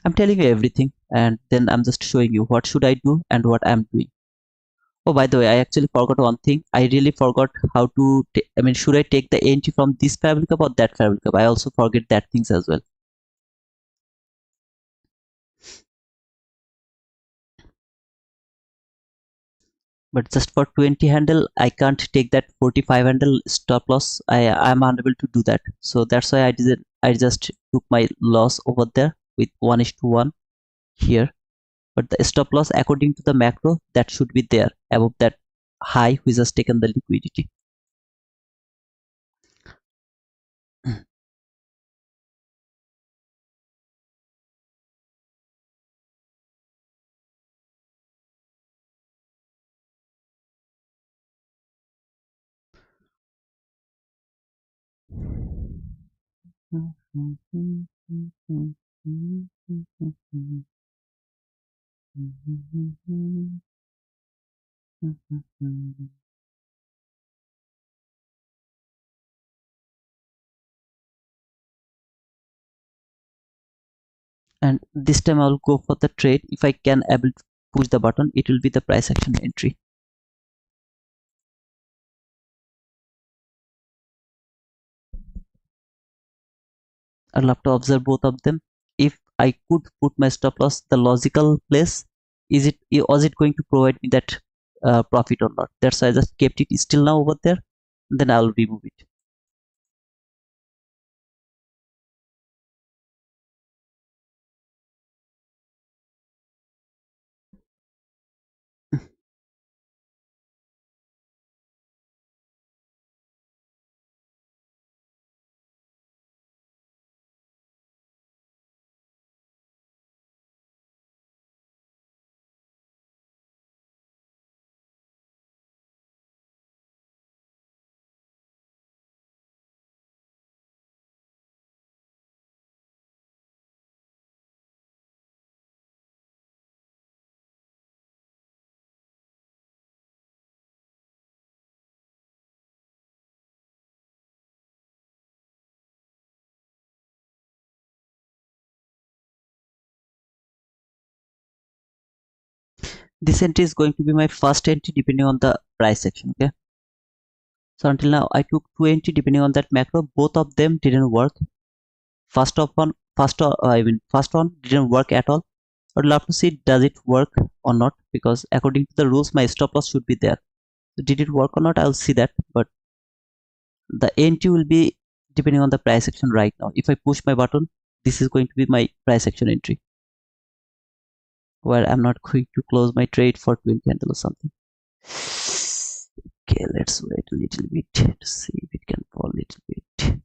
Speaker 1: I'm telling you everything, and then I'm just showing you what should I do and what I'm doing. Oh, by the way, I actually forgot one thing. I really forgot how to. I mean, should I take the entry from this fabric cup or that fabric cup? I also forget that things as well. But just for 20 handle, I can't take that 45 handle stop loss. I'm unable to do that. So that's why I just took my loss over there with 1:1 here. But the stop loss according to the macro, that should be there above that high which has taken the liquidity. And this time I'll go for the trade. If I can able to push the button, it will be the price action entry. I'd love to observe both of them. If I could put my stop loss the logical place, was it going to provide me that profit or not? That's why I just kept it still now over there. Then I'll remove it. This entry is going to be my first entry depending on the price action. Okay. So until now I took 2 entry depending on that macro. Both of them didn't work. First one didn't work at all. I'd love to see does it work or not, because according to the rules my stop loss should be there. So did it work or not? I'll see that, but the entry will be depending on the price action right now. If I push my button, this is going to be my price action entry. where I'm not going to close my trade for 20 candle or something. Okay, let's wait a little bit to see if it can fall a little bit.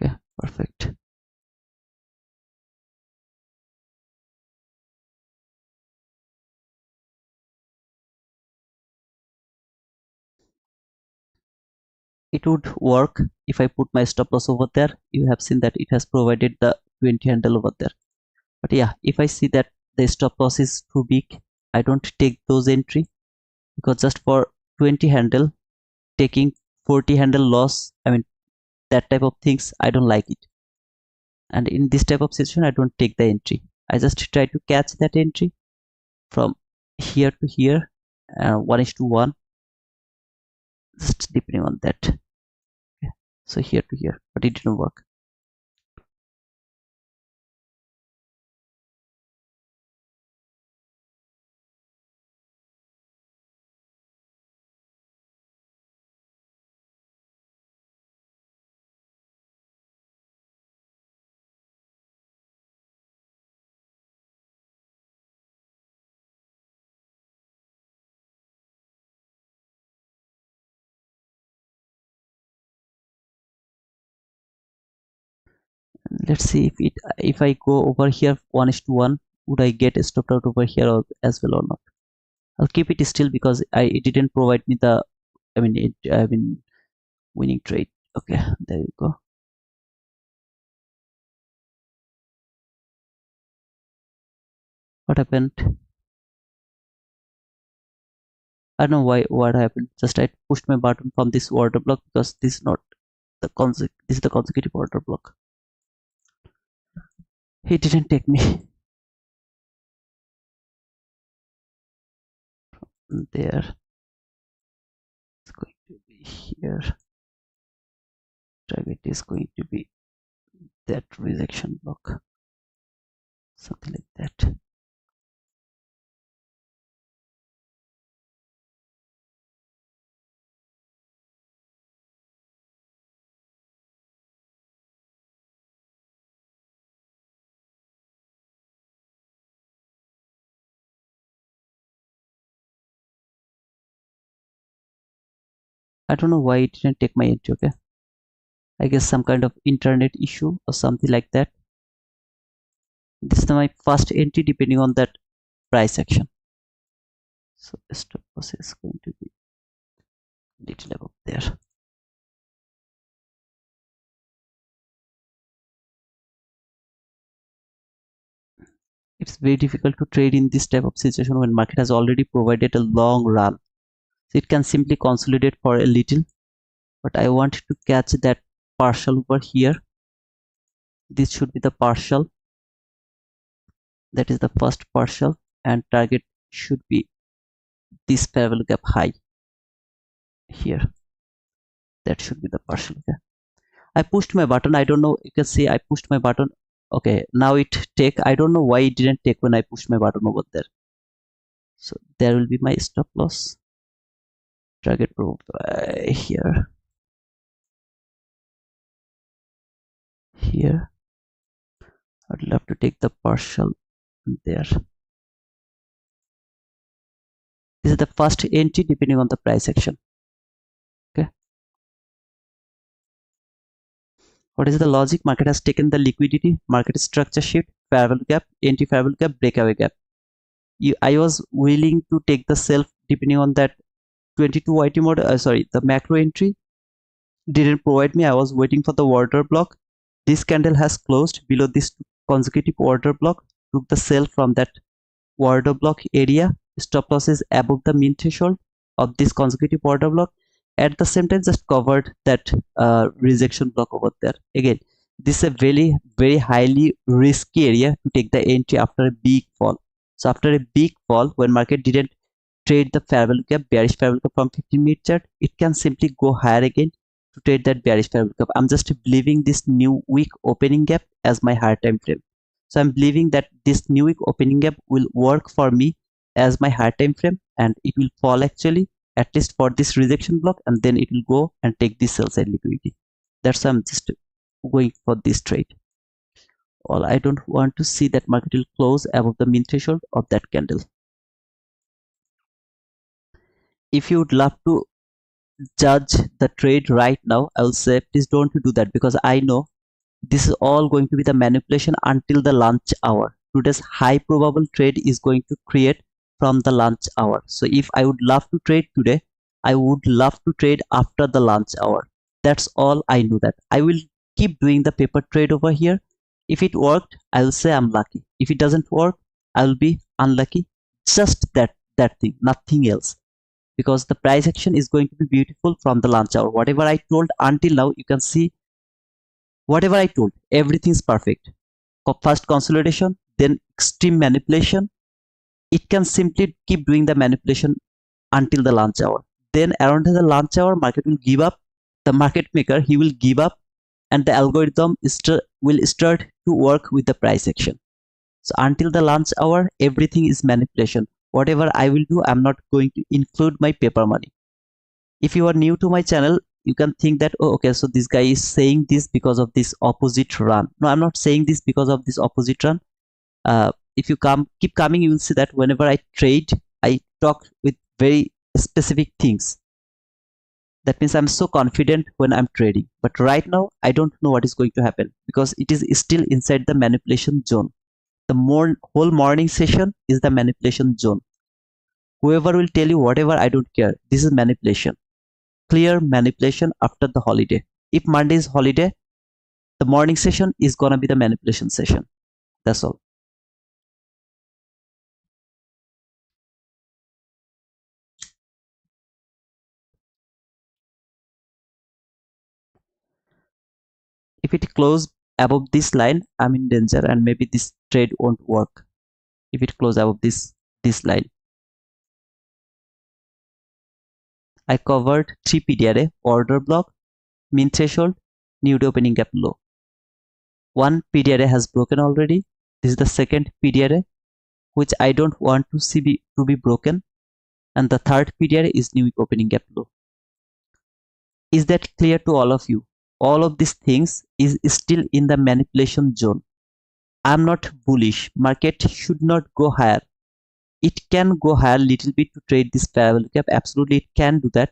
Speaker 1: Okay, perfect. It would work if I put my stop loss over there. You have seen that it has provided the 20 handle over there. But yeah, if I see that the stop loss is too big, I don't take those entry, because just for 20 handle taking 40 handle loss, I mean that type of things, I don't like it. And in this type of situation, I don't take the entry. I just try to catch that entry from here to here, 1:1, just depending on that. Okay. So here to here, but it didn't work. Let's see if I go over here 1:1, would I get stopped out over here as well or not. I'll keep it still because it didn't provide me the, I mean winning trade. Okay, there you go. What happened? I don't know what happened. Just I pushed my button from this order block, because this is not the this is the consecutive order block. He didn't take me. There, it's going to be here. Target is going to be that rejection block, something like that. I don't know why it didn't take my entry. Okay, I guess some kind of internet issue or something like that. This is my first entry depending on that price action. So the stop loss is going to be little above there. It's very difficult to trade in this type of situation when market has already provided a long run. So it can simply consolidate for a little, but I want to catch that partial over here. This should be the partial. That is the first partial, and target should be this parallel gap high here. That should be the partial. Okay, I pushed my button. I don't know, you can see I pushed my button. Okay, now it take. I don't know why it didn't take when I pushed my button over there. So there will be my stop loss. Target here. Here. I'd love to take the partial there. This is the first entry depending on the price action. Okay. What is the logic? Market has taken the liquidity, market structure shift, parallel gap, anti-parallel gap, breakaway gap. I was willing to take the self depending on that 22 YT model. The macro entry didn't provide me. I was waiting for the order block. This candle has closed below this consecutive order block, took the sell from that order block area. Stop loss is above the mean threshold of this consecutive order block. At the same time, just covered that rejection block over there. Again, this is a very highly risky area to take the entry after a big fall. So after a big fall, when market didn't trade the fair value gap, bearish fair value gap from 15-minute chart, it can simply go higher again. to trade that bearish fair value gap. I'm just believing this new week opening gap as my higher time frame. So I'm believing that this new week opening gap will work for me as my higher time frame, and it will fall actually at least for this rejection block, and then it will go and take this sell side liquidity. That's why I'm just going for this trade. All I don't want to see that market will close above the mean threshold of that candle. If you would love to judge the trade right now, I will say please don't do that, because I know this is all going to be the manipulation until the lunch hour. Today's high probable trade is going to create from the lunch hour. So if I would love to trade today, I would love to trade after the lunch hour. That's all I know. That I will keep doing the paper trade over here. If it worked, I will say I'm lucky. If it doesn't work, I will be unlucky. Just that thing, nothing else. Because the price action is going to be beautiful from the lunch hour. Whatever I told until now, you can see whatever I told, everything's perfect. First consolidation, then extreme manipulation. It can simply keep doing the manipulation until the lunch hour. Then around the lunch hour, market will give up. The market maker, he will give up, and the algorithm will start to work with the price action. So until the lunch hour, everything is manipulation. Whatever I will do, I'm not going to include my paper money. If you are new to my channel, you can think that, oh, okay, so this guy is saying this because of this opposite run. No, I'm not saying this because of this opposite run. If you keep coming, you will see that whenever I trade, I talk with very specific things. That means I'm so confident when I'm trading. But right now, I don't know what is going to happen, because it is still inside the manipulation zone. The whole morning session is the manipulation zone. Whoever will tell you whatever, I don't care. This is manipulation. Clear manipulation after the holiday. If Monday is holiday, the morning session is gonna be the manipulation session. That's all. If it closes above this line, I'm in danger, and maybe this trade won't work. If it closes above this line. I covered 3 PDRA, order block, mean threshold, new opening gap low. One PDRA has broken already. This is the second PDRA, which I don't want to see to be broken, and the third PDRA is new opening gap low. Is that clear to all of you? All of these things is still in the manipulation zone. I'm not bullish. Market should not go higher. It can go higher a little bit to trade this fair value gap. Absolutely, it can do that.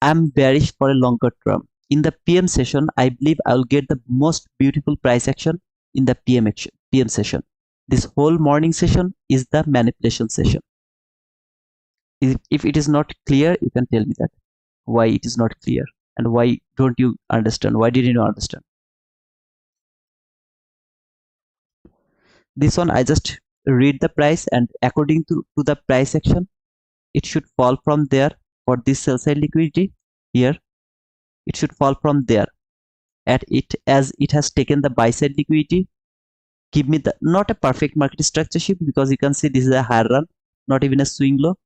Speaker 1: I'm bearish for a longer term. In the PM session, I believe I will get the most beautiful price action in the PM session. This whole morning session is the manipulation session. If it is not clear, you can tell me that why it is not clear, and why don't you understand? Why didn't you understand? This one, I just read the price, and according to the price action, it should fall from there for this sell side liquidity here. It should fall from there as it has taken the buy side liquidity. Give me the not a perfect market structure shift, because you can see this is a higher run, not even a swing low.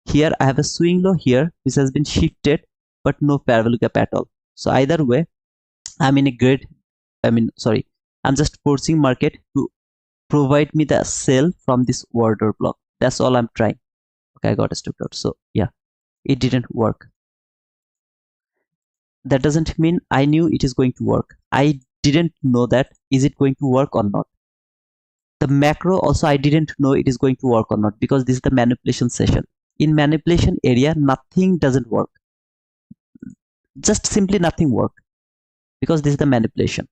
Speaker 1: Here I have a swing low here which has been shifted, but no fair value gap at all. So either way, I'm in a great, I'm just forcing market to provide me the sell from this order block. That's all I'm trying. Okay, I got a stop out. So yeah, it didn't work. That doesn't mean I knew it is going to work. I didn't know that is it going to work or not. The macro also, I didn't know it is going to work or not, because this is the manipulation session. In manipulation area, nothing doesn't work. Just simply nothing work, because this is the manipulation.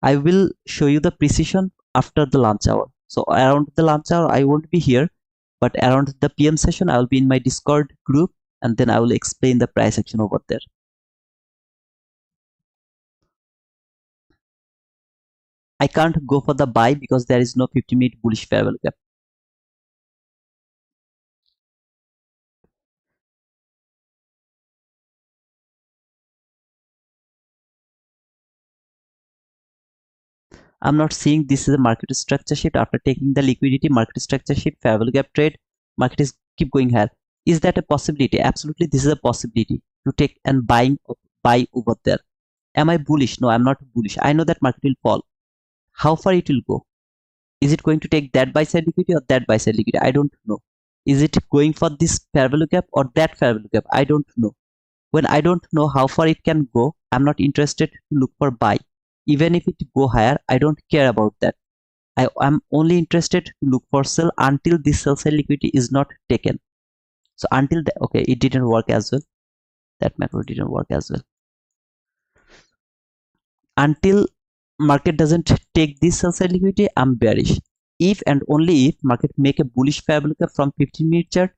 Speaker 1: I will show you the precision after the lunch hour. So around the lunch hour, I won't be here, but around the PM session, I will be in my Discord group, and then I will explain the price action over there. I can't go for the buy because there is no 50-minute bullish fair value gap. I'm not seeing this is a market structure shift. After taking the liquidity, market structure shift, fair value gap trade, market is keep going higher. Is that a possibility? Absolutely, this is a possibility to take and buying buy over there. Am I bullish? No, I'm not bullish. I know that market will fall. How far it will go? Is it going to take that buy side liquidity or that buy side liquidity? I don't know. Is it going for this fair value gap or that fair value gap? I don't know. When I don't know how far it can go, I'm not interested to look for buy. Even if it go higher, I don't care about that. I am only interested to look for sell until this sell side liquidity is not taken. So until that, okay, it didn't work as well. That macro didn't work as well. Until market doesn't take this sell side liquidity, I'm bearish. If and only if market make a bullish fair value gap from 15-minute chart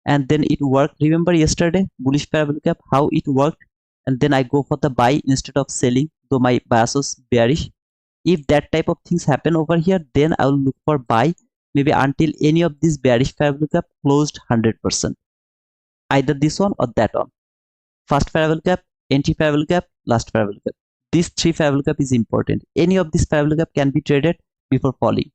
Speaker 1: and then it worked. Remember yesterday bullish fair value gap, how it worked, and then I go for the buy instead of selling, though my bias was bearish. If that type of things happen over here, then I will look for buy maybe until any of these bearish fair value gap closed 100%. Either this one or that one. First fair value gap, entry fair value gap, last fair value gap. This 3 fair value gap is important. Any of this fair value gap can be traded before falling.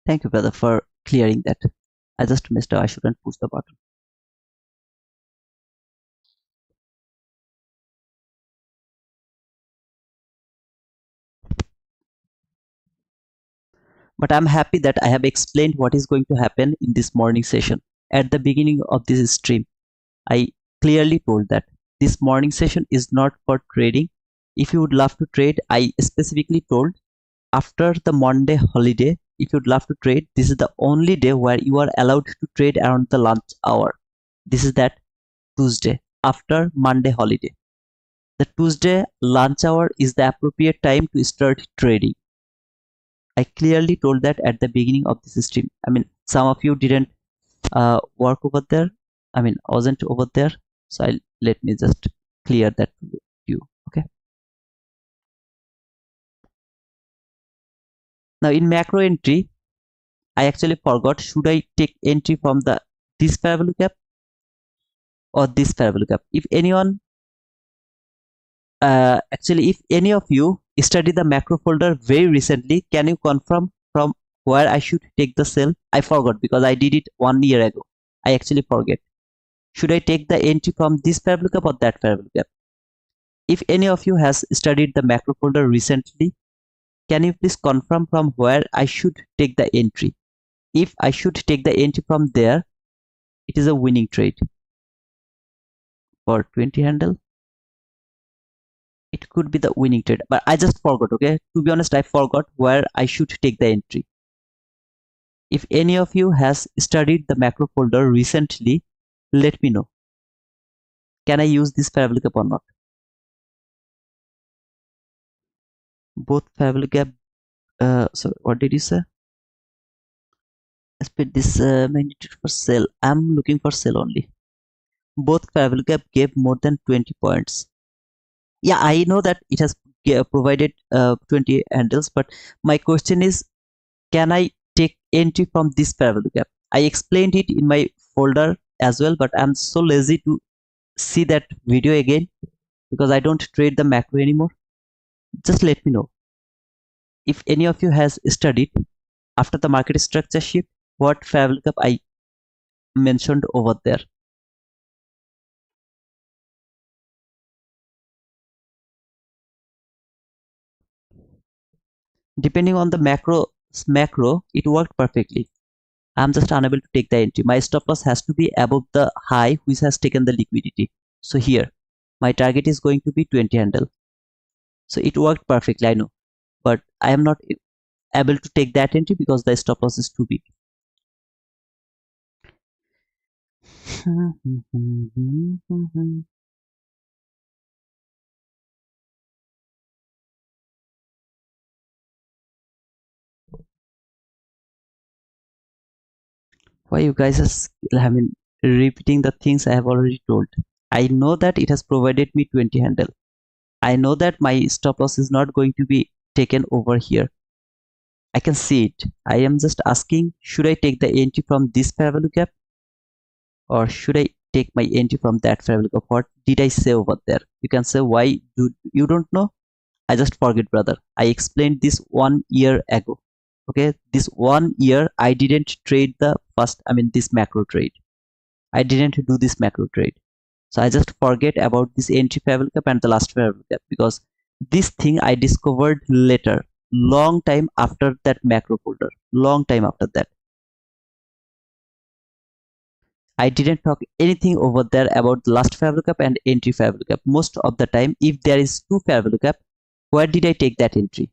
Speaker 1: Thank you, brother, for clearing that. I just missed out. I shouldn't push the button. But I'm happy that I have explained what is going to happen in this morning session. At the beginning of this stream, I clearly told that this morning session is not for trading. If you would love to trade, I specifically told after the Monday holiday, if you'd love to trade, this is the only day where you are allowed to trade around the lunch hour. This is that Tuesday after Monday holiday. The Tuesday lunch hour is the appropriate time to start trading. I clearly told that at the beginning of this stream. I mean, some of you didn't work over there. I mean, I wasn't over there. So let me just clear that to you. Okay. Now in macro entry, I actually forgot. Should I take entry from this fair value gap or this fair value gap? If anyone, actually, if any of you study the macro folder very recently, can you confirm from where I should take the sell? I forgot because I did it 1 year ago. I actually forget. Should I take the entry from this fair value gap or that fair value gap? If any of you has studied the macro folder recently, can you please confirm from where I should take the entry? If I should take the entry from there, it is a winning trade. For 20 handle, it could be the winning trade, but I just forgot. Okay, to be honest, I forgot where I should take the entry. If any of you has studied the macro folder recently, let me know. Can I use this fair value gap or not? Both fair value gap. So what did you say? Expect this magnitude for sell. I'm looking for sell only. Both fair value gap gave more than 20 points. Yeah, I know that it has provided 20 handles, but my question is, can I take entry from this fair value gap? I explained it in my folder as well, but I'm so lazy to see that video again because I don't trade the macro anymore. Just let me know if any of you has studied after the market structure shift what fair value gap I mentioned over there. Depending on the macro, it worked perfectly. I'm just unable to take the entry. My stop loss has to be above the high which has taken the liquidity. So here my target is going to be 20 handle. So it worked perfectly, I know, but I am not able to take that entry because the stop loss is too big. Why you guys are repeating the things I have already told? I know that it has provided me 20 handle. I know that my stop loss is not going to be taken over here. I can see it. I am just asking, should I take the entry from this fair value gap or should I take my entry from that fair value gap? What did I say over there? You can say, why do you don't know? I just forget, brother. I explained this 1 year ago. Okay, this 1 year I didn't trade the first, this macro trade. I didn't do this macro trade. So I just forget about this entry favorable gap and the last favorable gap, because this thing I discovered later, long time after that macro folder, long time after that. I didn't talk anything over there about the last favorable gap and entry favorable gap. Most of the time, if there is two favorable gap, where did I take that entry?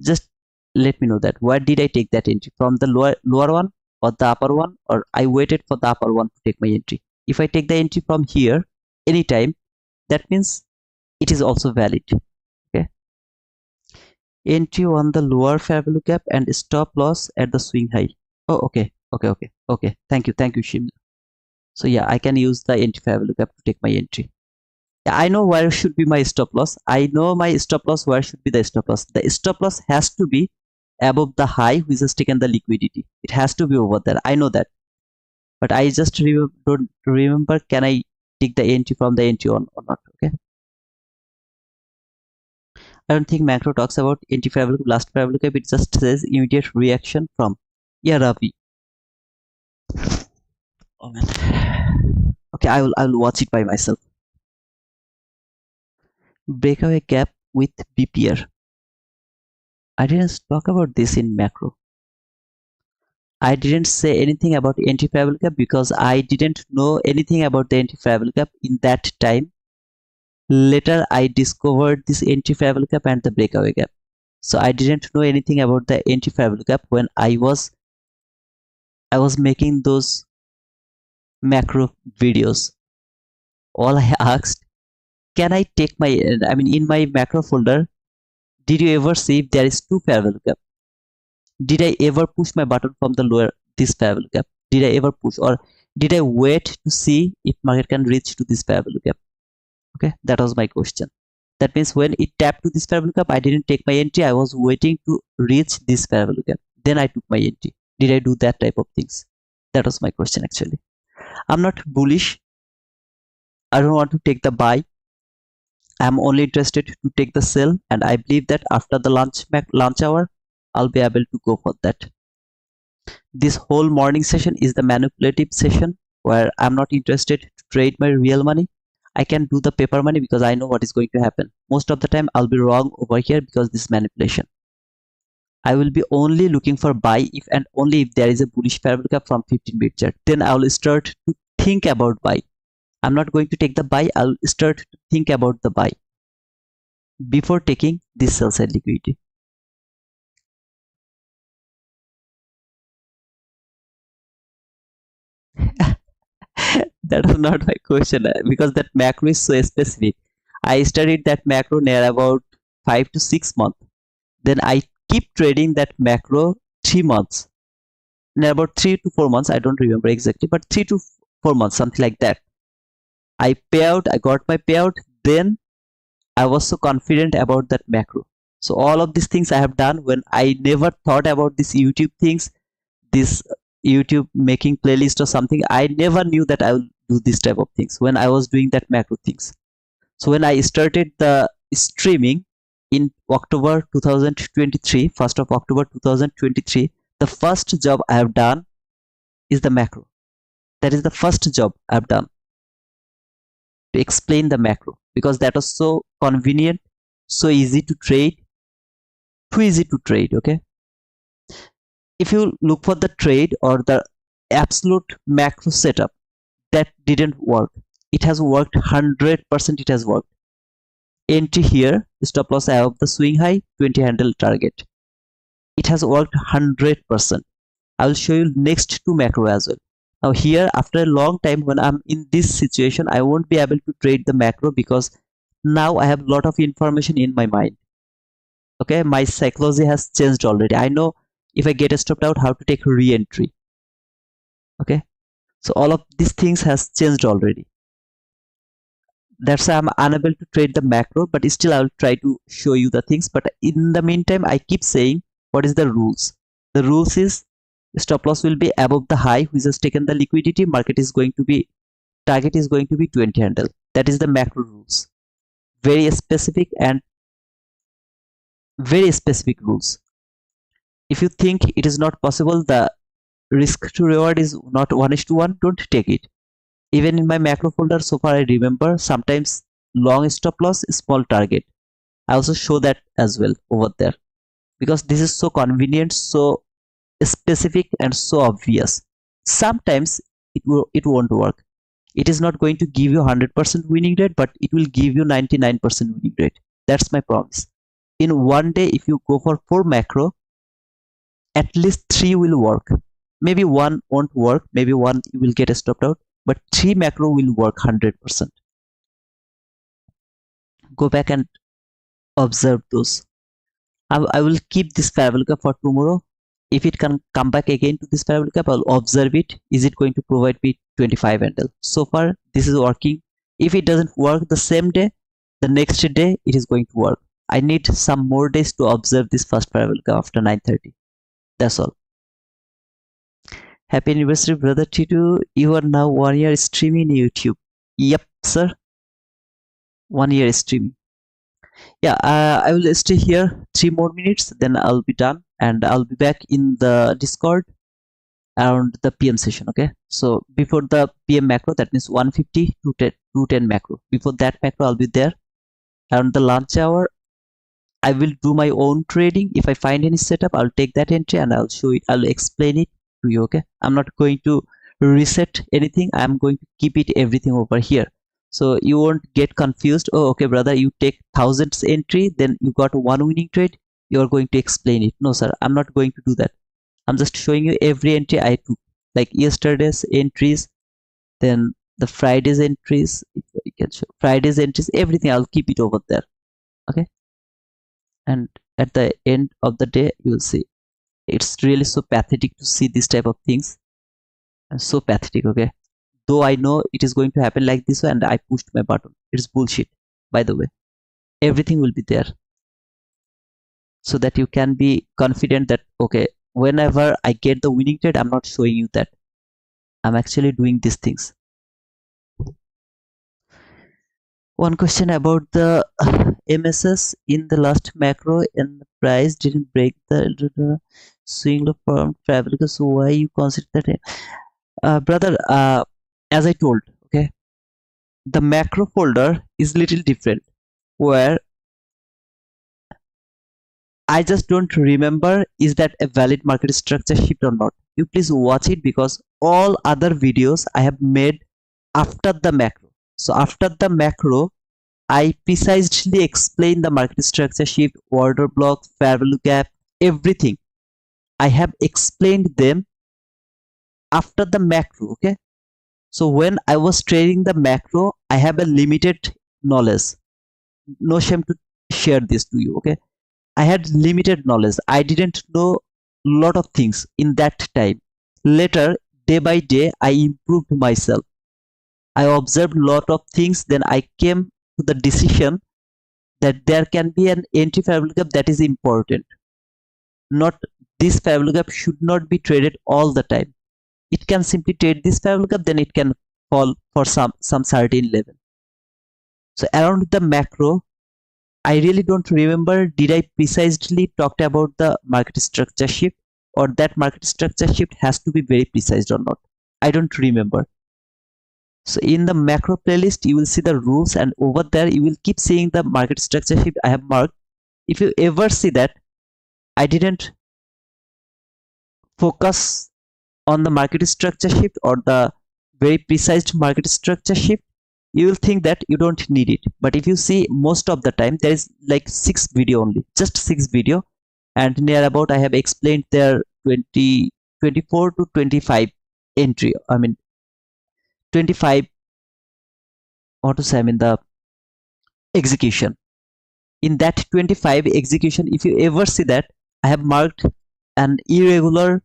Speaker 1: Just let me know that. Where did I take that entry? From the lower one or the upper one, or I waited for the upper one to take my entry? If I take the entry from here anytime, that means it is also valid. Okay, entry on the lower fair value gap and stop loss at the swing high. Oh, okay, thank you, Shim. So yeah, I can use the entry fair value gap to take my entry. Yeah, I know where should be my stop loss. I know my stop loss. Where should be the stop loss? The stop loss has to be above the high which has taken the liquidity. It has to be over there. I know that, but I just don't remember, can I take the entry from the entry on or not? Okay, I don't think macro talks about entry fair value, last fair value gap. It just says immediate reaction from. Yeah, Ravi. Oh man. Okay, I will watch it by myself. Breakaway gap with BPR. I didn't talk about this in macro. I didn't say anything about entry fair value gap because I didn't know anything about the entry fair value gap in that time. Later I discovered this entry fair value gap and the breakaway gap. So I didn't know anything about the entry fair value gap when I was making those macro videos. All I asked, can I take my, in my macro folder, did you ever see if there is two fair value gap? Did I ever push my button from the lower this fair value gap? Did I ever push, or did I wait to see if market can reach to this fair value gap? Okay, that was my question. That means when it tapped to this fair value gap, I didn't take my entry. I was waiting to reach this fair value gap. Then I took my entry. Did I do that type of things? That was my question actually. I'm not bullish. I don't want to take the buy. I'm only interested to take the sell, and I believe that after the launch hour, I'll be able to go for that. This whole morning session is the manipulative session where I'm not interested to trade my real money. I can do the paper money because I know what is going to happen. Most of the time I'll be wrong over here because this is manipulation. I will be only looking for buy if and only if there is a bullish fair value gap from 15-minute chart. Then I will start to think about buy. I'm not going to take the buy. I'll start to think about the buy before taking this sell side liquidity. That was not my question because that macro is so specific. I studied that macro near about 5 to 6 months. Then I keep trading that macro 3 months. Near about 3 to 4 months. I don't remember exactly, but 3 to 4 months, something like that. I got my payout. Then I was so confident about that macro. So all of these things I have done when I never thought about this YouTube things, this YouTube making playlist or something. I never knew that I will do this type of things when I was doing that macro things. So when I started the streaming in October 2023, 1st of October 2023, the first job I have done is the macro. That is the first job I have done to explain the macro, because that was so convenient, so easy to trade, too easy to trade. Okay, if you look for the trade or the absolute macro setup, that didn't work. It has worked 100%. It has worked. Entry here, stop loss above the swing high, 20 handle target. It has worked 100%. I will show you next two macro as well. Now here, after a long time, when I'm in this situation, I won't be able to trade the macro because now I have a lot of information in my mind. Okay, my psychology has changed already. I know if I get stopped out, how to take re-entry. Okay, so all of these things has changed already. That's why I'm unable to trade the macro, but still I will try to show you the things. But in the meantime, I keep saying, what is the rules? The rules is stop loss will be above the high which has taken the liquidity. Market is going to be, target is going to be 20 handle. That is the macro rules. Very specific and very specific rules. If you think it is not possible, the risk to reward is not 1:1, don't take it. Even in my macro folder, so far I remember, sometimes long stop loss, small target. I also show that as well over there, because this is so convenient, so specific, and so obvious. Sometimes it won't work. It is not going to give you 100% winning rate, but it will give you 99% winning rate. That's my promise. In one day, if you go for 4 macro, at least 3 will work. Maybe one won't work, maybe one you will get stopped out, but 3 macro will work 100%. Go back and observe those. I will keep this parabolic for tomorrow. If it can come back again to this parabolic, I'll observe it. Is it going to provide me 25 handle? So far, this is working. If it doesn't work the same day, the next day it is going to work. I need some more days to observe this first parabolic after 9:30. That's all. Happy anniversary, brother Titu. You are now 1 year streaming in YouTube. Yep, sir. 1 year streaming. Yeah, I will stay here 3 more minutes, then I'll be done, and I'll be back in the Discord around the PM session. Okay, so before the PM macro, that means 150 to 10 macro. Before that macro, I'll be there. Around the lunch hour, I will do my own trading. If I find any setup, I'll take that entry and I'll show it. I'll explain it to you. Okay, I'm not going to reset anything. I'm going to keep it everything over here, so you won't get confused. Oh, okay, brother, you take thousands entry, then you got one winning trade, you're going to explain it. No, sir, I'm not going to do that. I'm just showing you every entry I took, like yesterday's entries, then the Friday's entries. If I can show Friday's entries, everything, I'll keep it over there. Okay, and at the end of the day, you'll see it's really so pathetic to see this type of things. So pathetic. Okay, though I know it is going to happen like this and I pushed my button. It's bullshit, by the way. Everything will be there, so that you can be confident that okay, whenever I get the winning trade, I'm not showing you that I'm actually doing these things. One question about the MSS in the last macro, and the price didn't break the swing low from travel. So why you consider that? Brother, as I told, okay, the macro folder is little different, where I just don't remember is that a valid market structure shift or not. You please watch it, because all other videos I have made after the macro. So after the macro, I precisely explain the market structure shift, order block, fair value gap, everything. I have explained them after the macro. Okay, so when I was trading the macro, I have a limited knowledge. No shame to share this to you. Okay, I had limited knowledge. I didn't know lot of things in that time. Later, day by day, I improved myself. I observed lot of things. Then I came to the decision that there can be an entry fair value gap that is important. Not this fair value gap should not be traded all the time. It can simply trade this fair value gap, then it can fall for some certain level. So around the macro, I really don't remember did I precisely talked about the market structure shift, or that market structure shift has to be very precise or not. I don't remember. So in the macro playlist, you will see the rules, and over there you will keep seeing the market structure shift I have marked. If you ever see that I didn't focus on the market structure shift or the very precise market structure shift, you will think that you don't need it. But if you see, most of the time there is like 6 video only, just 6 video, and near about I have explained there 24 to 25 entry. I mean 25, what to say, I mean the execution. In that 25 execution, if you ever see that I have marked an irregular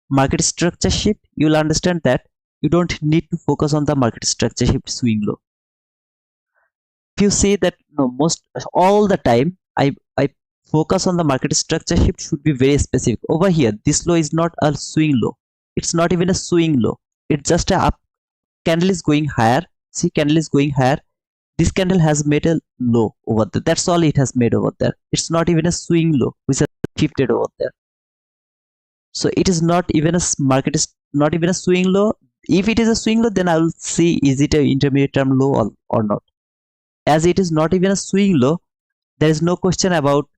Speaker 1: market structure shift, you will understand that you don't need to focus on the market structure shift swing low. If you say that no, most all the time I focus on the market structure shift should be very specific. Over here, this low is not a swing low. It's not even a swing low. It's just a up candle is going higher. See, candle is going higher. This candle has made a low over there. That's all it has made over there. It's not even a swing low which has shifted over there. So it is not even a market is not even a swing low. If it is a swing low, then I will see is it a intermediate term low or not. As it is not even a swing low, there is no question about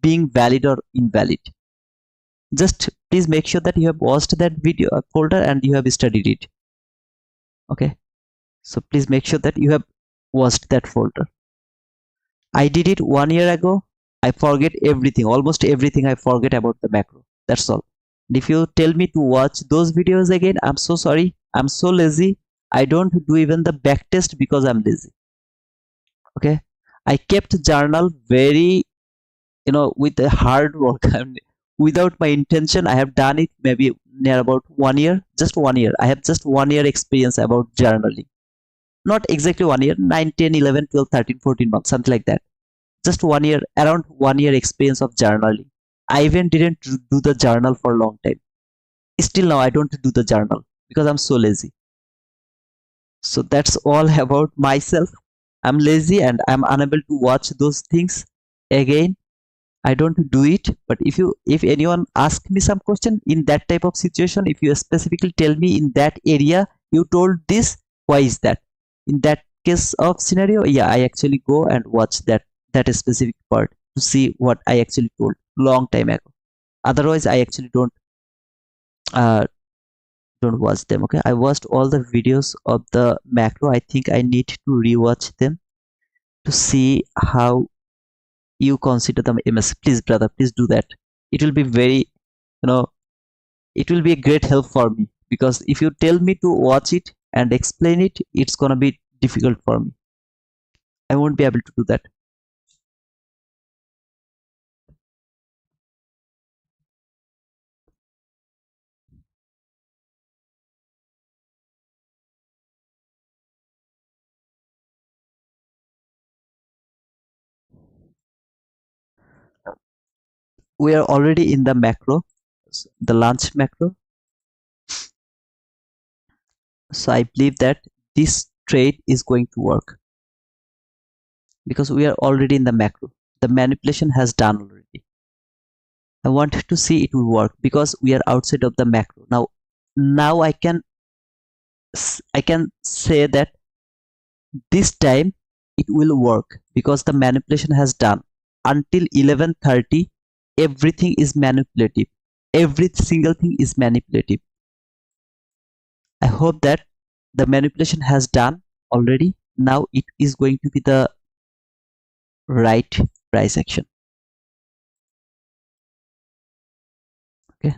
Speaker 1: being valid or invalid. Just please make sure that you have watched that video folder and you have studied it. Okay, so please make sure that you have watched that folder. I did it 1 year ago. I forget everything, almost everything I forget about the macro. That's all. And if you tell me to watch those videos again, I'm so sorry. I'm so lazy. I don't do even the back test because I'm lazy. Okay. I kept journal very, with a hard work. Without my intention, I have done it maybe near about 1 year, just 1 year. I have just 1 year experience about journaling. Not exactly 1 year, 9, 10, 11, 12, 13, 14 months, something like that. Just 1 year, around 1 year experience of journaling. I even didn't do the journal for a long time. Still now I don't do the journal because I'm so lazy. So that's all about myself. I'm lazy and I'm unable to watch those things again. I don't do it. But if anyone asks me some question in that type of situation, if you specifically tell me in that area you told this, why is that? In that case of scenario, yeah, I actually go and watch that specific part to see what I actually told long time ago. Otherwise, I actually uh don't watch them. Okay, I watched all the videos of the macro. I think I need to rewatch them to see how you consider them MS. Please, brother, please do that. It will be very, you know, it will be a great help for me, because if you tell me to watch it and explain it, it's gonna be difficult for me. I won't be able to do that. We are already in the macro, the launch macro. So I believe that this trade is going to work because we are already in the macro. The manipulation has done already. I want to see it will work because we are outside of the macro. Now I can say that this time it will work because the manipulation has done. Until 11:30 everything is manipulative. Every single thing is manipulative. I hope that the manipulation has done already. Now it is going to be the right price action. Okay.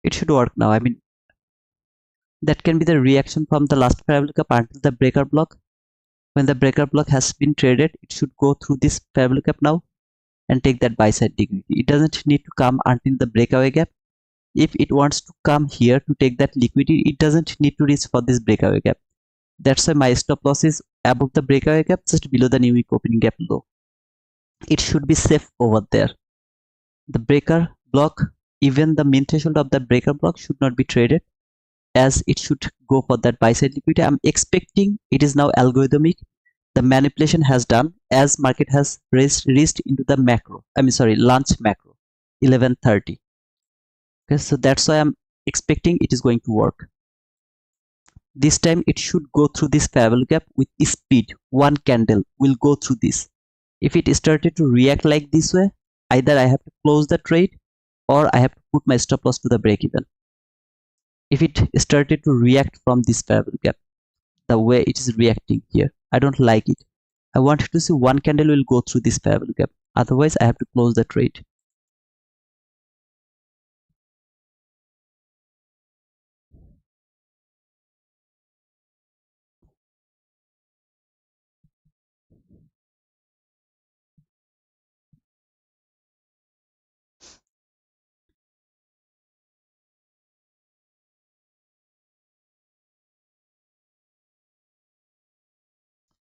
Speaker 1: It should work now. I mean, that can be the reaction from the last parabolic up until the breaker block. When the breaker block has been traded, it should go through this parabolic up now and take that buy side liquidity. It doesn't need to come until the breakaway gap. If it wants to come here to take that liquidity, it doesn't need to reach for this breakaway gap. That's why my stop loss is above the breakaway gap, just below the new week opening gap low. It should be safe over there. The breaker block, even the min threshold of the breaker block should not be traded, as it should go for that buy side liquidity. I'm expecting it is now algorithmic. The manipulation has done as market has reached into the macro. I mean, sorry, lunch macro, 11:30. Okay, so that's why I'm expecting it is going to work. This time it should go through this parabolic gap with speed. One candle will go through this. If it started to react like this way, either I have to close the trade or I have to put my stop loss to the break even. If it started to react from this parabolic gap, the way it is reacting here, I don't like it. I want to see one candle will go through this parabolic gap. Otherwise, I have to close the trade.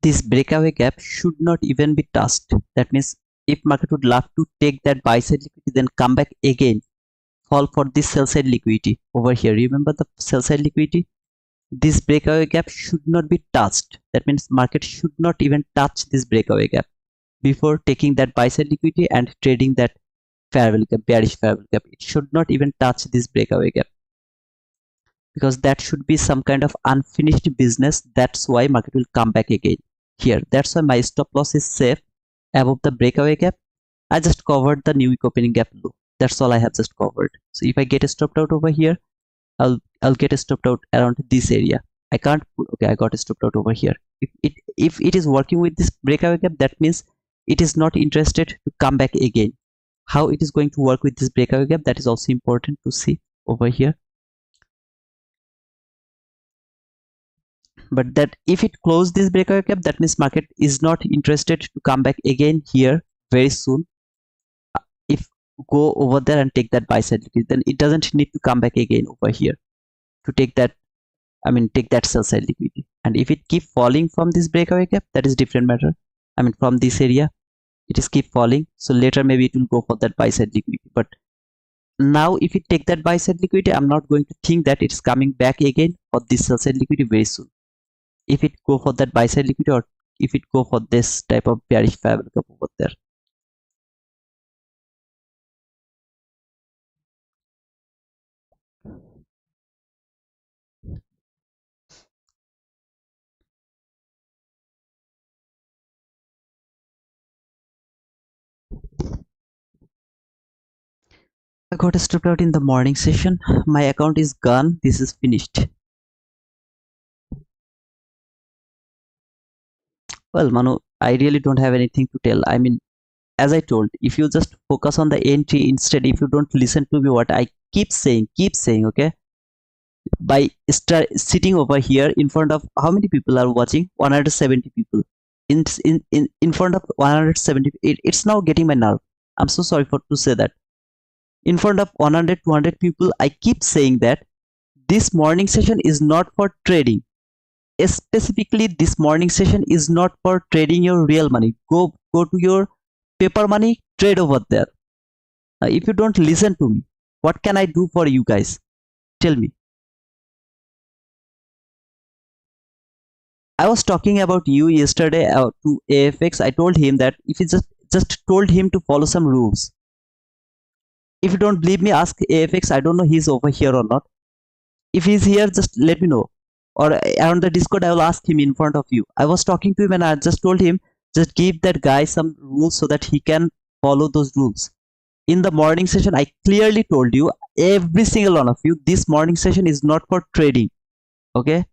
Speaker 1: This breakaway gap should not even be touched. That means if market would love to take that buy side liquidity, then come back again, fall for this sell side liquidity over here. Remember the sell side liquidity? This breakaway gap should not be touched. That means market should not even touch this breakaway gap before taking that buy side liquidity and trading that parabolic gap, bearish parabolic gap. It should not even touch this breakaway gap, because that should be some kind of unfinished business. That's why market will come back again here. That's why my stop loss is safe above the breakaway gap. I just covered the new week opening gap low. That's all I have just covered. So if I get stopped out over here, I'll get stopped out around this area. I can't put, okay, I got stopped out over here. If it is working with this breakaway gap, that means it is not interested to come back again. How it is going to work with this breakaway gap, that is also important to see over here. But that if it closed this breakaway gap, that means market is not interested to come back again here very soon. If go over there and take that buy side liquidity, then it doesn't need to come back again over here to take that, I mean, take that sell side liquidity. And if it keep falling from this breakaway gap, that is different matter. I mean, from this area it is keep falling, so later maybe it will go for that buy side liquidity. But now if it take that buy side liquidity, I'm not going to think that it's coming back again for this sell side liquidity very soon. If it go for that buy side liquidity, or if it go for this type of bearish parabolic gap over there. I got stopped out in the morning session. My account is gone. This is finished. Well, Manu, I really don't have anything to tell. I mean, as I told, if you just focus on the entry instead, if you don't listen to me, what I keep saying, okay? By sitting over here in front of how many people are watching? 170 people. In front of 170, it's now getting my nerve. I'm so sorry for to say that. In front of 100, 200 people, I keep saying that this morning session is not for trading. Specifically, this morning session is not for trading your real money. Go to your paper money, trade over there. If you don't listen to me, what can I do for you guys? Tell me. I was talking about you yesterday to AFX. I told him that if you just told him to follow some rules. If you don't believe me, ask AFX. I don't know he's over here or not. If he's here, just let me know. Or on the Discord, I will ask him in front of you. I was talking to him and I just told him, just give that guy some rules so that he can follow those rules. In the morning session, I clearly told you, every single one of you, this morning session is not for trading. Okay?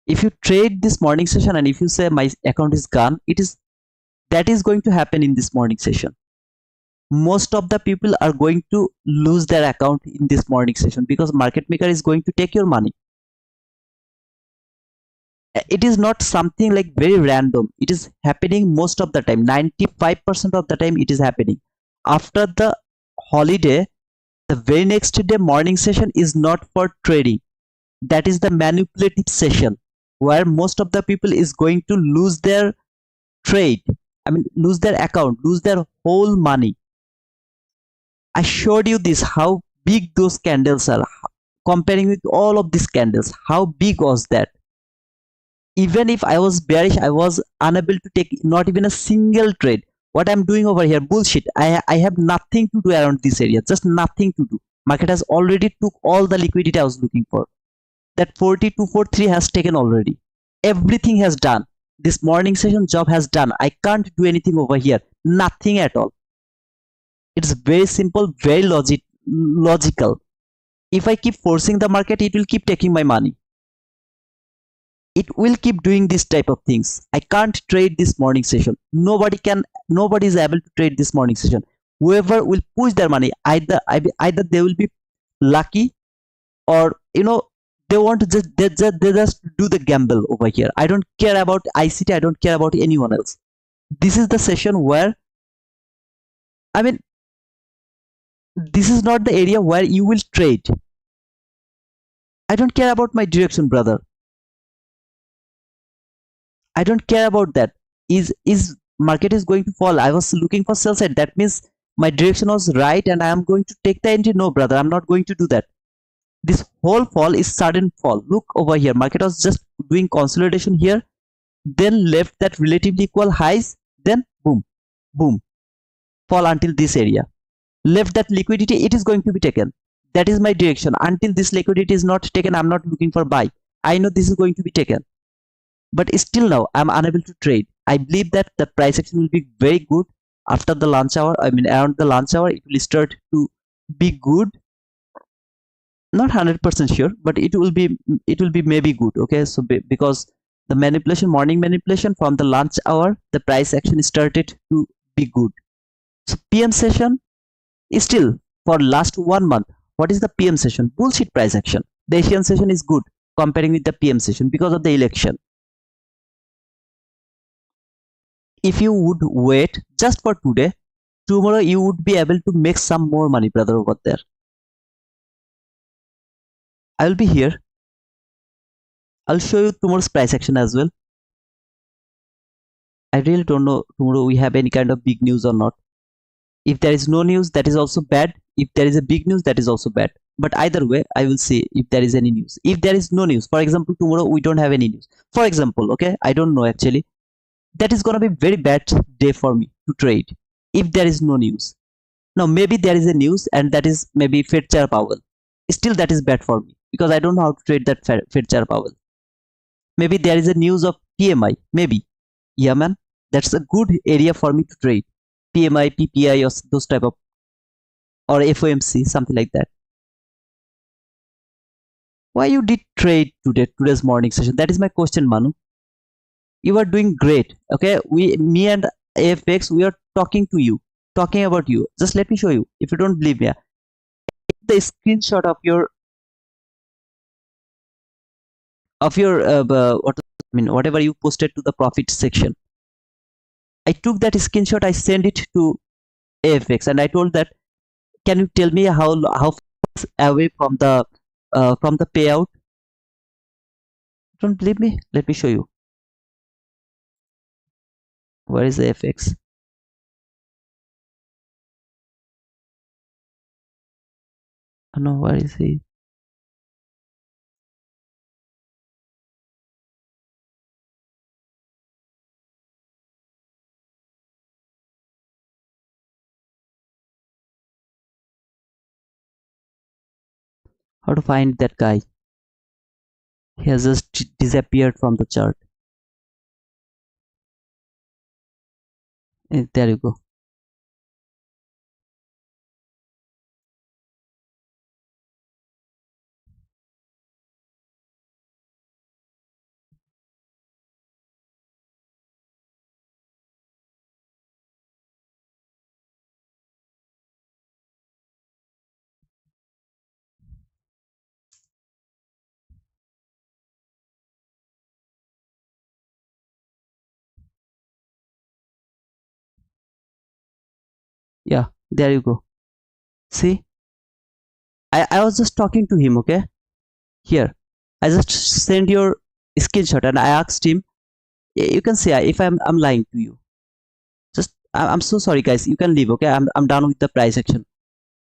Speaker 1: If you trade this morning session and if you say my account is gone, that is going to happen in this morning session. most of the people are going to lose their account in this morning session because market maker is going to take your money. It is not something like very random. It is happening most of the time. 95% of the time it is happening. After the holiday, the very next day morning session is not for trading. That is the manipulative session where most of the people is going to lose their trade. I mean, lose their account, lose their whole money. I showed you this, how big those candles are. Comparing with all of these candles, how big was that? Even if I was bearish, I was unable to take not even a single trade. What I'm doing over here, bullshit. I have nothing to do around this area, just nothing to do. Market has already took all the liquidity I was looking for. That 4243 has taken already. Everything has done. This morning session job has done. I can't do anything over here. Nothing at all. It's very simple, very logical. If I keep forcing the market, it will keep taking my money. It will keep doing this type of things. I can't trade this morning session. Nobody is able to trade this morning session. Whoever will push their money, either they will be lucky, or they want to they just do the gamble over here. I don't care about ICT, I don't care about anyone else. This is the session where, I mean, this is not the area where you will trade. I don't care about my direction, brother. I don't care about that. Is market is going to fall? I was looking for sell side. That means my direction was right and I am going to take the entry. No, brother, I'm not going to do that. This whole fall is sudden fall. Look over here. Market was just doing consolidation here, then left that relatively equal highs, then boom, boom, fall until this area. Left that liquidity, it is going to be taken. That is my direction. Until this liquidity is not taken, I'm not looking for buy. I know this is going to be taken. But still now, I'm unable to trade. I believe that the price action will be very good after the lunch hour. I mean, around the lunch hour, it will start to be good. Not 100% sure, but it will be maybe good. Okay, so because the morning manipulation from the lunch hour, the price action started to be good. So PM session is still for last 1 month. What is the PM session? Bullshit price action. The Asian session is good comparing with the PM session because of the election. If you would wait just for today, tomorrow you would be able to make some more money, brother, over there. I will be here. I'll show you tomorrow's price action as well. I really don't know tomorrow we have any kind of big news or not. If there is no news, that is also bad. If there is a big news, that is also bad. But either way, I will see if there is any news. If there is no news, for example, tomorrow we don't have any news. For example, okay, I don't know actually. That is gonna be very bad day for me to trade if there is no news. Now maybe there is a news and that is maybe Fed Chair Powell. Still, that is bad for me because I don't know how to trade that Fed Chair Powell. Maybe there is a news of PMI. Maybe, yeah, man, that's a good area for me to trade. PMI, PPI, or those type of, or FOMC, something like that. Why you did trade today's morning session? That is my question, Manu. You are doing great. Okay, me and AFX, we are talking to you, talking about you. Just let me show you. If you don't believe me, the screenshot of your whatever you posted to the profit section. I took that screenshot, I sent it to AFX, and I told that, can you tell me how far away from the payout? Don't believe me? Let me show you. Where is the FX? Oh, no, where is he? How to find that guy? He has just disappeared from the chart. There you go. Yeah, there you go. See, I was just talking to him, okay? Here, I just sent your screenshot and I asked him. You can say if I'm lying to you. Just I'm so sorry, guys. You can leave, okay? I'm done with the price action.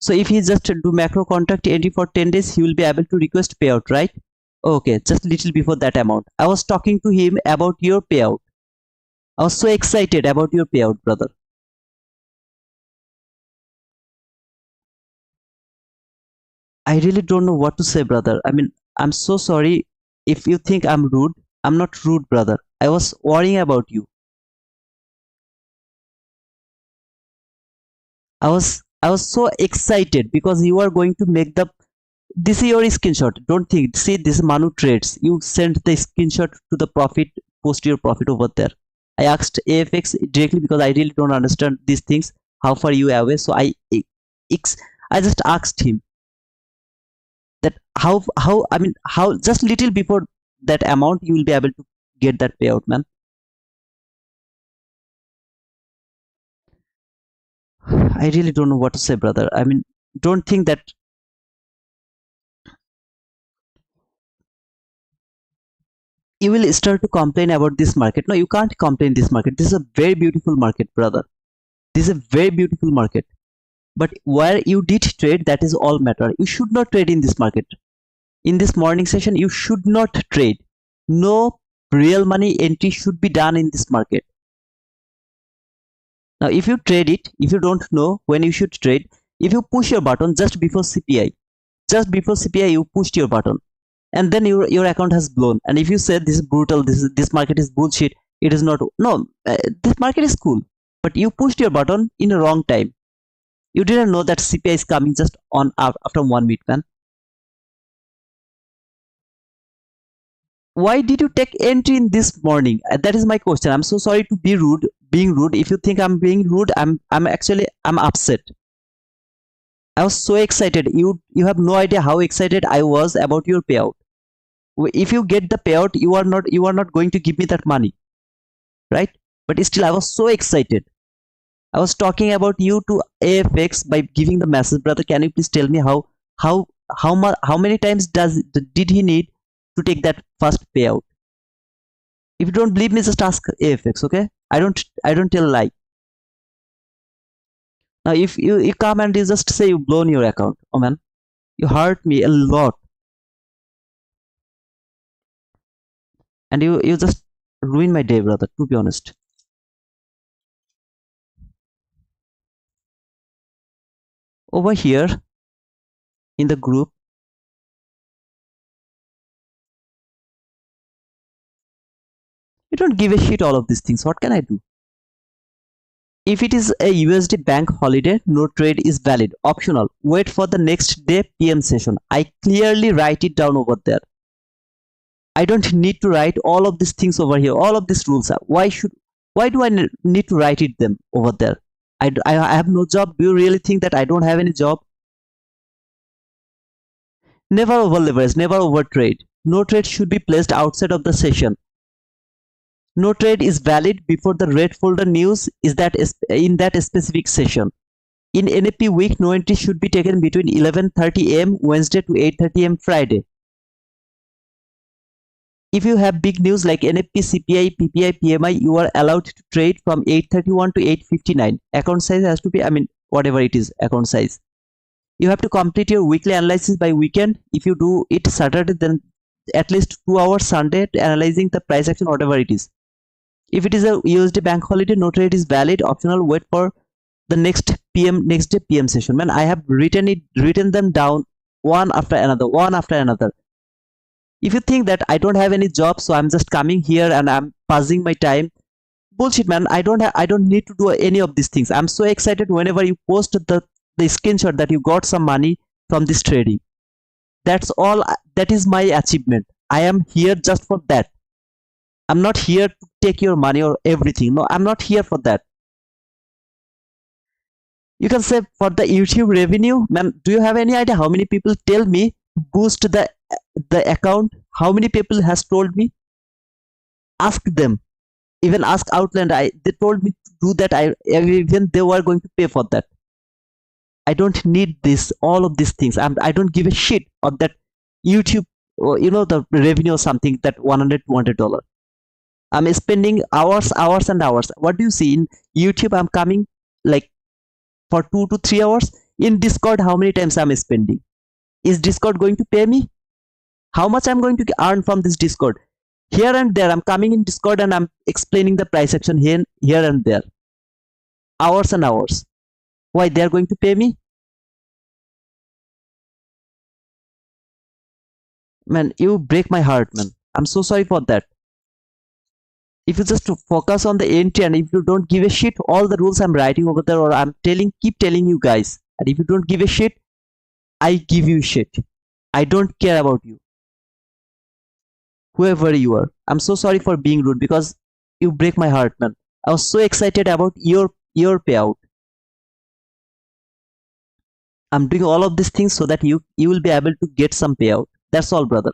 Speaker 1: So if he just do macro contract entry for 10 days, he will be able to request payout, right? Okay, just little before that amount. I was talking to him about your payout. I was so excited about your payout, brother. I really don't know what to say, brother. I mean, I'm so sorry if you think I'm rude. I'm not rude, brother. I was worrying about you. I was so excited because you are going to make the this is your screenshot. Don't think. See, this is Manu Trades. You send the screenshot to the profit, post your profit over there. I asked AFX directly because I really don't understand these things. How far you away? So I just asked him that how I mean how just little before that amount you will be able to get that payout, man. I really don't know what to say, brother. I mean, don't think that you will start to complain about this market. No, you can't complain this market. This is a very beautiful market, brother. This is a very beautiful market. But where you did trade, that is all matter. You should not trade in this market. In this morning session, you should not trade. No real money entry should be done in this market. Now, if you trade it, if you don't know when you should trade, if you push your button just before CPI, you pushed your button, and then your account has blown. And if you said this is brutal, this market is bullshit, it is not. No, this market is cool, but you pushed your button in a wrong time. You didn't know that CPI is coming just on after 1 week, man. Why did you take entry in this morning? That is my question. I'm so sorry to be rude, being rude. If you think I'm being rude, I'm actually I'm upset. I was so excited. You have no idea how excited I was about your payout. If you get the payout, you are not going to give me that money, right? But still, I was so excited. I was talking about you to AFX by giving the message, brother. Can you please tell me how how many times did he need to take that first payout? If you don't believe me, just ask AFX, okay? I don't tell a lie. Now if you come and you just say you blown your account, oh man, you hurt me a lot, and you just ruin my day, brother. To be honest, over here in the group, you don't give a shit all of these things. What can I do? If it is a USD bank holiday, no trade is valid. Optional. Wait for the next day PM session. I clearly write it down over there. I don't need to write all of these things over here. All of these rules are. Why do I need to write it them over there? I have no job. Do you really think that I don't have any job? Never over leverage, never over trade. No trade should be placed outside of the session. No trade is valid before the red folder news is that in that specific session. In NAP week, no entry should be taken between 11:30 am Wednesday to 8:30 am Friday. If you have big news like NFP, CPI, PPI, PMI, you are allowed to trade from 8:31 to 8:59. Account size has to be, I mean, whatever it is, account size. You have to complete your weekly analysis by weekend. If you do it Saturday, then at least 2 hours Sunday to analyzing the price action, whatever it is. If it is a USD bank holiday, no trade is valid. Optional. Wait for the next day PM session. Man, I have written them down one after another. If you think that I don't have any job, so I'm just coming here and I'm passing my time, bullshit, man. I don't need to do any of these things. I'm so excited whenever you post the screenshot that you got some money from this trading. That's all. That is my achievement. I am here just for that. I'm not here to take your money or everything. No, I'm not here for that. You can say for the YouTube revenue, man. Do you have any idea how many people tell me boost the account? How many people has told me? Ask them. Even ask Outland. They told me to do that. Even they were going to pay for that. I don't need this, all of these things. I don't give a shit of that YouTube, or, the revenue or something, that 100, $200. I'm spending hours and hours. What do you see in YouTube? I'm coming like for 2 to 3 hours. In Discord, how many times I'm spending? Is Discord going to pay me? How much I'm going to earn from this Discord? Here and there, I'm coming in Discord and I'm explaining the price action here and there. Hours and hours. Why? They're going to pay me? Man, you break my heart, man. I'm so sorry for that. If you just focus on the entry, and if you don't give a shit all the rules I'm writing over there, or I'm keep telling you guys, and if you don't give a shit, I give you shit. I don't care about you, whoever you are. I'm so sorry for being rude, because you break my heart, man. I was so excited about your payout. I'm doing all of these things so that you will be able to get some payout. That's all, brother.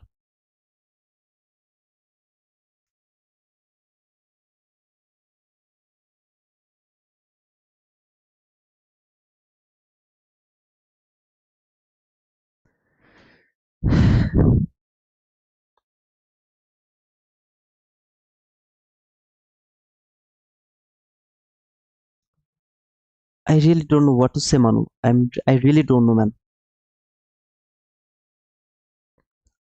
Speaker 1: I really don't know what to say, Manu. I really don't know, man.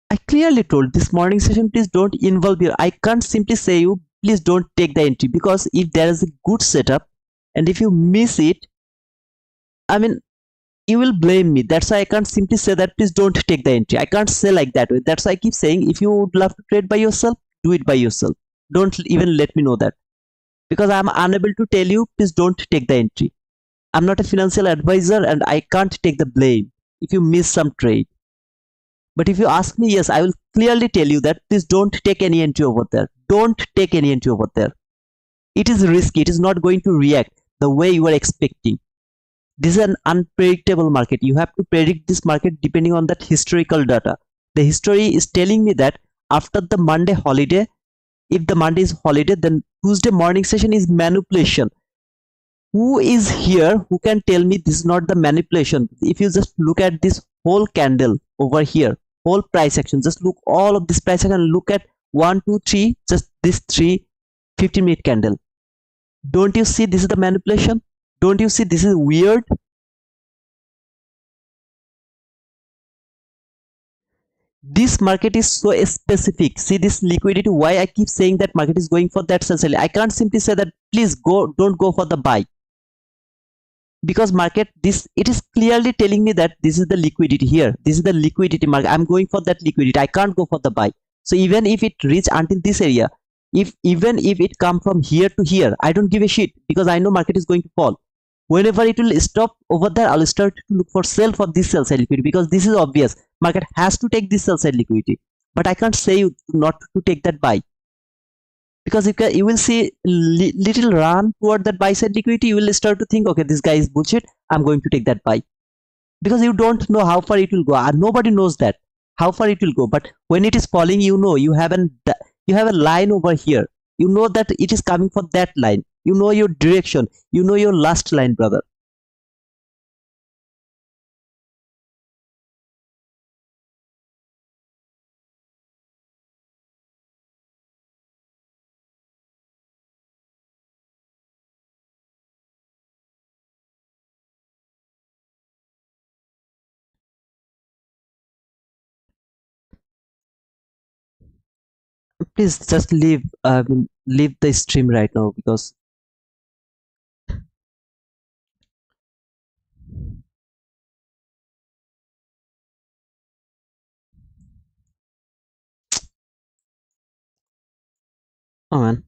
Speaker 1: I clearly told this morning session, please don't involve you. I can't simply say you, please don't take the entry, because if there is a good setup and if you miss it, I mean, you will blame me. That's why I can't simply say that please don't take the entry. I can't say like that way. That's why I keep saying, if you would love to trade by yourself, do it by yourself. Don't even let me know that, because I'm unable to tell you please don't take the entry. I'm not a financial advisor and I can't take the blame if you miss some trade. But if you ask me, yes, I will clearly tell you that please don't take any entry over there. Don't take any entry over there. It is risky. It is not going to react the way you are expecting. This is an unpredictable market. You have to predict this market depending on that historical data. The history is telling me that after the Monday holiday, if the Monday is holiday, then Tuesday morning session is manipulation. Who is here who can tell me this is not the manipulation? If you just look at this whole candle over here, whole price action, just look all of this price action and look at 1 2 3, just this 3 15-minute candle. Don't you see this is the manipulation? Don't you see this is weird? This market is so specific. See this liquidity. Why I keep saying that market is going for that sell. I can't simply say that please don't go for the buy, because market, this, it is clearly telling me that this is the liquidity here. This is the liquidity market. I'm going for that liquidity. I can't go for the buy. So even if it reach until this area, even if it come from here to here, I don't give a shit, because I know market is going to fall. Whenever it will stop over there, I'll start to look for sell for this sell side liquidity, because this is obvious. Market has to take this sell side liquidity, but I can't say you not to take that buy, because you will see little run toward that buy side liquidity. You will start to think, okay, this guy is bullshit, I'm going to take that buy, because you don't know how far it will go. Nobody knows that how far it will go. But when it is falling, you have a line over here. You know that it is coming for that line. You know your direction. You know your last line, brother. Please just leave the stream right now, because oh man,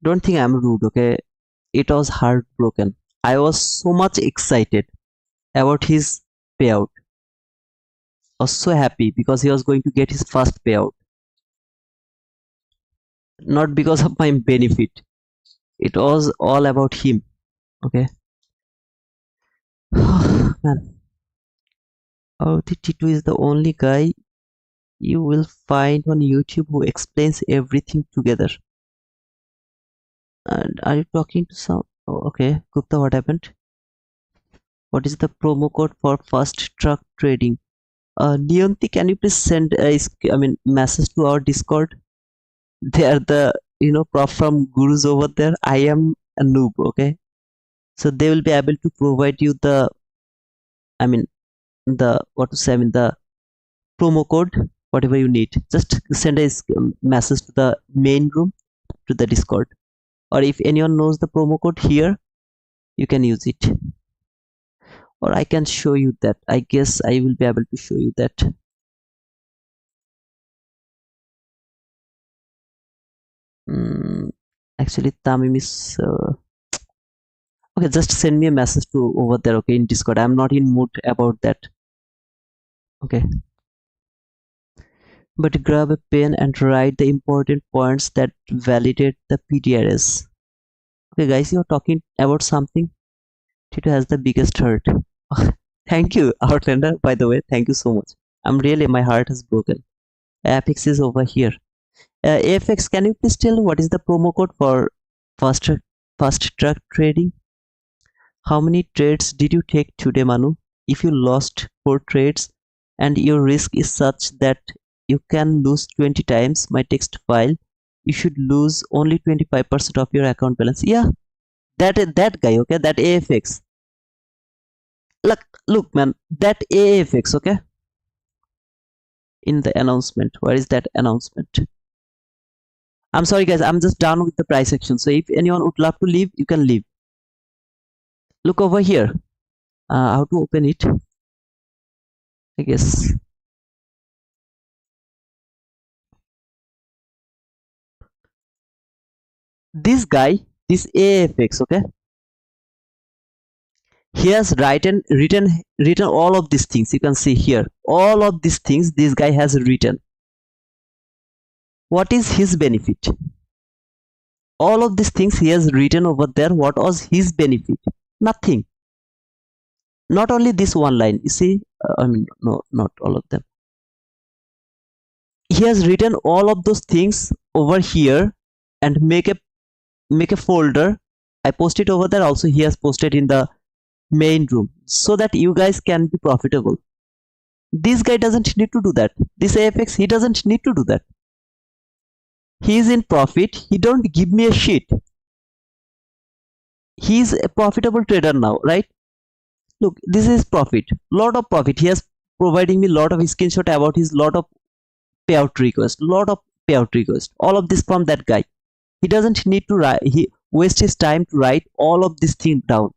Speaker 1: don't think I'm rude, okay? It was heartbroken. I was so much excited about his payout. I was so happy because he was going to get his first payout, not because of my benefit. It was all about him. Okay. Man, the Titu is the only guy you will find on YouTube who explains everything together. And are you talking to some? Oh, okay, Gupta, what happened? What is the promo code for fast truck trading? Neonti, can you please send message to our Discord? They are the Propfirm gurus over there. I am a noob, okay? So they will be able to provide you the I mean the what to say, the promo code, whatever you need. Just send a message to the main room, to the Discord, or if anyone knows the promo code here, you can use it, or I can show you that. I guess I will be able to show you that. Actually, Tamim is okay. Just send me a message to over there, okay, in Discord. I'm not in mood about that, okay. But grab a pen and write the important points that validate the PDRS. Okay, guys, you're talking about something. Tito has the biggest hurt. Thank you, Outlander. By the way, thank you so much. My heart has broken. AFX is over here. AFX, can you please tell what is the promo code for fast truck trading? How many trades did you take today, Manu? If you lost 4 trades and your risk is such that you can lose 20 times my text file, you should lose only 25% of your account balance. Yeah, that guy, okay, that AFX. Look, man, that AFX, okay. In the announcement, where is that announcement? I'm sorry, guys, I'm just done with the price section. So if anyone would love to leave, you can leave. Look over here. How to open it? I guess. This guy, this AFX, okay, he has written all of these things. You can see here, all of these things this guy has written. What is his benefit? All of these things he has written over there. What was his benefit? Nothing. Not only this one line, you see, no, not all of them. He has written all of those things over here and make a folder. I post it over there. Also, he has posted in the main room so that you guys can be profitable. This guy doesn't need to do that. This AFX, he doesn't need to do that. He is in profit. He don't give me a shit. He is a profitable trader now, right? Look, this is profit, lot of profit. He has providing me lot of screenshot about his lot of payout request, all of this from that guy. He doesn't need to write, he waste his time to write all of these things down,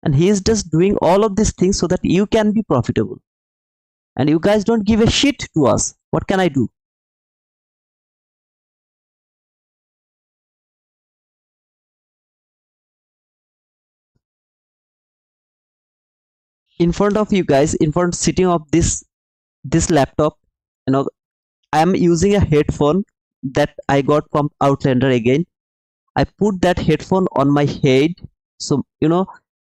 Speaker 1: and he is just doing all of these things so that you can be profitable, and you guys don't give a shit to us. What can I do? In front of you guys, in front sitting of this laptop, I am using a headphone that I got from Outlander again. I put that headphone on my head, so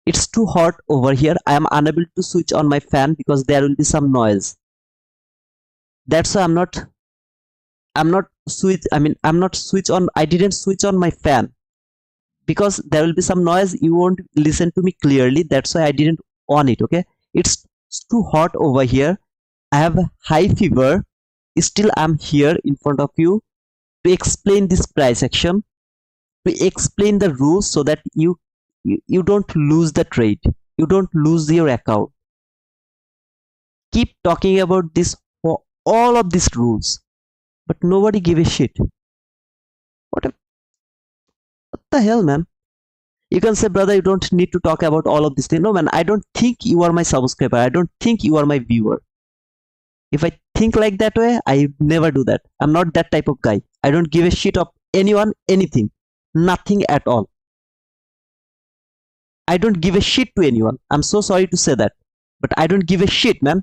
Speaker 1: it's too hot over here. I am unable to switch on my fan because there will be some noise. That's why I'm not switch on. I didn't switch on my fan because there will be some noise. You won't listen to me clearly. That's why I didn't on it. Okay, it's too hot over here. I have a high fever. Still, I'm here in front of you to explain this price action, to explain the rules so that you don't lose the trade, you don't lose your account. Keep talking about this for all of these rules, but nobody give a shit. What the hell, man? You can say, brother, you don't need to talk about all of these things. No, man, I don't think you are my subscriber. I don't think you are my viewer. If I think like that way, I never do that. I'm not that type of guy. I don't give a shit of anyone, anything, nothing at all. I don't give a shit to anyone. I'm so sorry to say that, but I don't give a shit, man.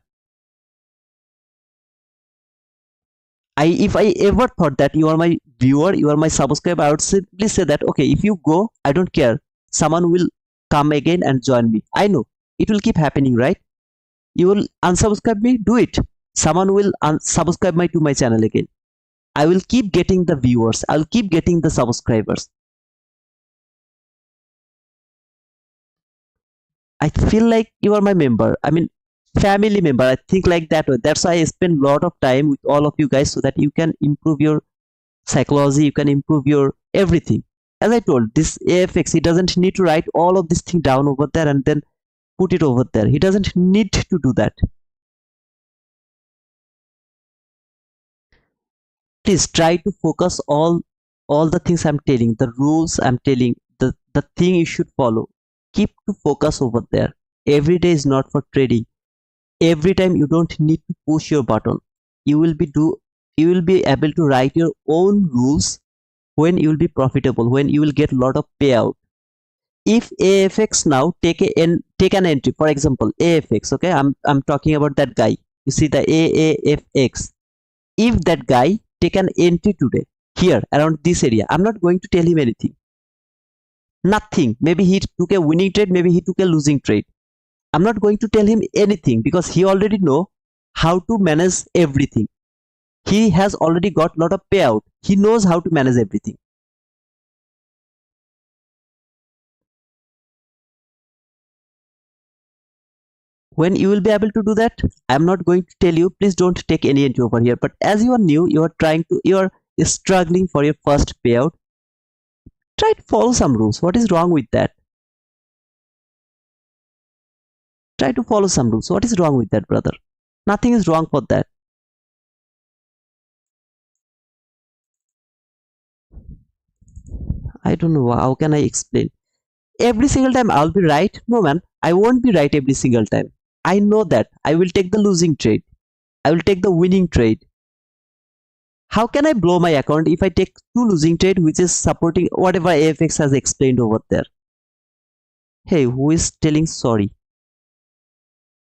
Speaker 1: If I ever thought that you are my viewer, you are my subscriber, I would simply say that, okay, if you go, I don't care. Someone will come again and join me. I know it will keep happening, right? You will unsubscribe me, do it. Someone will unsubscribe to my channel again. I will keep getting the viewers. I'll keep getting the subscribers. I feel like you are my member. I mean, family member. I think like that way. That's why I spend a lot of time with all of you guys so that you can improve your psychology, you can improve your everything. As I told, this AFX, he doesn't need to write all of this thing down over there and then put it over there. He doesn't need to do that. Please try to focus all the things I'm telling, the rules I'm telling, the thing you should follow. Keep to focus over there. Every day is not for trading. Every time you don't need to push your button. You will be able to write your own rules when you will be profitable, when you will get a lot of payout. If AFX now take an entry, for example, AFX, okay, I'm talking about that guy. You see the AAFX. If that guy take an entry today here around this area, I'm not going to tell him anything. Nothing. Maybe he took a winning trade, maybe he took a losing trade. I'm not going to tell him anything because he already know how to manage everything. He has already got a lot of payout. He knows how to manage everything. When you will be able to do that, I'm not going to tell you, please don't take any entry over here. But as you are new, you are struggling for your first payout, try to follow some rules. What is wrong with that? Try to follow some rules. What is wrong with that, brother? Nothing is wrong for that. I don't know how can I explain. Every single time I'll be right. No man, I won't be right every single time. I know that. I will take the losing trade. I will take the winning trade. How can I blow my account if I take two losing trade which is supporting whatever AFX has explained over there? Hey, who is telling sorry?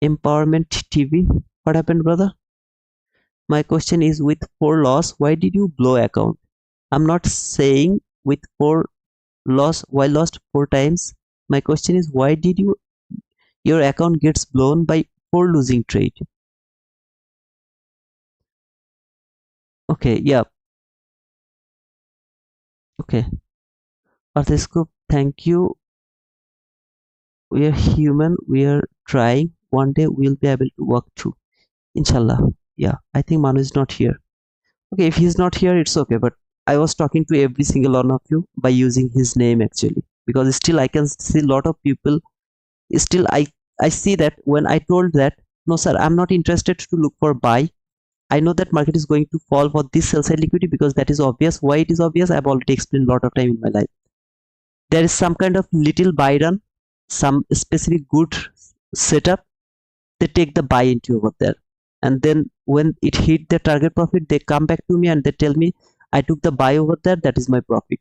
Speaker 1: Empowerment TV. What happened, brother? My question is, with 4 loss, why did you blow account? I'm not saying with 4 loss, why lost 4 times. My question is, why did your account gets blown by 4 losing trade? Okay, yeah. Okay. Arthescope, thank you. We are human. We are trying. One day we'll be able to work through. Inshallah. Yeah, I think Manu is not here. Okay, if he's not here, it's okay. But I was talking to every single one of you by using his name actually, because still I can see a lot of people. Still, I see that when I told that, no sir, I'm not interested to look for buy. I know that market is going to fall for this sell side liquidity because that is obvious. Why it is obvious? I've already explained a lot of time in my life. There is some kind of little buy run, some specific good setup. They take the buy into over there, and then when it hit the target profit, they come back to me and they tell me, I took the buy over there, that is my profit.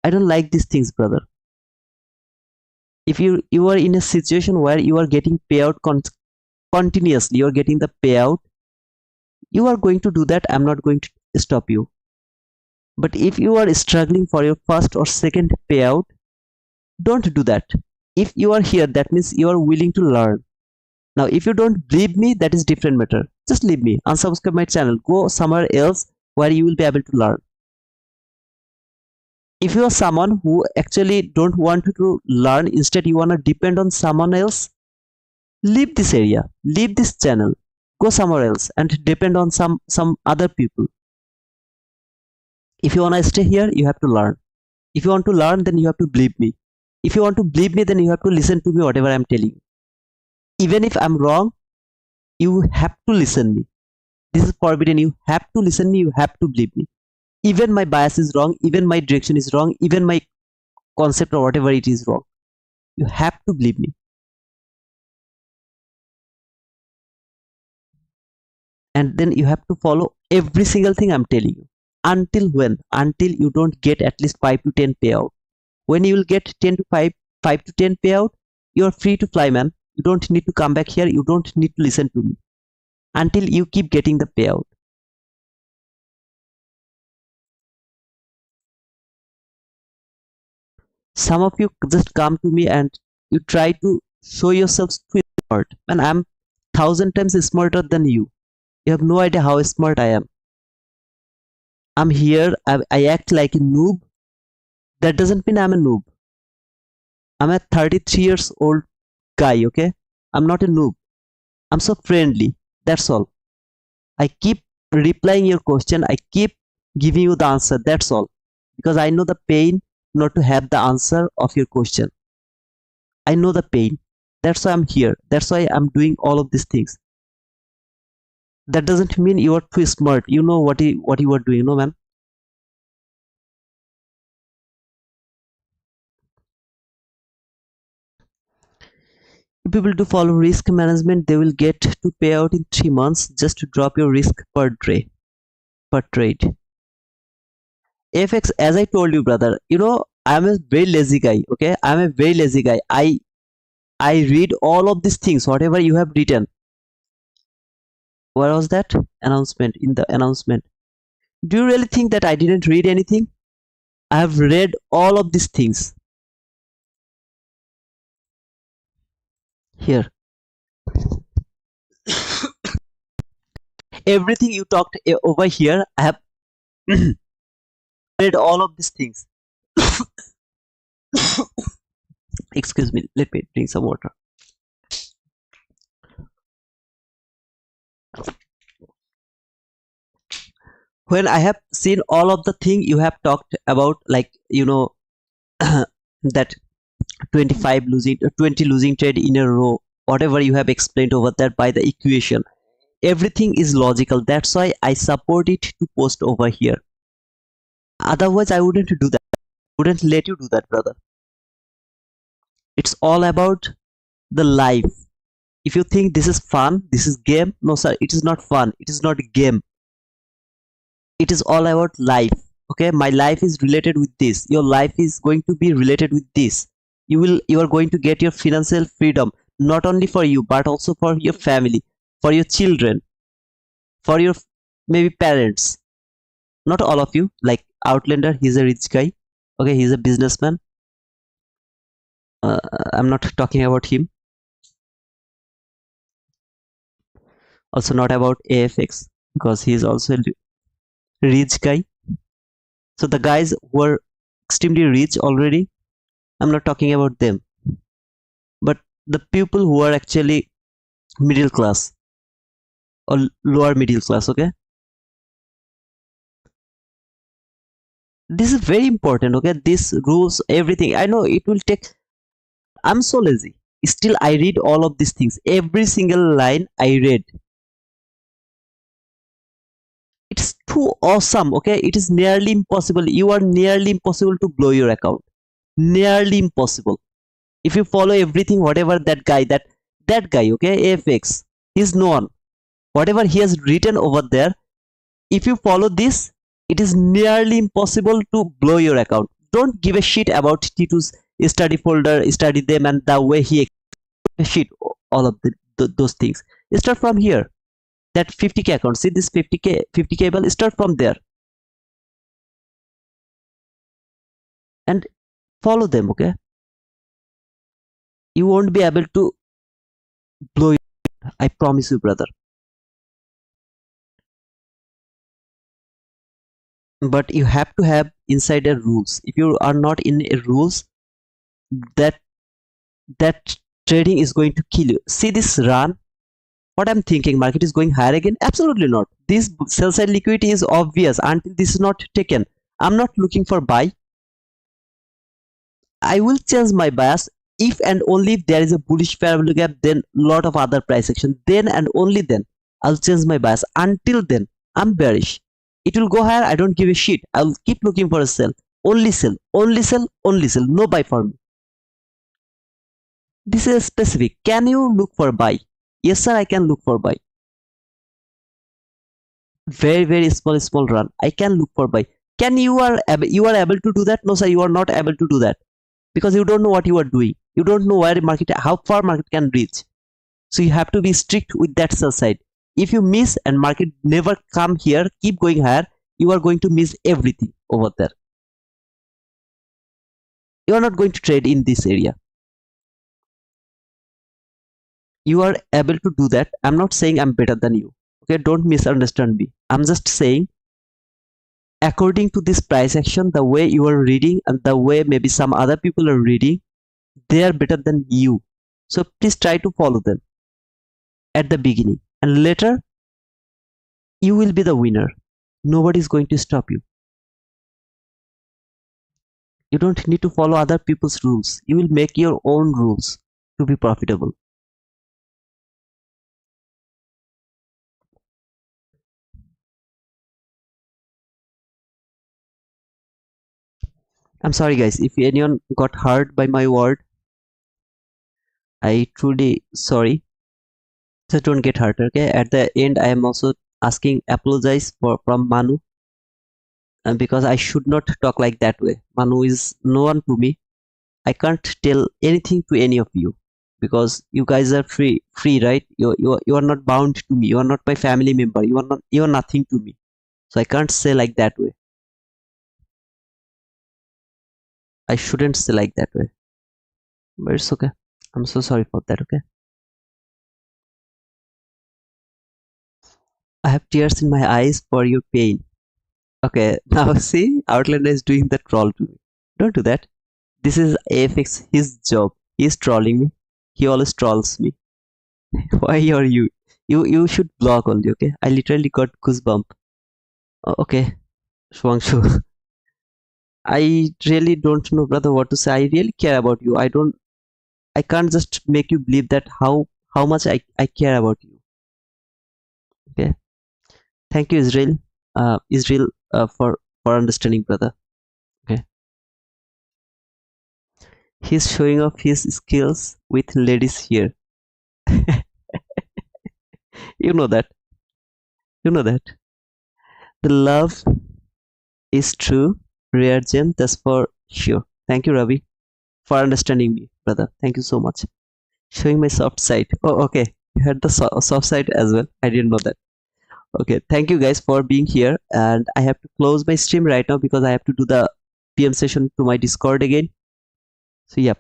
Speaker 1: I don't like these things, brother. If you are in a situation where you are getting payout continuously, you are getting the payout, you are going to do that. I'm not going to stop you. But if you are struggling for your first or second payout, don't do that. If you are here, that means you are willing to learn. Now if you don't believe me, that is different matter. Just leave me, unsubscribe my channel, go somewhere else where you will be able to learn. If you are someone who actually don't want to learn, instead you want to depend on someone else, leave this area, leave this channel, go somewhere else and depend on some other people. If you want to stay here, you have to learn. If you want to learn, then you have to believe me. If you want to believe me, then you have to listen to me whatever I'm telling you. Even if I'm wrong, you have to listen me. This is forbidden. You have to listen me, you have to believe me. Even my bias is wrong, even my direction is wrong, even my concept or whatever it is wrong, you have to believe me. And then you have to follow every single thing I'm telling you. Until when? Until you don't get at least 5 to 10 payout. When you will get 10 to 5 to 10 payout, you are free to fly, man. You don't need to come back here, you don't need to listen to me until you keep getting the payout. Some of you just come to me and you try to show yourselves too smart, and I'm 1,000 times smarter than you. You have no idea how smart I am. I'm here, I act like a noob. That doesn't mean I'm a noob. I'm a 33 years old guy, okay? I'm not a noob. I'm so friendly. That's all. I keep replying your question. I keep giving you the answer. That's all. Because I know the pain not to have the answer of your question. I know the pain. That's why I'm here. That's why I'm doing all of these things. That doesn't mean you are too smart. You know what you are doing, no man. If people do follow risk management, they will get to pay out in 3 months just to drop your risk per trade. FX, as I told you, brother, I'm a very lazy guy. Okay, I'm a very lazy guy. I read all of these things, whatever you have written. Where was that announcement? In the announcement, do you really think that I didn't read anything? I have read all of these things here. Everything you talked over here, I have read all of these things. Excuse me, let me drink some water. When I have seen all of the thing you have talked about, like that 25 losing 20 losing trade in a row, whatever you have explained over there by the equation, everything is logical. That's why I support it to post over here. Otherwise I wouldn't do that. Wouldn't let you do that, brother. It's all about the life. If you think this is fun, this is game, no sir, it is not fun, it is not game. It is all about life. Okay, my life is related with this, your life is going to be related with this. You are going to get your financial freedom, not only for you but also for your family, for your children, for your maybe parents. Not all of you, like Outlander, he's a rich guy. Okay, he's a businessman. I'm not talking about him. Also not about AFX, because he is also a rich guy. So the guys who are extremely rich already, I'm not talking about them, but the people who are actually middle class or lower middle class. Okay, this is very important. Okay, this rules everything. I know it will take, I'm so lazy, still I read all of these things. Every single line I read. It's too awesome. Okay, it is nearly impossible. You are nearly impossible to blow your account. Nearly impossible. If you follow everything, whatever that guy, okay, AFX, he's known. Whatever he has written over there, if you follow this, it is nearly impossible to blow your account. Don't give a shit about Titu's study folder, study them, and the way he shit all of those things. Start from here. That 50k account. See this 50k bill. Start from there and follow them. Okay, you won't be able to blow it. I promise you, brother. But you have to have insider rules. If you are not in a rules, that trading is going to kill you. See this run. What I'm thinking, market is going higher again? Absolutely not. This sell side liquidity is obvious until this is not taken. I'm not looking for buy. I will change my bias if and only if there is a bullish parabolic gap, then lot of other price action, then and only then I'll change my bias. Until then I'm bearish. It will go higher, I don't give a shit. I'll keep looking for a sell. Only sell, only sell, only sell. No buy for me. This is specific. Can you look for buy? Yes sir, I can look for buy. Very small run, I can look for buy. Can you are able to do that? No sir, you are not able to do that, because you don't know what you are doing. You don't know where market, how far market can reach. So you have to be strict with that sell side. If you miss and market never come here, keep going higher, you are going to miss everything over there. You are not going to trade in this area. You are able to do that. I'm not saying I'm better than you. Okay, don't misunderstand me. I'm just saying, according to this price action, the way you are reading and the way maybe some other people are reading, they are better than you. So please try to follow them at the beginning, and later you will be the winner. Nobody is going to stop you. You don't need to follow other people's rules. You will make your own rules to be profitable. I'm sorry guys, if anyone got hurt by my word, I truly sorry. Just don't get hurt, okay? At the end, I am also asking apologize from Manu, because I should not talk like that way. Manu is no one to me. I can't tell anything to any of you because you guys are free, right? You are not bound to me. You are not my family member. You are nothing to me. So I can't say like that way. I shouldn't say like that way. But it's okay. I'm so sorry for that, okay? I have tears in my eyes for your pain. Okay, now see, Outlander is doing the troll to me. Don't do that. This is AFX, his job. He's trolling me. He always trolls me. Why are you? You should block only, okay? I literally got goosebump. Okay, Swangshu. I really don't know, brother, what to say. I really care about you. I can't just make you believe that how much I care about you. Okay. Thank you, Israel. Israel, for understanding, brother. Okay. He's showing off his skills with ladies here. You know that. You know that. The love is true. Rare gem, that's for sure. Thank you, Ravi, for understanding me, brother. Thank you so much. Showing my soft side. Oh, okay. You had the soft side as well. I didn't know that. Okay. Thank you guys for being here. And I have to close my stream right now because I have to do the PM session to my Discord again. So yeah,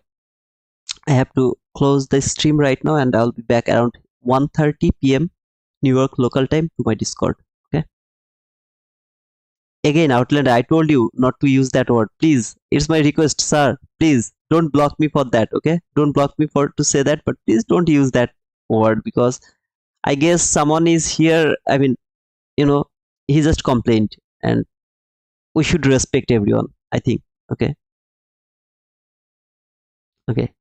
Speaker 1: I have to close the stream right now and I'll be back around 1:30 p.m. New York local time to my Discord. Okay. Again, Outlander, I told you not to use that word. Please, it's my request, sir. Please don't block me for that. Okay, don't block me for to say that, but please don't use that word because I guess someone is here. I mean, you know, he just complained, and we should respect everyone. I think. Okay. Okay.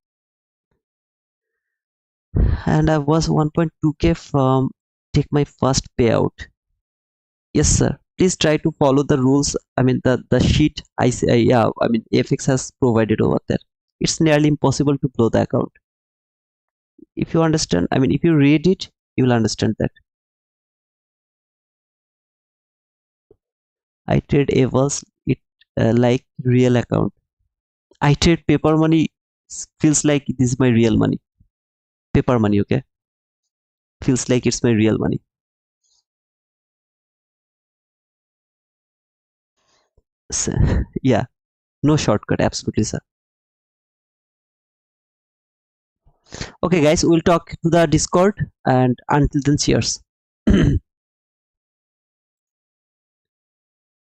Speaker 1: And I was 1.2k from take my first payout. Yes, sir. Please try to follow the rules. I mean, the sheet I say, yeah. I mean, FX has provided over there. It's nearly impossible to blow the account. If you understand, I mean, if you read it, you will understand that. I trade Evos, it like real account. I trade paper money. Feels like this is my real money. Paper money, okay? Feels like it's my real money. So, yeah, no shortcut, absolutely, sir. Okay, guys, we'll talk to the Discord, and until then, cheers.